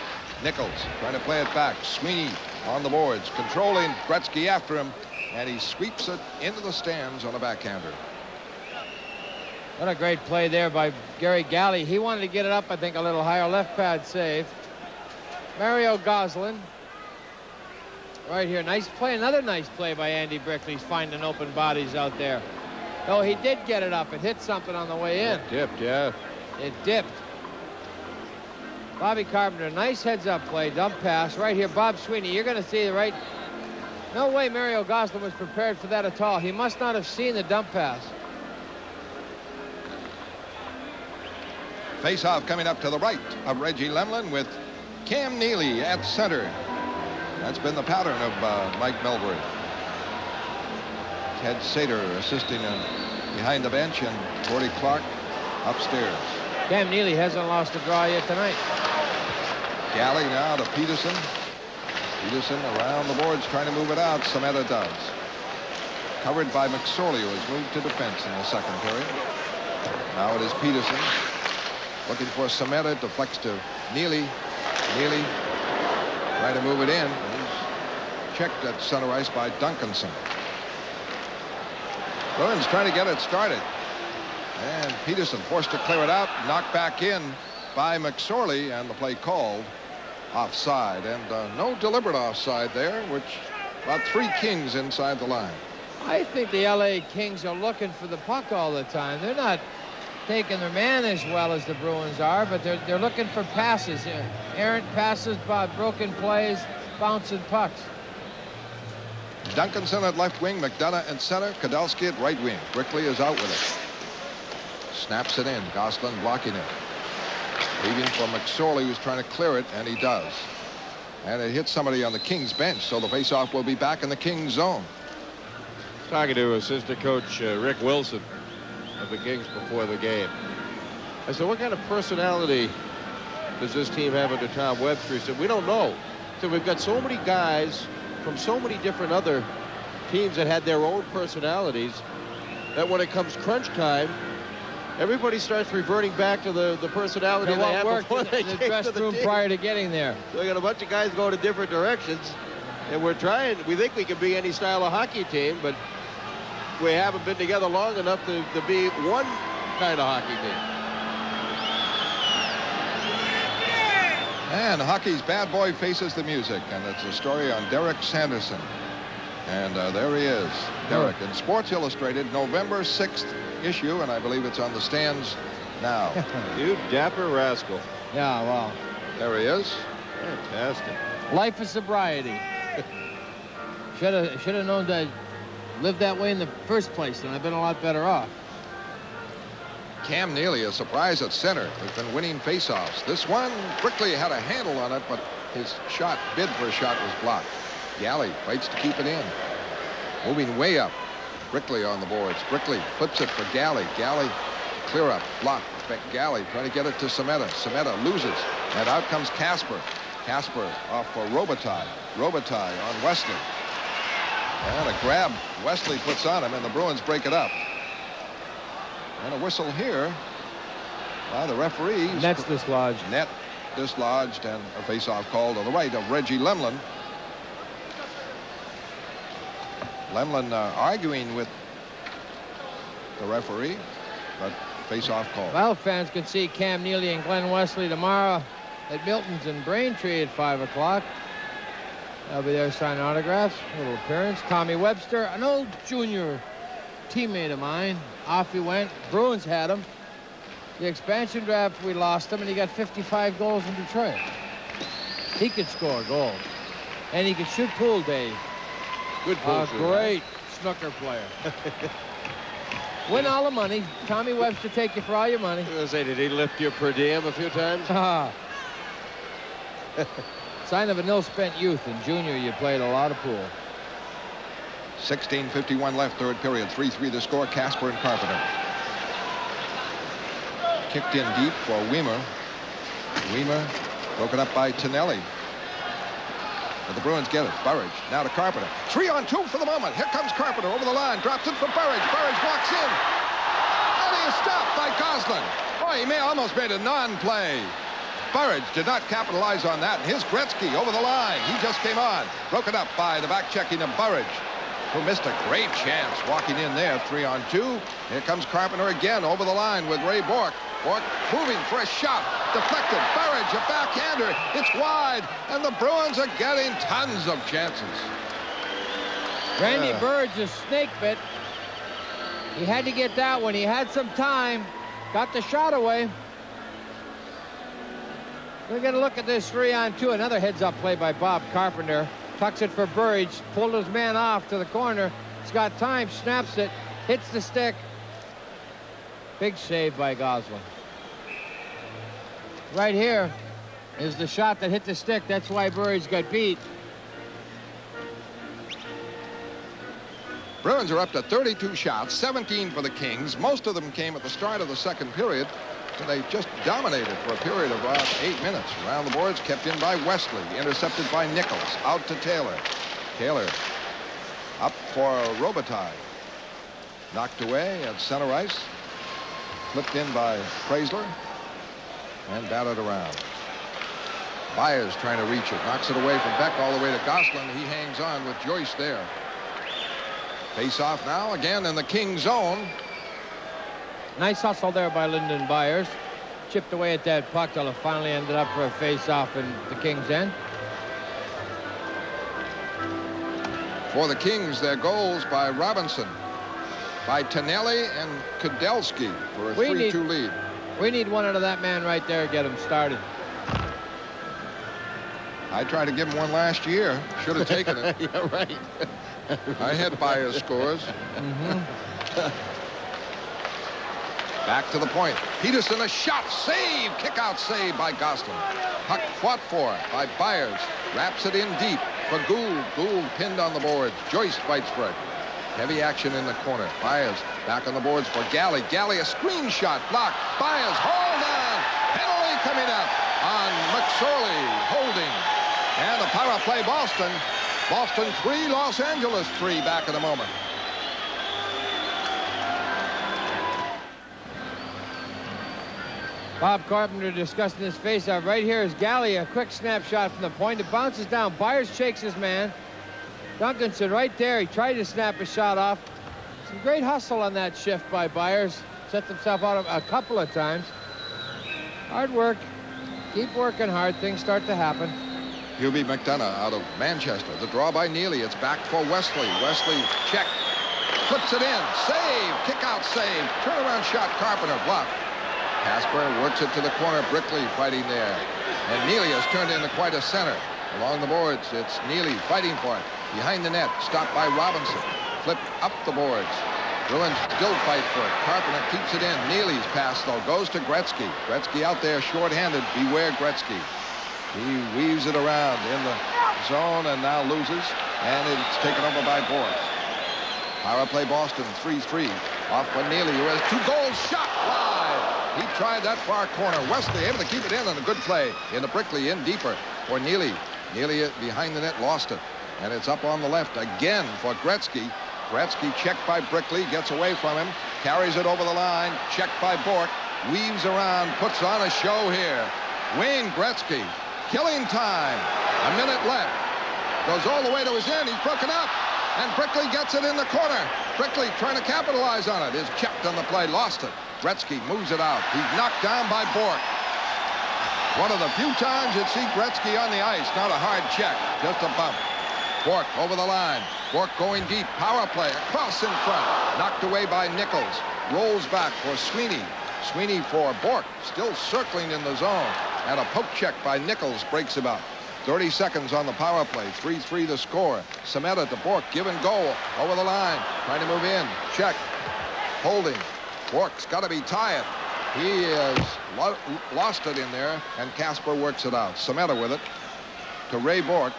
Nichols trying to play it back. Sweeney on the boards. Controlling Gretzky after him. And he sweeps it into the stands on a backhander. What a great play there by Gary Galley. He wanted to get it up, I think, a little higher. Left pad save. Mario Gosselin. Right here. Nice play. Another nice play by Andy Brickley. He's finding open bodies out there. Oh, he did get it up. It hit something on the way in. It dipped, yeah. It dipped. Bobby Carpenter, nice heads-up play. Dump pass. Right here, Bob Sweeney. You're going to see the right... No way Mario Gosselin was prepared for that at all. He must not have seen the dump pass. Face-off coming up to the right of Reggie Lemlin with Cam Neely at center. That's been the pattern of Mike Melbury. Ted Sater assisting behind the bench, and Gordy Clark upstairs. Cam Neely hasn't lost a draw yet tonight. Galley now to Peterson. Peterson around the boards trying to move it out. Sameta does. Covered by McSorley, who has moved to defense in the second period. Now it is Peterson. Looking for Sameta. Deflects to Neely. Neely trying to move it in. He's checked at center ice by Duncanson. Bruins trying to get it started. And Peterson forced to clear it out. Knocked back in by McSorley, and the play called offside. And no deliberate offside there, which about 3 Kings inside the line. I think the LA Kings are looking for the puck all the time. They're not taking their man as well as the Bruins are, but they're looking for passes. Errant passes, broken plays, bouncing pucks. Duncanson at left wing, McDonough at center, Kadelsky at right wing. Brickley is out with it. Snaps it in. Gosselin blocking it. Leaving for McSorley, who's trying to clear it, and he does. And it hits somebody on the Kings bench, so the faceoff will be back in the Kings zone. Talking to assistant coach Rick Wilson of the Kings before the game. I said, what kind of personality does this team have under Tom Webster? He said, we don't know. So we've got so many guys from so many different other teams that had their own personalities. that when it comes crunch time, everybody starts reverting back to the personality they had before they in the came dressing to the room team. prior to getting there. So we got a bunch of guys going in different directions, and we think we can be any style of hockey team, but we haven't been together long enough to be one kind of hockey team. And hockey's bad boy faces the music, and it's a story on Derek Sanderson. And there he is, Derek, in Sports Illustrated, November 6th issue, and I believe it's on the stands now. You dapper rascal. Yeah, well. There he is. Fantastic. Life of sobriety. Should have known to live that way in the first place, and I've been a lot better off. Cam Neely, a surprise at center, has been winning faceoffs. This one quickly had a handle on it, but his bid for a shot was blocked. Galley fights to keep it in. Moving way up. Brickley on the boards. Brickley flips it for Galley. Galley clear up, blocked. Galley trying to get it to Semeta. Semeta loses, and out comes Casper. Casper off for Robitaille. Robitaille on Wesley. And a grab Wesley puts on him, and the Bruins break it up. And a whistle here by the referees. Net's dislodged. Net dislodged, and a face-off called on the right of Reggie Lemlin. Lemlin arguing with the referee, but face-off call. Well, fans can see Cam Neely and Glenn Wesley tomorrow at Milton's in Braintree at 5 o'clock. They'll be there signing autographs. A little appearance. Tommy Webster, an old junior teammate of mine. Off he went. Bruins had him. The expansion draft, we lost him, and he got 55 goals in Detroit. He could score goals. And he could shoot pool, Dave. Good pool shooter. Great snooker player. Win all the money. Tommy Webster take you for all your money. I was going to say, did he lift your per diem a few times? Sign of an ill-spent youth. In junior, you played a lot of pool. 16:51 left, third period. 3-3 the score. Casper and Carpenter. Kicked in deep for Weimer. Weimer broken up by Tonelli. But the Bruins get it. Burridge now to Carpenter. 3-on-2 for the moment. Here comes Carpenter over the line. Drops it for Burridge. Burridge walks in. And he is stopped by Goslin. Boy, he almost made a non-play. Burridge did not capitalize on that. And here's Gretzky over the line. He just came on. Broken up by the back checking of Burridge, who missed a great chance walking in there. 3-on-2. Here comes Carpenter again over the line with Ray Bourque. Bourque moving for a shot. Deflected. Burridge, a backhander. It's wide. And the Bruins are getting tons of chances. Randy Burridge's snake bit. He had to get that one. He had some time. Got the shot away. We're going to look at this 3-on-2. Another heads-up play by Bob Carpenter. Tucks it for Burridge. Pulled his man off to the corner. He's got time. Snaps it. Hits the stick. Big save by Goslin. Right here is the shot that hit the stick. That's why Burridge got beat. Bruins are up to 32 shots, 17 for the Kings. Most of them came at the start of the second period. So they just dominated for a period of about 8 minutes. Around the boards, kept in by Wesley. Intercepted by Nichols. Out to Taylor. Taylor up for Robitaille. Knocked away at center ice. Flipped in by Chrysler. And batted around. Byers trying to reach it. Knocks it away from Beck all the way to Goslin. He hangs on with Joyce there. Face off now again in the King zone. Nice hustle there by Lyndon Byers. Chipped away at that puck till it finally ended up for a face-off in the Kings' end. For the Kings, their goals by Robinson, by Tonelli and Kudelski for a 3-2 lead. We need one out of that man right there to get him started. I tried to give him one last year. Should have taken it. Yeah, right. I had Byers scores. Back to the point. Peterson, a shot, save, kick-out save by Goslin. Puck fought for by Byers. Wraps it in deep for Gould. Gould pinned on the boards. Joyce fights for it. Heavy action in the corner. Byers back on the boards for Galley. Galley, a screen shot, blocked. Byers, hold on. Penalty coming up on McSorley, holding. And the power play Boston. Boston 3, Los Angeles 3 back in a moment. Bob Carpenter discussing this faceoff. Right here is Galley, a quick snapshot from the point. It bounces down. Byers shakes his man. Duncanson right there. He tried to snap his shot off. Some great hustle on that shift by Byers. Set himself out a couple of times. Hard work. Keep working hard. Things start to happen. Hubie McDonough out of Manchester. The draw by Neely. It's back for Wesley. Wesley check. Puts it in. Save. Kick out save. Turnaround shot. Carpenter blocked. Casper works it to the corner. Brickley fighting there. And Neely has turned into quite a center. Along the boards, it's Neely fighting for it. Behind the net. Stopped by Robinson. Flipped up the boards. Bruins still fight for it. Carpenter keeps it in. Neely's pass, though, goes to Gretzky. Gretzky out there short-handed. Beware Gretzky. He weaves it around in the zone and now loses. And it's taken over by Bourque. Power play Boston, 3-3. Off by Neely, who has 2 goals. Shot wide. He tried that far corner. Wesley able to keep it in on a good play. Into Brickley, in deeper for Neely. Neely behind the net, lost it. And it's up on the left again for Gretzky. Gretzky checked by Brickley, gets away from him, carries it over the line, checked by Bourque, weaves around, puts on a show here. Wayne Gretzky, killing time. A minute left. Goes all the way to his end. He's broken up. And Brickley gets it in the corner. Brickley trying to capitalize on it. Is checked on the play, lost it. Gretzky moves it out. He's knocked down by Bourque. One of the few times you'd see Gretzky on the ice. Not a hard check, just a bump. Bourque over the line. Bourque going deep. Power play across in front. Knocked away by Nichols. Rolls back for Sweeney. Sweeney for Bourque. Still circling in the zone. And a poke check by Nichols breaks him up. 30 seconds on the power play. 3-3 the score. Sameta to Bourque. Give and go. Over the line. Trying to move in. Check. Holding. Bourque's got to be tired. He has lost it in there. And Casper works it out. Sameta with it. To Ray Bourque.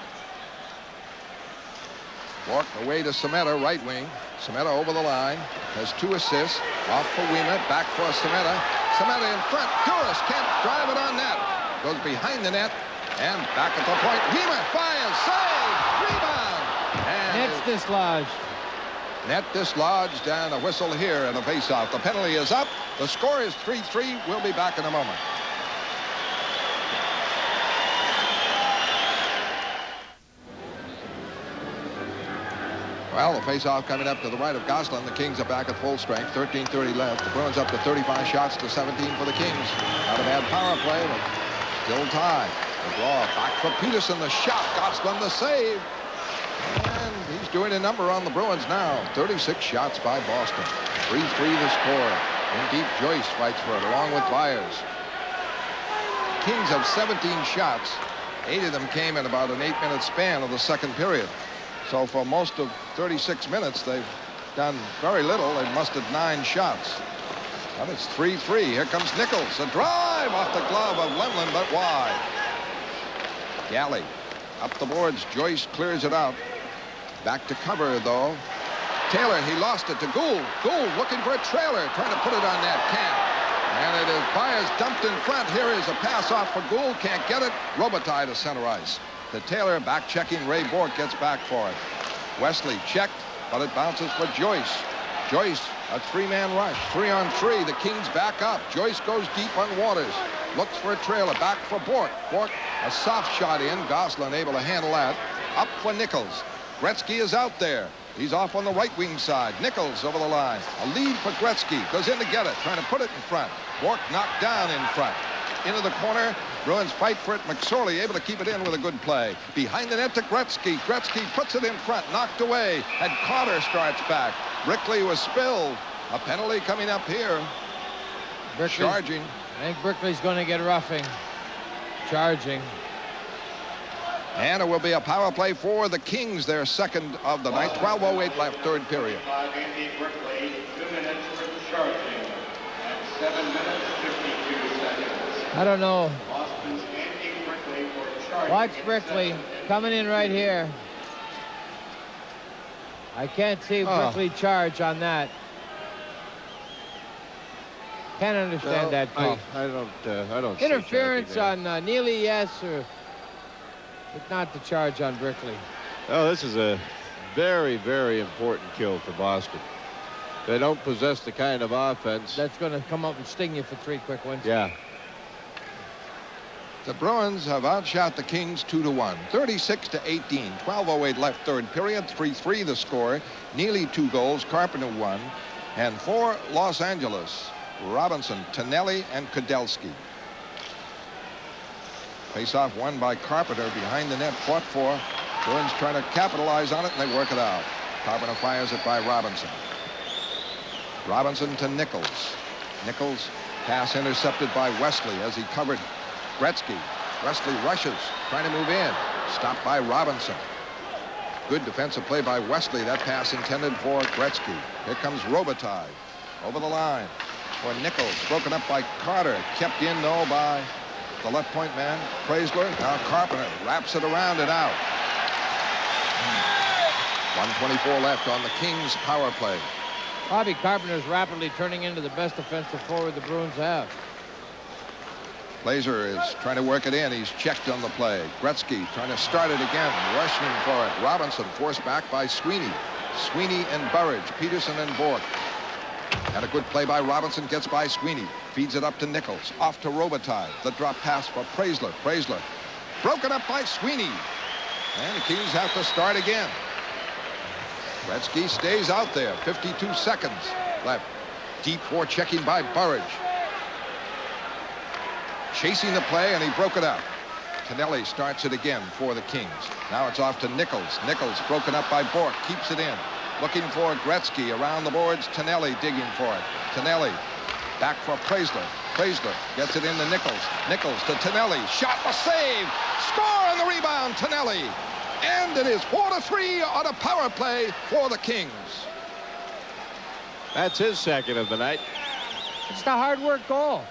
Bourque away to Sameta, right wing. Sameta over the line. Has 2 assists. Off for Wiemer. Back for Sameta. Sameta in front. Duras can't drive it on net. Goes behind the net. And back at the point. Wiemer fires. Save. Rebound. And Net's dislodged. Net dislodged. And a whistle here and a faceoff. The penalty is up. The score is 3-3. We'll be back in a moment. Well, the face-off coming up to the right of Gosselin. The Kings are back at full strength. 13:30 left. The Bruins up to 35 shots to 17 for the Kings. Not a bad power play, but still tied. The draw back for Peterson. The shot. Gosselin the save. And he's doing a number on the Bruins now. 36 shots by Boston. 3-3 the score. In deep, Joyce fights for it along with Byers. Kings have 17 shots. 8 of them came in about an 8-minute span of the second period. So for most of 36 minutes, they've done very little. They've mustered 9 shots. But it's 3-3. Here comes Nichols. A drive off the glove of Lemlin, but wide. Galley up the boards. Joyce clears it out. Back to cover, though. Taylor, he lost it to Gould. Gould looking for a trailer, trying to put it on net. Can't. And it is Byers dumped in front. Here is a pass off for Gould. Can't get it. Robitaille to center ice. To Taylor, back checking. Ray Bourque gets back for it. Wesley checked, but it bounces for Joyce. Joyce, a 3-man rush. 3-on-3. The Kings back up. Joyce goes deep on Waters. Looks for a trailer. Back for Bourque. Bourque, a soft shot in. Gosselin able to handle that. Up for Nichols. Gretzky is out there. He's off on the right wing side. Nichols over the line. A lead for Gretzky. Goes in to get it. Trying to put it in front. Bourque knocked down in front. Into the corner. Bruins fight for it. McSorley able to keep it in with a good play. Behind the net to Gretzky. Gretzky puts it in front. Knocked away. And Carter starts back. Brickley was spilled. A penalty coming up here. Charging. I think Brickley's going to get roughing. Charging. And it will be a power play for the Kings, their second of the night. 12:08 left, third period. Andy Brickley, 2 minutes for charging and 7 minutes 52 seconds. I don't know. Boston's Andy Brickley for charging. Watch Brickley coming in right here. I can't see Brickley charge on that. Can't understand that call. I don't. Interference on Neely, yes, but not the charge on Brickley. Oh, this is a very, very important kill for Boston. They don't possess the kind of offense that's going to come up and sting you for 3 quick ones. Yeah. The Bruins have outshot the Kings 2-1, 36-18. 12:08 left third period. 3-3 the score. Neely 2 goals, Carpenter 1, and for Los Angeles, Robinson, Tonelli, and Kudelski. Face-off won by Carpenter behind the net, fought for. Bruins trying to capitalize on it, and they work it out. Carpenter fires it by Robinson. Robinson to Nichols. Nichols, pass intercepted by Wesley as he covered Gretzky. Wesley rushes, trying to move in. Stopped by Robinson. Good defensive play by Wesley. That pass intended for Gretzky. Here comes Robitaille. Over the line for Nichols. Broken up by Carter. Kept in, though, by the left point man, Preisler. Now Carpenter wraps it around and out. 1:24 left on the Kings power play. Bobby Carpenter is rapidly turning into the best defensive forward the Bruins have. Glazer is trying to work it in. He's checked on the play. Gretzky trying to start it again. Rushing for it. Robinson forced back by Sweeney. Sweeney and Burridge. Peterson and Bork. And a good play by Robinson. Gets by Sweeney. Feeds it up to Nichols. Off to Robitaille. The drop pass for Preisler. Preisler broken up by Sweeney. And the Kings have to start again. Gretzky stays out there. 52 seconds left. Deep forechecking by Burridge. Chasing the play, and he broke it up. Tonelli starts it again for the Kings. Now it's off to Nichols. Nichols broken up by Bork. Keeps it in. Looking for Gretzky around the boards. Tonelli digging for it. Tonelli back for Preisler. Preisler gets it into Nichols. Nichols to Tonelli. Shot, a save. Score on the rebound, Tonelli. And it is 4-3 on a power play for the Kings. That's his second of the night. It's the hard work goal.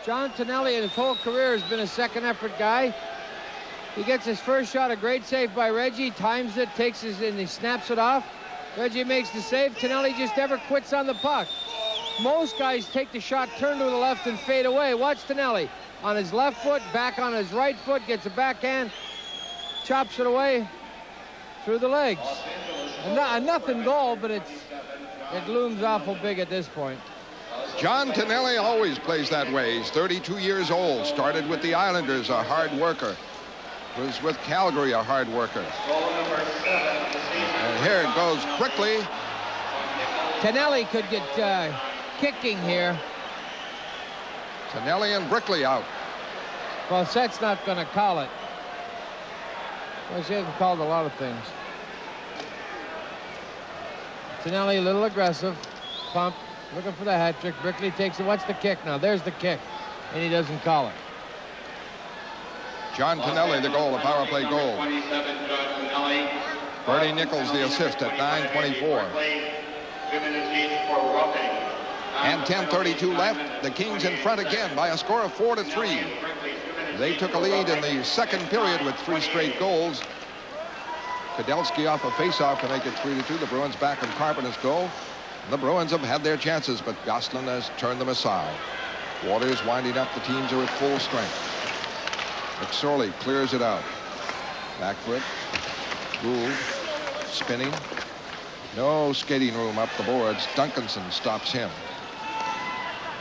John Tonelli in his whole career has been a second effort guy. He gets his first shot, a great save by Reggie, times it, takes his, and he snaps it off. Reggie makes the save. Tonelli just never quits on the puck. Most guys take the shot, turn to the left, and fade away. Watch Tonelli on his left foot, back on his right foot, gets a backhand, chops it away through the legs. A nothing goal, but it looms awful big at this point. John Tonelli always plays that way. He's 32 years old. Started with the Islanders, a hard worker. Was with Calgary, a hard worker. And here it goes quickly. Tonelli could get kicking here. Tonelli and Brickley out. Well, Set's not going to call it. Well, she hasn't called a lot of things. Tonelli a little aggressive. Pump. Looking for the hat trick. Brickley takes it. What's the kick now? There's the kick. And he doesn't call it. John Tonelli, the goal, the power play goal. Bernie Nichols, the assist at 9:24. And 10:32 left. The Kings in front again by a score of 4-3. They took a lead in the second period with 3 straight goals. Kudelski off a faceoff to make it 3-2. The Bruins back in Carpenter's goal. The Bruins have had their chances, but Gosselin has turned them aside. Waters winding up. The teams are at full strength. McSorley clears it out. Back foot. Gould spinning. No skating room up the boards. Duncanson stops him.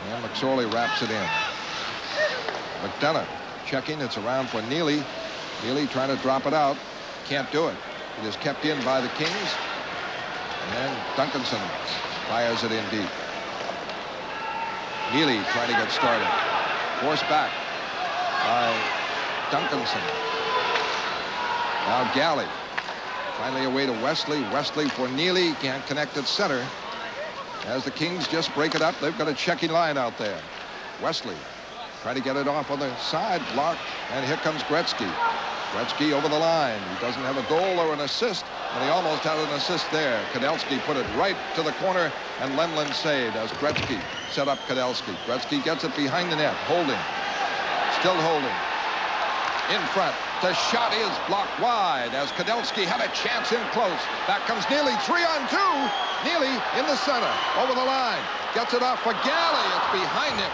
And McSorley wraps it in. McDonough checking. It's around for Neely. Neely trying to drop it out. Can't do it. It is kept in by the Kings. And then Duncanson fires it in deep. Neely trying to get started. Forced back by Duncanson. Now Galley. Finally away to Wesley. Wesley for Neely. Can't connect at center. As the Kings just break it up, they've got a checking line out there. Wesley trying to get it off on the side. Block. And here comes Gretzky. Gretzky over the line. He doesn't have a goal or an assist, and he almost had an assist there. Kudelski put it right to the corner, and Lemlin saved as Gretzky set up Kudelski. Gretzky gets it behind the net, holding. Still holding. In front. The shot is blocked wide as Kudelski had a chance in close. Back comes Neely, 3-on-2. Neely in the center, over the line. Gets it off for Galley. It's behind him.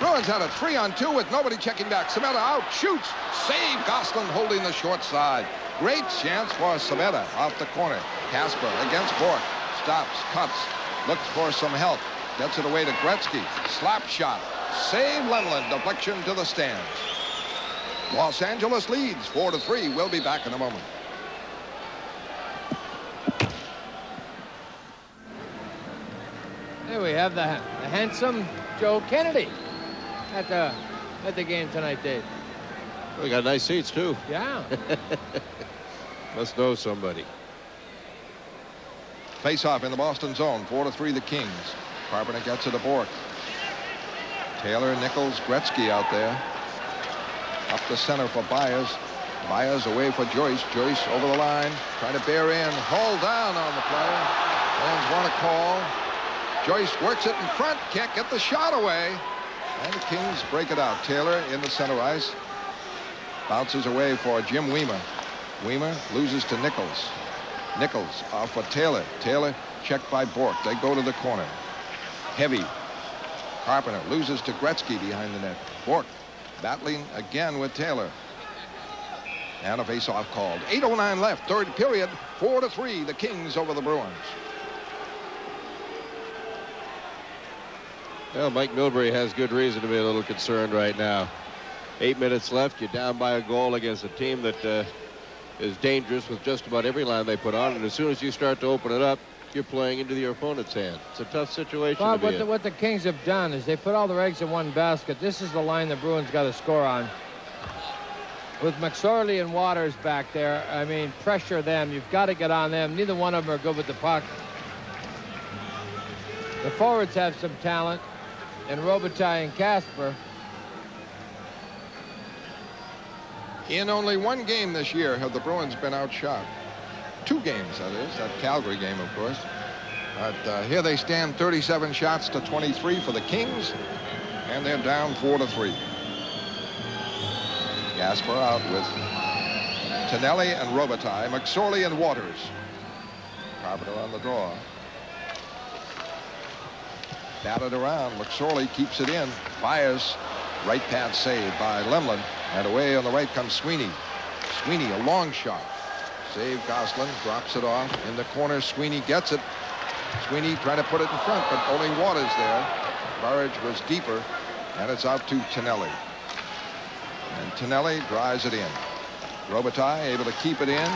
Bruins had a 3-on-2 with nobody checking back. Sameta out, shoots, save. Gosselin holding the short side. Great chance for Sameta off the corner. Casper against Bork. Stops, cuts, looks for some help. Gets it away to Gretzky. Slap shot. Save Lemlin. Deflection to the stands. Los Angeles leads 4-3. We'll be back in a moment. There we have the handsome Joe Kennedy at the game tonight, Dave. We got nice seats too. Yeah. Must know somebody. Face-off in the Boston zone. 4-3 the Kings. Carpenter gets it to Bork. Taylor, Nichols, Gretzky out there. Up the center for Byers. Byers away for Joyce. Joyce over the line. Trying to bear in. Hauled down on the play. Fans want a call. Joyce works it in front. Can't get the shot away. And the Kings break it out. Taylor in the center ice. Bounces away for Jim Weimer. Weimer loses to Nichols. Nichols off for Taylor. Taylor checked by Bork. They go to the corner. Heavy. Carpenter loses to Gretzky behind the net. Bork battling again with Taylor. And a face-off called. 8:09 left, third period. 4-3, the Kings over the Bruins. Well, Mike Milbury has good reason to be a little concerned right now. 8 minutes left. You're down by a goal against a team that is dangerous with just about every line they put on. And as soon as you start to open it up, you're playing into your opponent's hand. It's a tough situation Bob, to be in. what the Kings have done is they put all their eggs in one basket. This is the line the Bruins got to score on. With McSorley and Waters back there, I mean, pressure them. You've got to get on them. Neither one of them are good with the puck. The forwards have some talent, and Robitaille and Casper. In only one game this year have the Bruins been outshot. 2 games, that is. That Calgary game, of course. But here they stand, 37 shots to 23 for the Kings. And they're down 4-3. Gasper out with Tonelli and Robitaille. McSorley and Waters. Carpenter on the draw. Batted around. McSorley keeps it in. Fires. Right pad saved by Lemlin. And away on the right comes Sweeney. Sweeney, a long shot. Save Gosselin. Drops it off. In the corner, Sweeney gets it. Sweeney trying to put it in front, but only Waters there. Burridge was deeper. And it's out to Tonelli. And Tonelli drives it in. Robitaille able to keep it in.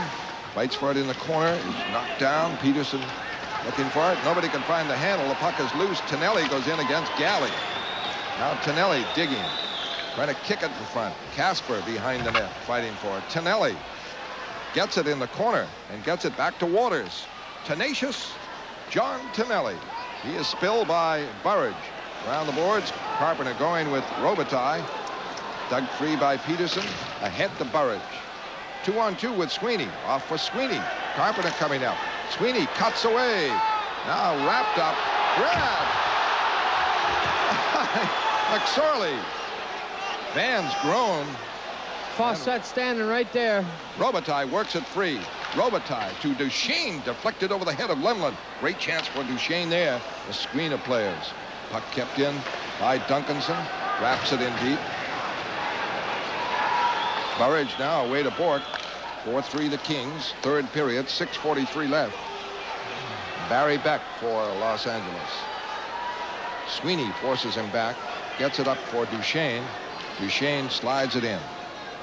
Fights for it in the corner. Is knocked down. Peterson looking for it. Nobody can find the handle. The puck is loose. Tonelli goes in against Galley. Now Tonelli digging. Trying to kick it in front. Casper behind the net fighting for it. Tonelli gets it in the corner and gets it back to Waters. Tenacious John Tonelli. He is spilled by Burridge. Around the boards, Carpenter going with Robitaille. Dug free by Peterson. Ahead to Burridge. 2-on-2 with Sweeney. Off for Sweeney. Carpenter coming up. Sweeney cuts away. Now wrapped up. Grab. McSorley. Fans groan. Fawcett standing right there. Robitaille works it free. Robitaille to Duchesne. Deflected over the head of Lemlin. Great chance for Duchesne there. A screen of players. Puck kept in by Duncanson. Wraps it in deep. Burridge now away to Bork. 4-3 the Kings. Third period. 6:43 left. Barry Beck for Los Angeles. Sweeney forces him back. Gets it up for Duchesne. Duchesne slides it in.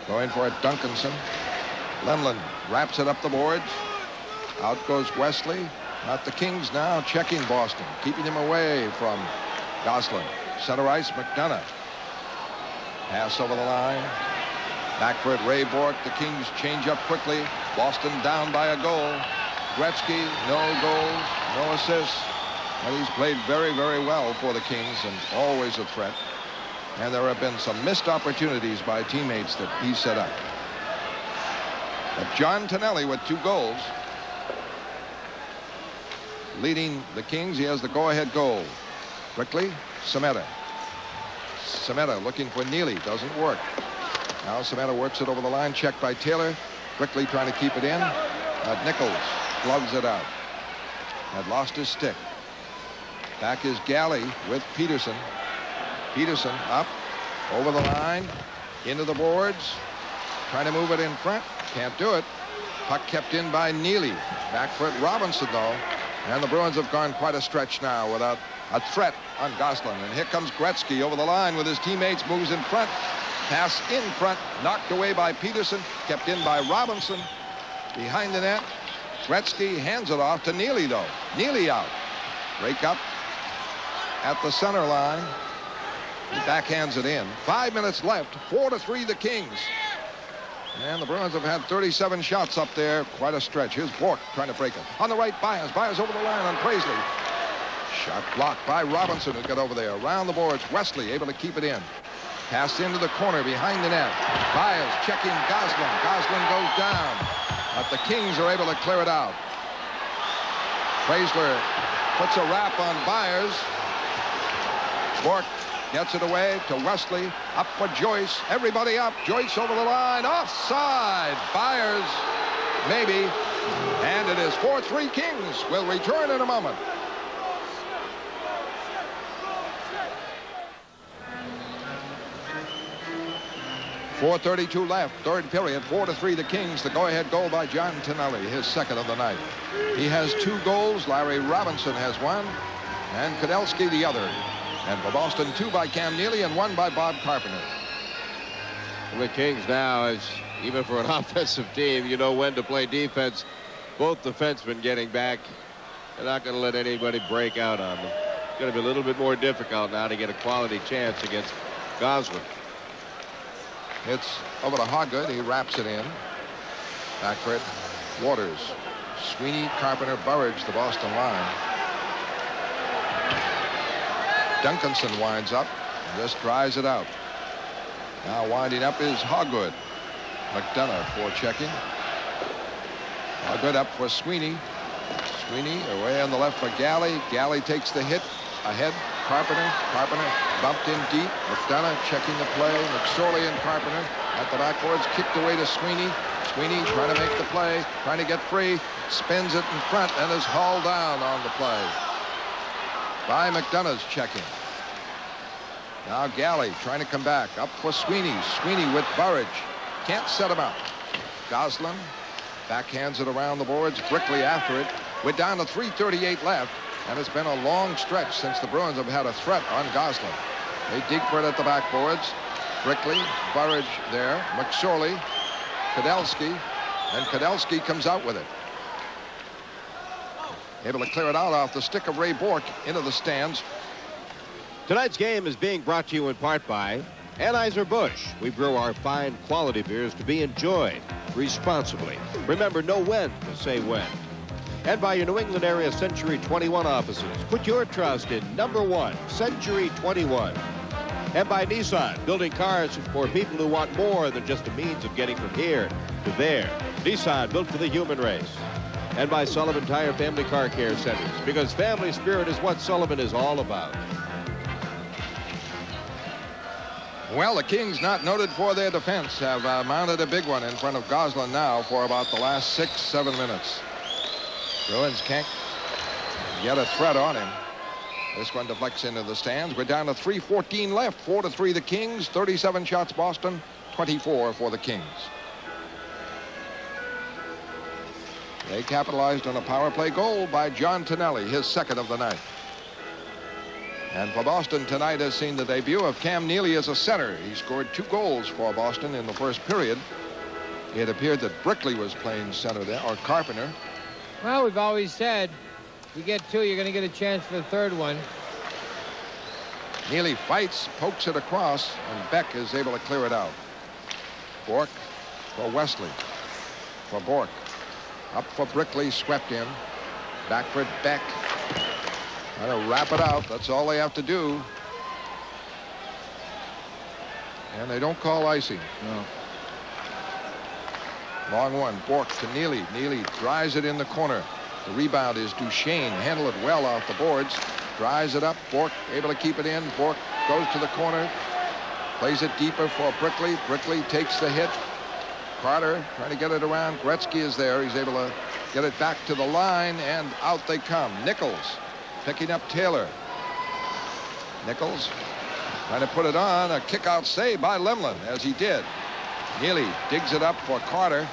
Going for it, Duncanson. Lemlin wraps it up the boards. Out goes Wesley. Not the Kings now checking Boston. Keeping him away from Gosselin. Center ice, McDonough. Pass over the line. Back for it, Ray Bork. The Kings change up quickly. Boston down by a goal. Gretzky, no goals, no assists. And he's played very, very well for the Kings and always a threat. And there have been some missed opportunities by teammates that he set up. But John Tonelli with 2 goals. Leading the Kings, he has the go-ahead goal. Quickly, Semeta. Semeta looking for Neely, doesn't work. Now Semeta works it over the line, checked by Taylor. Quickly trying to keep it in. Nichols gloves it out. Had lost his stick. Back is Galley with Peterson. Peterson up, over the line, into the boards. Trying to move it in front. Can't do it. Puck kept in by Neely. Back for it, Robinson, though. And the Bruins have gone quite a stretch now without a threat on Gosselin. And here comes Gretzky over the line with his teammates. Moves in front. Pass in front, knocked away by Peterson, kept in by Robinson. Behind the net, Gretzky hands it off to Neely, though. Neely out. Break up at the center line. He backhands it in. 5 minutes left. 4-3 the Kings. And the Bruins have had 37 shots up there. Quite a stretch. Here's Bourque trying to break it. On the right, Byers. Byers over the line on Paisley. Shot blocked by Robinson, who got over there. Around the boards, Wesley able to keep it in. Pass into the corner behind the net. Byers checking Goslin. Goslin goes down. But the Kings are able to clear it out. Frazier puts a wrap on Byers. Bourque gets it away to Wesley. Up for Joyce. Everybody up. Joyce over the line. Offside. Byers, maybe. And it is 4-3 Kings. Will return in a moment. .432 left, third period, 4-3 the Kings. The go-ahead goal by John Tonelli, his second of the night. He has 2 goals. Larry Robinson has 1, and Kudelski the other. And for Boston, 2 by Cam Neely and 1 by Bob Carpenter. The Kings now, is even for an offensive team, you know when to play defense. Both defensemen getting back. They're not going to let anybody break out on them. It's going to be a little bit more difficult now to get a quality chance against Goslin. It's over to Hoggood. He wraps it in. Back for it. Waters. Sweeney, Carpenter, Burridge, the Boston line. Duncanson winds up. Just dries it out. Now winding up is Hoggood. McDonough for checking. Hoggood up for Sweeney. Sweeney away on the left for Galley. Galley takes the hit. Ahead. Carpenter. Carpenter bumped in deep. McDonough checking the play. McSorley and Carpenter at the backboards. Kicked away to Sweeney. Sweeney trying to make the play. Trying to get free. Spins it in front and is hauled down on the play by McDonough's checking. Now Galley trying to come back. Up for Sweeney. Sweeney with Burridge. Can't set him up. Goslin backhands it around the boards. Brickley after it. We're down to 3:38 left. And it's been a long stretch since the Bruins have had a threat on Goslin. They dig for it at the backboards. Brickley, Burridge there. McSorley, Kudelski, and Kudelski comes out with it. Able to clear it out off the stick of Ray Bourque into the stands. Tonight's game is being brought to you in part by Anheuser-Busch. We brew our fine quality beers to be enjoyed responsibly. Remember, know when to say when. And by your New England area Century 21 offices. Put your trust in #1, Century 21. And by Nissan, building cars for people who want more than just a means of getting from here to there. Nissan, built for the human race. And by Sullivan Tire Family Car Care Centers, because family spirit is what Sullivan is all about. Well, the Kings, not noted for their defense, have mounted a big one in front of Goslin now for about the last 6-7 minutes. Bruins can't get a threat on him. This one deflects into the stands. We're down to 3:14 left. 4-3 the Kings. 37 shots Boston. 24 for the Kings. They capitalized on a power play goal by John Tonelli, his second of the night. And for Boston tonight has seen the debut of Cam Neely as a center. He scored 2 goals for Boston in the first period. It appeared that Brickley was playing center there, or Carpenter. Well, we've always said, you get 2, you're going to get a chance for the third one. Neely fights, pokes it across, and Beck is able to clear it out. Bourque for Wesley. For Bourque. Up for Brickley, swept in. Back for Beck. Trying to wrap it out. That's all they have to do. And they don't call icing. No. Long one. Bourque to Neely. Neely dries it in the corner. The rebound is Duchesne. Handle it well off the boards. Dries it up. Bourque able to keep it in. Bourque goes to the corner. Plays it deeper for Brickley. Brickley takes the hit. Carter trying to get it around. Gretzky is there. He's able to get it back to the line, and out they come. Nichols picking up Taylor. Nichols trying to put it on. A kick-out save by Lemlin, as he did. Neely digs it up for Carter.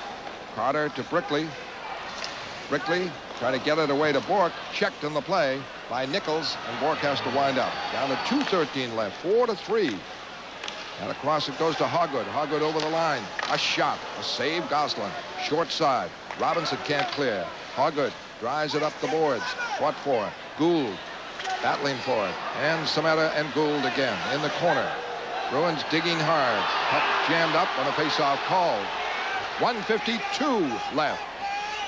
Carter to Brickley. Brickley trying to get it away to Bourque. Checked in the play by Nichols, and Bourque has to wind up. Down to 2:13 left. 4-3. And across it goes to Hoggood. Hoggood over the line. A shot. A save. Goslin. Short side. Robinson can't clear. Hoggood drives it up the boards. What for? Gould battling for it. And Sameta and Gould again in the corner. Bruins digging hard. Puck jammed up on a faceoff called. 1:52 left.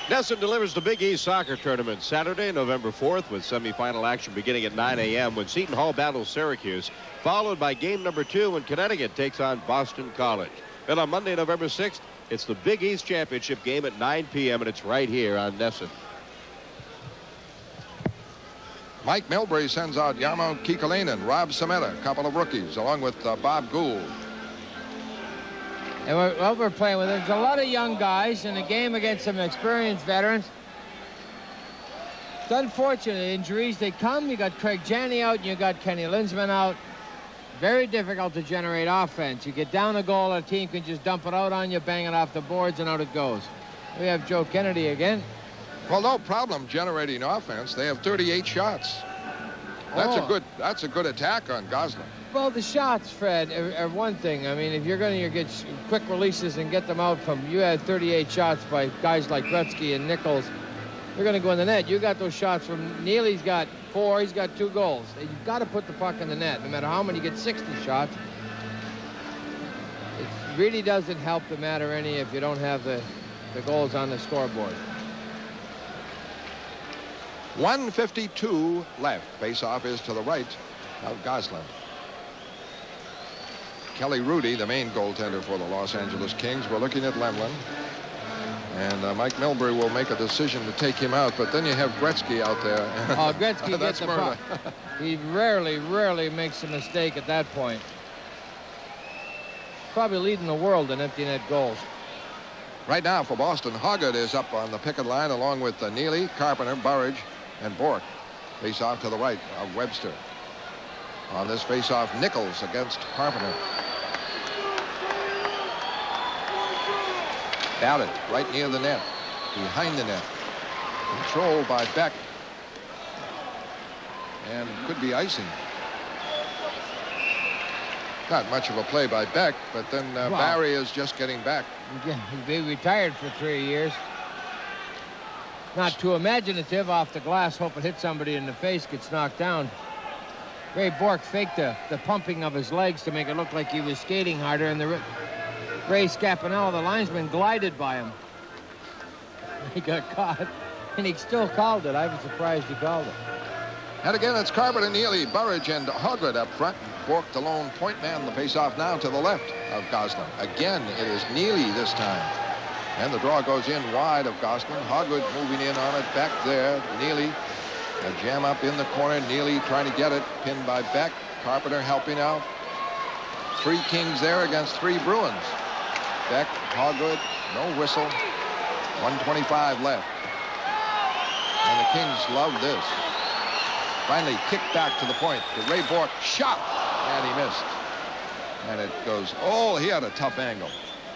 Nesson delivers the Big East Soccer Tournament Saturday, November 4th, with semifinal action beginning at 9 a.m. when Seton Hall battles Syracuse, followed by game number 2 when Connecticut takes on Boston College. Then on Monday, November 6th, it's the Big East Championship game at 9 p.m., and it's right here on Nesson. Mike Milbury sends out Jarmo Kekalainen, Rob Sameta, a couple of rookies, along with Bob Gould. And what we're playing with, there's a lot of young guys in a game against some experienced veterans. It's unfortunate injuries. They come. You got Craig Janney out, and you got Kenny Linsman out. Very difficult to generate offense. You get down a goal, a team can just dump it out on you, bang it off the boards, and out it goes. We have Joe Kennedy again. Well, no problem generating offense. They have 38 shots. That's a good attack on Goslin. Well, the shots, Fred, are one thing. I mean, if you're going to get quick releases and get them out from, you had 38 shots by guys like Gretzky and Nichols. You're going to go in the net. You got those shots from Neely's got 4. He's got 2 goals. You've got to put the puck in the net. No matter how many, you get 60 shots. It really doesn't help the matter any if you don't have the goals on the scoreboard. 1:52 left. Face-off is to the right of Goslin. Kelly Rudy, the main goaltender for the Los Angeles Kings. We're looking at Lemlin. And Mike Milbury will make a decision to take him out, but then you have Gretzky out there. Oh, Gretzky gets the puck. He rarely makes a mistake at that point. Probably leading the world in empty net goals. Right now for Boston, Hoggood is up on the picket line along with Neely, Carpenter, Burridge, and Bork. Face-off to the right of Webster. On this face-off, Nichols against Carpenter. Batted right near the net, behind the net. Controlled by Beck. And could be icing. Not much of a play by Beck, but then Barry is just getting back. Yeah, he'll be retired for 3 years. Not too imaginative off the glass, hope it hits somebody in the face, gets knocked down. Ray Bork faked the pumping of his legs to make it look like he was skating harder, and Ray Scapinello, the linesman, glided by him. He got caught, and he still called it. I was surprised he called it. And again, it's Carpenter, Neely, Burridge, and Hoggood up front. Bork, the lone point man, the face-off now to the left of Goslin. Again, it is Neely this time. And the draw goes in wide of Goslin. Hoggood moving in on it, back there. Neely, a jam up in the corner. Neely trying to get it, pinned by Beck. Carpenter helping out. 3 Kings there against 3 Bruins. Beck, Hoggood, no whistle. 1:25 left. And the Kings love this. Finally kicked back to the point to Ray Bork. Shot! And he missed. And it goes, oh, he had a tough angle.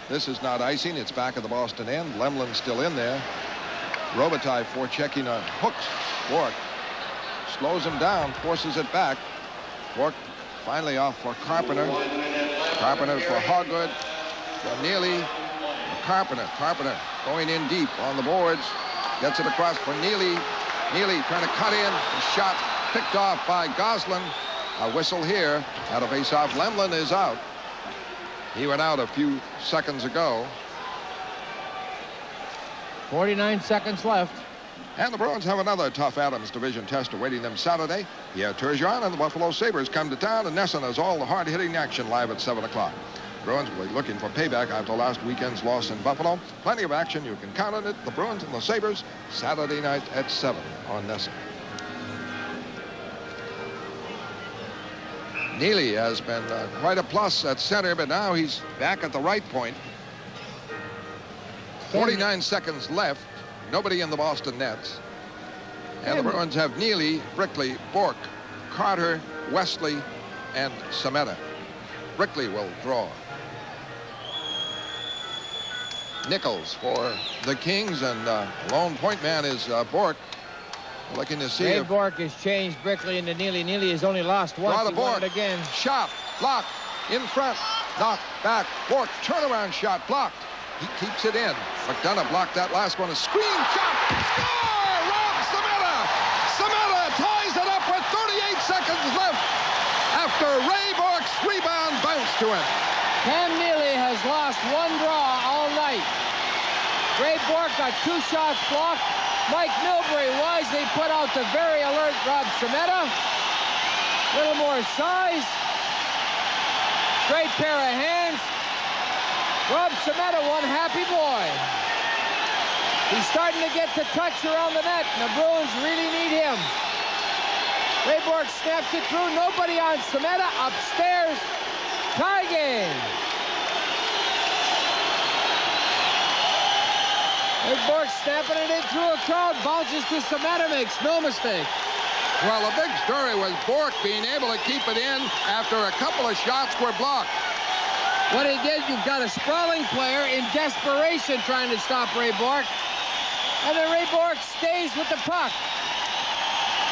This is not icing. It's back at the Boston end. Lemlin's still in there. Robitaille forechecking on hooks. Bork slows him down, forces it back. Bork finally off for Carpenter. Carpenter for Hoggood. For Neely. Carpenter. Carpenter going in deep on the boards. Gets it across for Neely. Neely trying to cut in. The shot picked off by Goslin. A whistle here. Out of face-off. Lemlin is out. He went out a few seconds ago. 49 seconds left. And the Bruins have another tough Adams Division test awaiting them Saturday. Pierre Turgeon and the Buffalo Sabres come to town, and Nesson has all the hard-hitting action live at 7 o'clock. Bruins will be looking for payback after last weekend's loss in Buffalo. Plenty of action. You can count on it. The Bruins and the Sabres, Saturday night at 7 on Nesson. Neely has been quite a plus at center, but now he's back at the right point. 49 seconds left. Nobody in the Boston nets. And the Bruins have Neely, Brickley, Bork, Carter, Wesley, and Sameta. Brickley will draw. Nichols for the Kings, and lone point man is Bork. Looking to see Ray if Bork has changed Brickley into Neely. Neely has only lost once. He won it again. Shot, block, in front. knocked back. Bourque, turnaround shot, blocked. He keeps it in. McDonough blocked that last one. A screen shot. Score! Rob Sameta! Sameta ties it up with 38 seconds left after Ray Bourque's rebound bounced to him. Cam Neely has lost one draw all night. Ray Bourque got 2 shots blocked. Mike Milbury wisely put out the very alert Rob Sameta. Little more size. Great pair of hands. Rob Sameta, one happy boy. He's starting to get the touch around the net, and the Bruins really need him. Ray Bourque snaps it through. Nobody on Sameta. Upstairs. Tie game. Ray Bourque snapping it in through a crowd. Bounces to Sameta. Makes no mistake. Well, the big story was Bourque being able to keep it in after a couple of shots were blocked. What he did, you've got a sprawling player in desperation trying to stop Ray Bourque. And then Ray Bourque stays with the puck.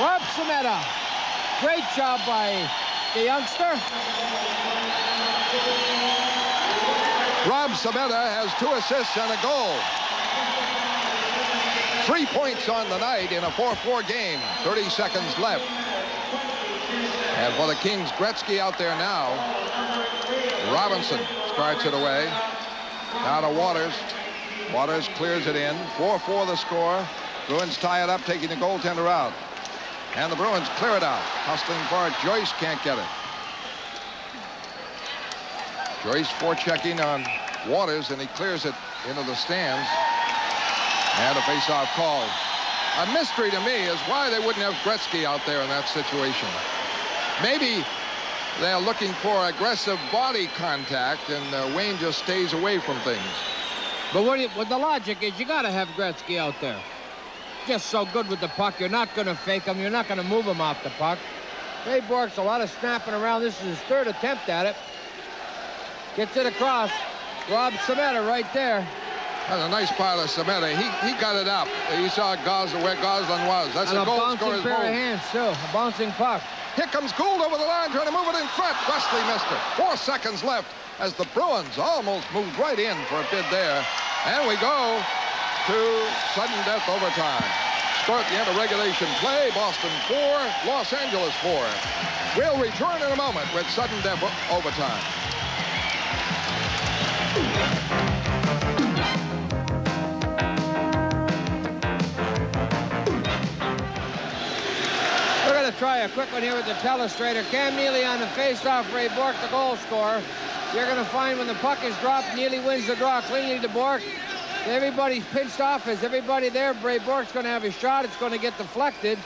Rob Sameta. Great job by the youngster. Rob Sameta has 2 assists and a goal. 3 points on the night in a 4-4 game. 30 seconds left. And for the Kings, Gretzky out there now. Robinson starts it away. Now to Waters. Waters clears it in. 4-4 the score. Bruins tie it up, taking the goaltender out. And the Bruins clear it out. Hustling for it. Joyce can't get it. Joyce forechecking on Waters, and he clears it into the stands. And a face-off call. A mystery to me is why they wouldn't have Gretzky out there in that situation. Maybe they're looking for aggressive body contact, and Wayne just stays away from things. But what the logic is, you got to have Gretzky out there. Just so good with the puck. You're not going to fake him. You're not going to move him off the puck. Ray Bourque's a lot of snapping around. This is his 3rd attempt at it. Gets it across. Rob Sameta right there. That's a nice part of Sameta. He got it up. He saw where Goslin was. That's a goal scorer's pair move. of hands, too. A bouncing puck. Here comes Gould over the line, trying to move it in front. Wesley missed it. 4 seconds left as the Bruins almost moved right in for a bid there. And we go to sudden death overtime. Score at the end of regulation play. Boston 4, Los Angeles 4. We'll return in a moment with sudden death overtime. We're going to try a quick one here with the telestrator. Cam Neely on the face-off. Ray Bourque, the goal scorer. You're going to find when the puck is dropped, Neely wins the draw cleanly to Bourque. Everybody's pinched off. Is everybody there? Ray Bourque's going to have a shot. It's going to get deflected.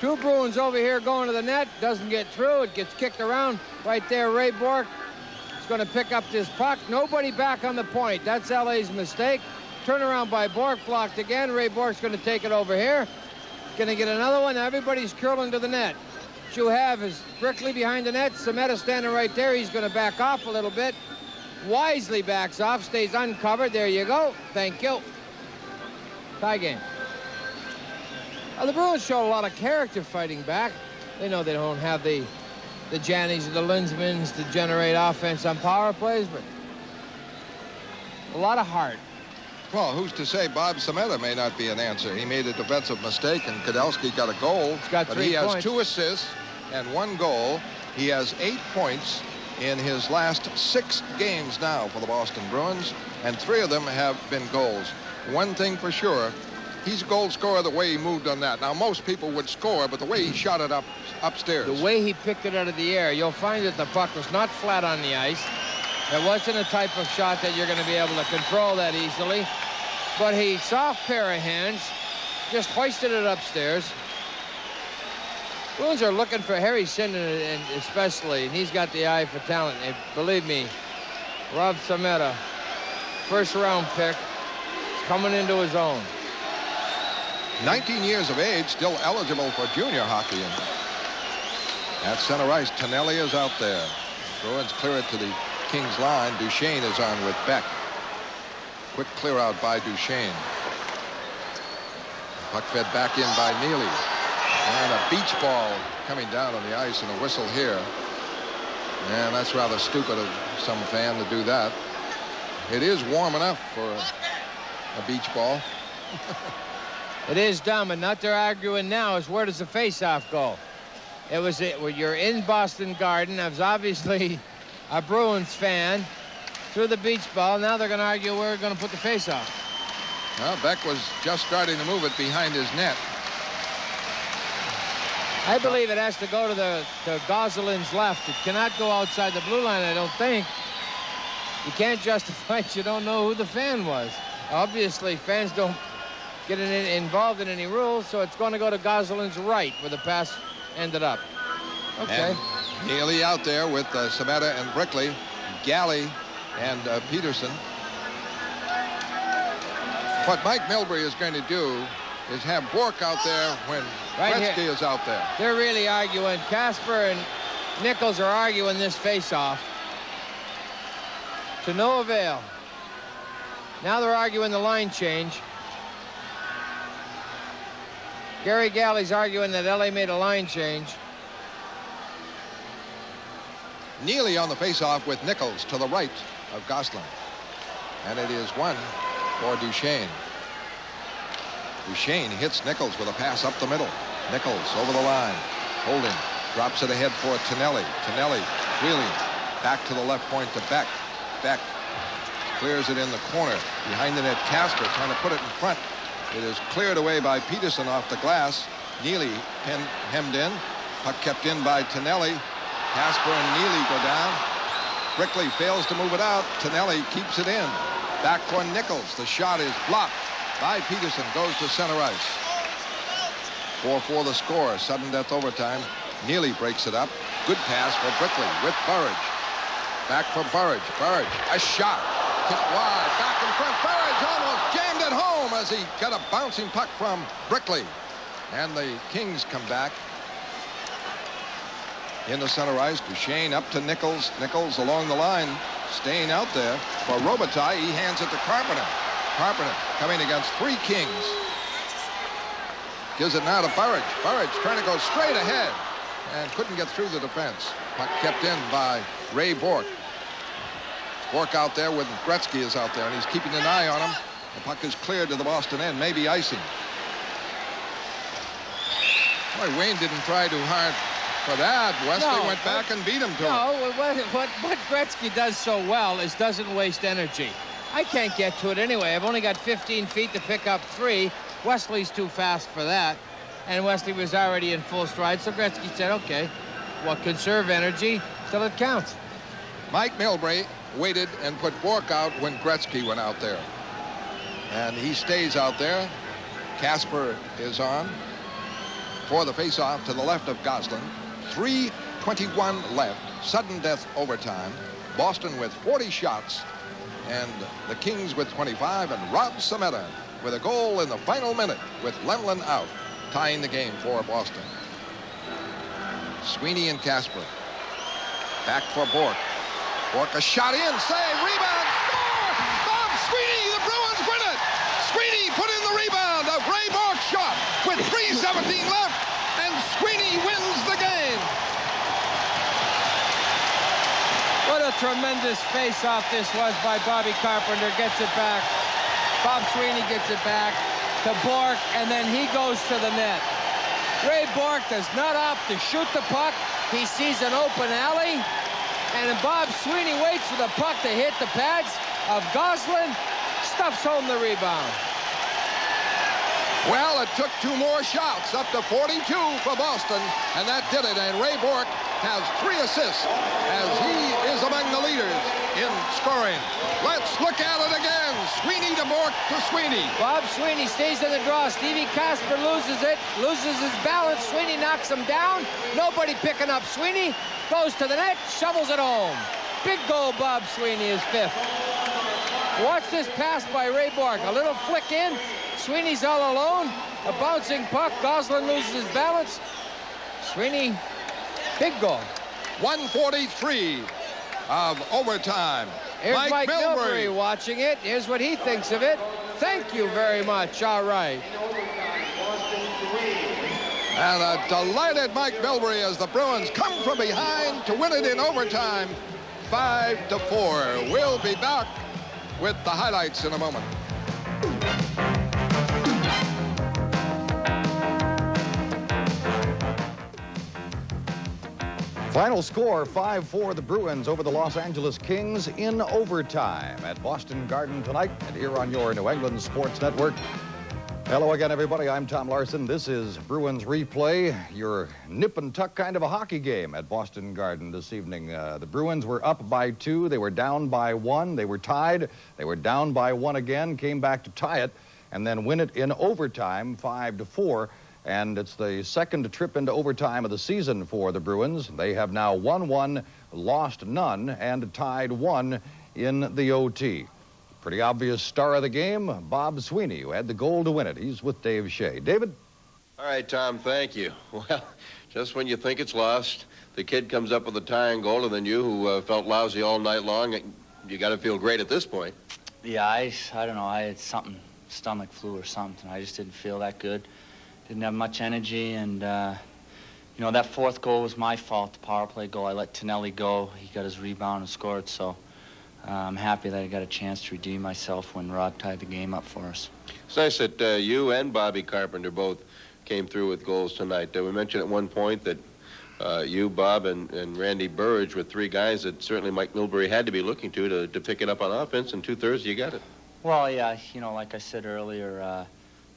2 Bruins over here going to the net. Doesn't get through. It gets kicked around. Right there, Ray Bourque is going to pick up this puck. Nobody back on the point. That's LA's mistake. Turnaround by Bourque, blocked again. Ray Bourque's going to take it over here. Going to get another one. Everybody's curling to the net. What you have is Brickley behind the net. Sameta standing right there. He's going to back off a little bit. Wisely backs off, stays uncovered. There you go. Thank you. Tie game. Well, the Bruins showed a lot of character fighting back. They know they don't have the Jannies or the Linsmans to generate offense on power plays, but a lot of heart. Well, who's to say Bob Sameta may not be an answer? He made a defensive mistake, and Kudelski got a goal. He's got 3 But he has points. 2 assists and 1 goal. He has 8 points in his last 6 games now for the Boston Bruins, and 3 of them have been goals. One thing for sure, he's a goal scorer the way he moved on that. Now, most people would score, but the way he shot it upstairs. The way he picked it out of the air, you'll find that the puck was not flat on the ice. It wasn't a type of shot that you're going to be able to control that easily. But he, soft pair of hands, just hoisted it upstairs. Bruins are looking for Harry Sinden, and especially, and he's got the eye for talent. And believe me, Rob Sameta, first-round pick, is coming into his own. 19 years of age, still eligible for junior hockey. And at center ice, Tonelli is out there. Bruins clear it to the Kings line. Duchesne is on with Beck. Quick clear out by Duchesne. Puck fed back in by Neely. And a beach ball coming down on the ice and a whistle here. And that's rather stupid of some fan to do that. It is warm enough for a beach ball. It is dumb, and what they're arguing now is where does the face-off go? It was you're in Boston Garden. I was obviously a Bruins fan. Threw the beach ball. Now they're going to argue where we're going to put the face-off. Well, Beck was just starting to move it behind his net. I believe it has to go to Goselin's left. It cannot go outside the blue line, I don't think. You can't justify it. You don't know who the fan was. Obviously, fans don't get involved in any rules, so it's going to go to Goselin's right where the pass ended up. Okay. And Neely out there with Sameta and Brickley, Galley and Peterson. What Mike Milbury is going to do is have Bork out there when Gretzky is out there. They're really arguing. Casper and Nichols are arguing this face-off to no avail. Now they're arguing the line change. Gary Galley's arguing that LA made a line change. Neely on the face-off with Nichols to the right of Gosselin. And it is one for Duchesne. Duchesne hits Nichols with a pass up the middle. Nichols over the line. Holding. Drops it ahead for Tonelli. Tonelli wheeling. Back to the left point to Beck. Beck clears it in the corner. Behind the net, Casper trying to put it in front. It is cleared away by Peterson off the glass. Neely hemmed in. Puck kept in by Tonelli. Casper and Neely go down. Brickley fails to move it out. Tonelli keeps it in. Back for Nichols. The shot is blocked by Peterson. Goes to center ice. 4-4 the score. Sudden death overtime. Neely breaks it up. Good pass for Brickley with Burridge. Back for Burridge. Burridge. A shot. Hit wide. Back in front. Burridge almost jammed it home as he got a bouncing puck from Brickley. And the Kings come back. In the center ice, Duchesne up to Nichols. Nichols along the line, staying out there. For Robitaille, he hands it to Carpenter. Carpenter coming against three Kings. Gives it now to Burridge. Burridge trying to go straight ahead and couldn't get through the defense. Puck kept in by Ray Bork. Bork out there with Gretzky is out there, and he's keeping an eye on him. The puck is cleared to the Boston end, maybe icing. Boy, Wayne didn't try too hard for that. Wesley went back and beat him to it. What Gretzky does so well is doesn't waste energy. I can't get to it anyway. I've only got 15 feet to pick up 3. Wesley's too fast for that. And Wesley was already in full stride, so Gretzky said, okay, well, conserve energy till it counts. Mike Milbury waited and put Bork out when Gretzky went out there. And he stays out there. Casper is on for the faceoff to the left of Gosselin. 3:21 left. Sudden death overtime. Boston with 40 shots. And the Kings with 25. And Rob Sameta with a goal in the final minute with Lemlin out, tying the game for Boston. Sweeney and Casper. Back for Bork. Bork a shot in. Save. Rebound. Score! Bob Sweeney. The Bruins win it. Sweeney put in the rebound. A Ray Bork shot with 3:17 left. And Sweeney wins the game. What a tremendous face-off this was by Bobby Carpenter. Gets it back. Bob Sweeney gets it back to Bork, and then he goes to the net. Ray Bork does not opt to shoot the puck. He sees an open alley, and Bob Sweeney waits for the puck to hit the pads of Gosselin, stuffs home the rebound. Well, it took 2 more shots, up to 42 for Boston, and that did it. And Ray Bork has 3 assists as he is among the leaders in scoring. Let's look at it again. Sweeney to Bork to Sweeney. Bob Sweeney stays in the draw. Stevie Casper loses it, loses his balance. Sweeney knocks him down. Nobody picking up Sweeney. Goes to the net, shovels it home. Big goal, Bob Sweeney, his 5th. Watch this pass by Ray Bork. A little flick in. Sweeney's all alone. A bouncing puck. Gosselin loses his balance. Sweeney, big goal. 1:43 of overtime. Here's Mike Milbury watching it. Here's what he thinks of it. Thank you very much. All right. And a delighted Mike Milbury as the Bruins come from behind to win it in overtime, 5-4. We'll be back with the highlights in a moment. Final score, 5-4, the Bruins over the Los Angeles Kings in overtime at Boston Garden tonight and here on your New England Sports Network. Hello again, everybody. I'm Tom Larson. This is Bruins Replay, your nip and tuck kind of a hockey game at Boston Garden this evening. The Bruins were up by 2. They were down by 1. They were tied. They were down by 1 again, came back to tie it, and then win it in overtime, 5-4. And it's the second trip into overtime of the season for the Bruins. They have now won 1, lost none, and tied 1 in the OT. Pretty obvious star of the game, Bob Sweeney, who had the goal to win it. He's with Dave Shea. David? All right, Tom, thank you. Well, just when you think it's lost, the kid comes up with a tying goal, and then you, who felt lousy all night long, you got to feel great at this point. Yeah, I don't know. I had something, stomach flu or something. I just didn't feel that good. Didn't have much energy, and, you know, that fourth goal was my fault, the power play goal. I let Tonelli go. He got his rebound and scored, so I'm happy that I got a chance to redeem myself when Rod tied the game up for us. It's nice that you and Bobby Carpenter both came through with goals tonight. We mentioned at one point that you, Bob, and Randy Burridge were 3 guys that certainly Mike Milbury had to be looking to pick it up on offense, and 2/3 you got it. Well, yeah, you know, like I said earlier,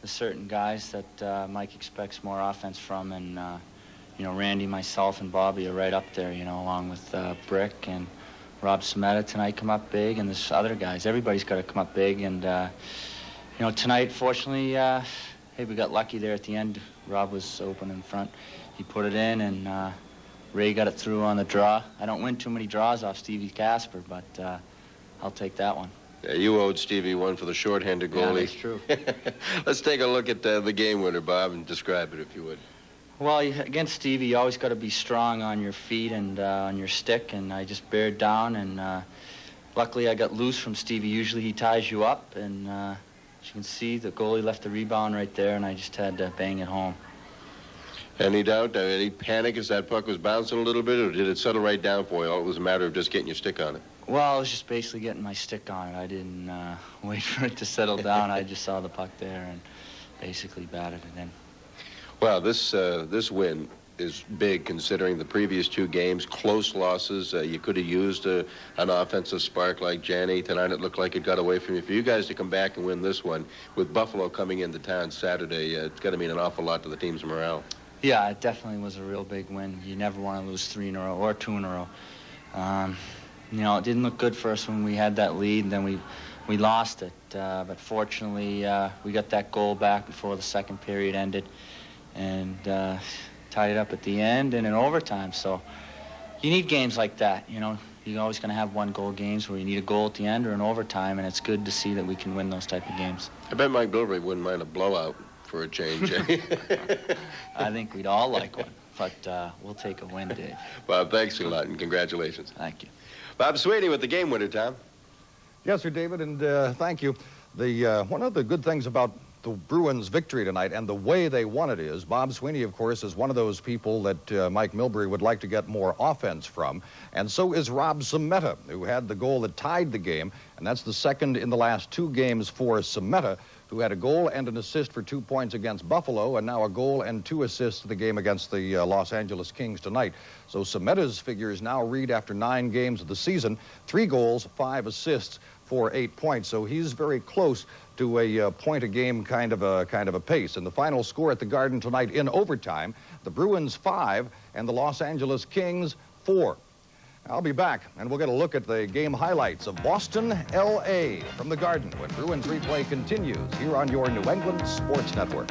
there's certain guys that Mike expects more offense from, and, you know, Randy, myself, and Bobby are right up there, you know, along with Brick and Rob Sameta tonight come up big, and there's other guys. Everybody's got to come up big, and, you know, tonight, fortunately, hey, we got lucky there at the end. Rob was open in front. He put it in, and Ray got it through on the draw. I don't win too many draws off Stevie Casper, but I'll take that one. Yeah, you owed Stevie one for the shorthanded goalie. Yeah, that's true. Let's take a look at the game winner, Bob, and describe it if you would. Well, against Stevie, you always got to be strong on your feet and on your stick, and I just bared down, and luckily I got loose from Stevie. Usually he ties you up, and as you can see, the goalie left the rebound right there, and I just had to bang it home. Any doubt, any panic as that puck was bouncing a little bit, or did it settle right down for you? All it was a matter of just getting your stick on it? Well, I was just basically getting my stick on it. I didn't wait for it to settle down. I just saw the puck there and basically batted it in. Well, this win is big considering the previous 2 games, close losses. You could have used an offensive spark like Janney. Tonight it looked like it got away from you. For you guys to come back and win this one, with Buffalo coming into town Saturday, it's got to mean an awful lot to the team's morale. Yeah, it definitely was a real big win. You never want to lose 3 in a row or 2 in a row. You know, it didn't look good for us when we had that lead, and then we lost it. But fortunately, we got that goal back before the second period ended, and tied it up at the end and in overtime. So you need games like that, you know. You're always going to have 1-goal games where you need a goal at the end or an overtime, and it's good to see that we can win those type of games. I bet Mike Milbury wouldn't mind a blowout for a change. I think we'd all like one, but we'll take a win, Dave. Bob, thanks a lot, and congratulations. Thank you. Bob Sweeney with the game winner, Tom. Yes, sir, David, and thank you. One of the good things about the Bruins' victory tonight and the way they won it is Bob Sweeney, of course, is one of those people that Mike Milbury would like to get more offense from, and so is Rob Sameta, who had the goal that tied the game, and that's the second in the last 2 games for Sameta, who had a goal and an assist for 2 points against Buffalo, and now a goal and 2 assists to the game against the Los Angeles Kings tonight. So Sameta's figures now read after 9 games of the season, 3 goals, 5 assists for 8 points. So he's very close to a point-a-game kind of a pace. And the final score at the Garden tonight in overtime, the Bruins 5 and the Los Angeles Kings 4. I'll be back, and we'll get a look at the game highlights of Boston, L.A. from the Garden when Bruins Replay continues here on your New England Sports Network.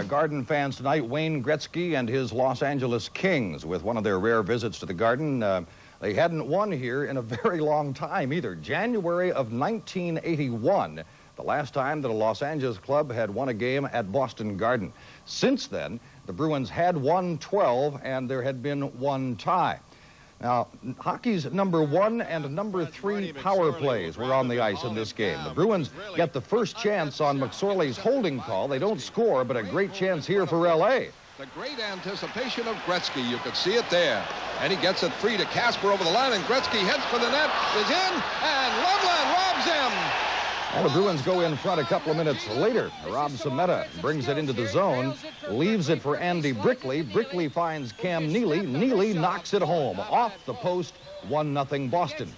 Garden fans tonight, Wayne Gretzky and his Los Angeles Kings with one of their rare visits to the Garden. They hadn't won here in a very long time either. January of 1981, the last time that a Los Angeles club had won a game at Boston Garden. Since then, the Bruins had won 12, and there had been one tie. Now, hockey's number 1 and number 3 power plays were on the ice in this game. The Bruins get the first chance on McSorley's holding call. They don't score, but a great chance here for L.A. The great anticipation of Gretzky. You could see it there. And he gets it free to Casper over the line, and Gretzky heads for the net, is in, and Loveland robs him. Well, the Bruins go in front a couple of minutes later. Rob Sameta brings it into the zone, leaves it for Andy Brickley. Brickley finds Cam Neely. Neely knocks it home off the post. 1-0 Boston.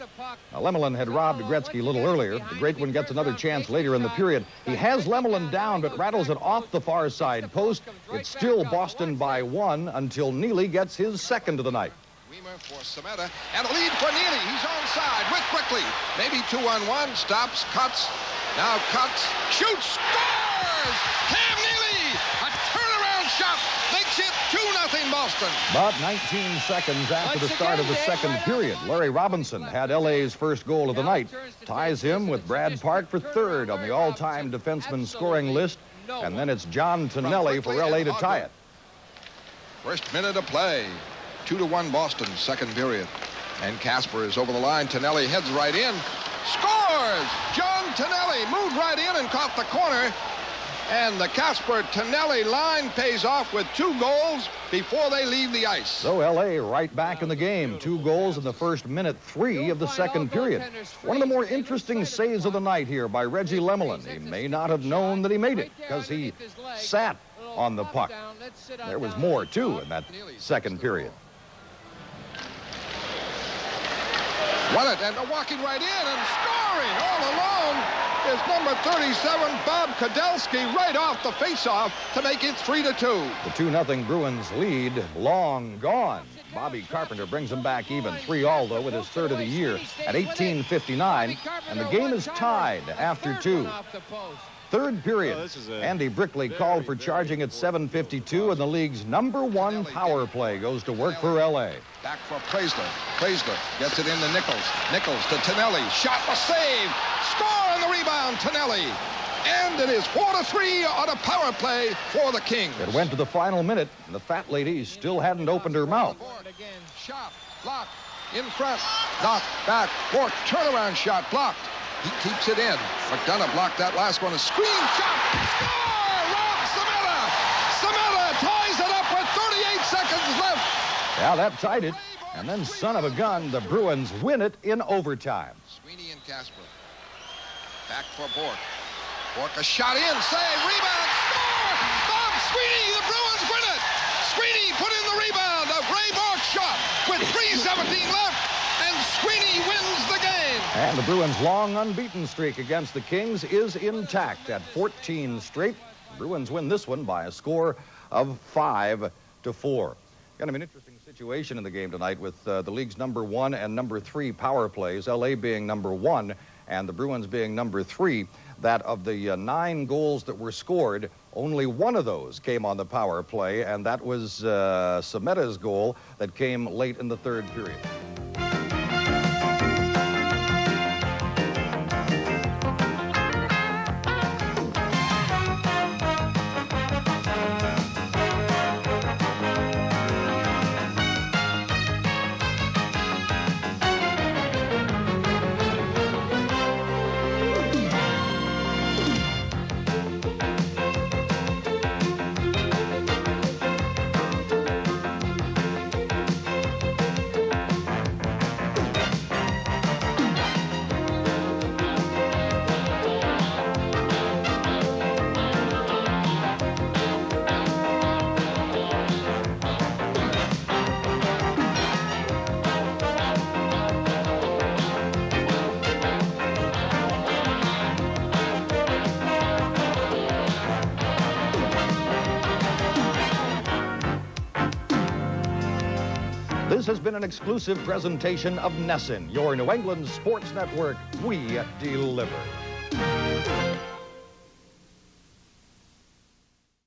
Now, Lemelin had robbed Gretzky a little earlier. The great one gets another chance later in the period. He has Lemelin down, but rattles it off the far side post. It's still Boston by 1 until Neely gets his second of the night. Weimer for Sameta, and a lead for Neely. He's onside with Brickley. Maybe 2-on-1, stops, cuts, now cuts, shoots, scores! Cam Neely, a turnaround shot, makes it 2-0 Boston. About 19 seconds after the start of the second period, Larry Robinson had LA's first goal of the night, ties him with Brad Park for third on the all-time defenseman scoring list, and then it's John Tonelli for LA to tie it. First minute of play. 2-1 Boston, second period. And Casper is over the line. Tonelli heads right in. Scores! John Tonelli moved right in and caught the corner. And the Casper-Tonelli line pays off with 2 goals before they leave the ice. So L.A. right back in the game. 2 goals in the first minute, 3 of the second period. One of the more interesting saves of the night here by Reggie Lemelin. He may not have known that he made it because he sat on the puck. There was more, too, in that second period. Won it, and walking right in and scoring all alone is number 37, Bob Kudelski, right off the faceoff to make it 3-2. The 2-0 Bruins lead, long gone. Bobby Carpenter brings them back even. 3-all, though, with his third of the year at 18:59, and the game is tied after 2. Third period, Andy Brickley called for charging at 7:52, and the league's number 1 power play goes to work for L.A. Back for Preisler. Preisler gets it into Nichols. Nichols to Tonelli. Shot, a save. Score on the rebound, Tonelli. And it is 4-3 on a power play for the Kings. It went to the final minute, and the fat lady still hadn't opened her mouth. Shot, blocked, in front, knocked back, Bork, turnaround shot, blocked. He keeps it in. McDonough blocked that last one. A screen shot. Score! Rob Sameta! Sameta ties it up with 38 seconds left. Yeah, that tied it. And then, son of a gun, the Bruins win it in overtime. Sweeney and Casper. Back for Bork. Bork, a shot in. Save. Rebound. Score! Bob Sweeney. The Bruins win it. Sweeney put in the rebound. A Ray Bork shot with 3:17 left. And Sweeney wins the game. And the Bruins' long unbeaten streak against the Kings is intact at 14 straight. The Bruins win this one by a score of 5-4. Kind of an interesting situation in the game tonight with the league's number 1 and number 3 power plays, L.A. being number 1 and the Bruins being number 3. That of the 9 goals that were scored, only 1 of those came on the power play, and that was Sameta's goal that came late in the third period. This has been an exclusive presentation of Nesson, your New England sports network. We deliver.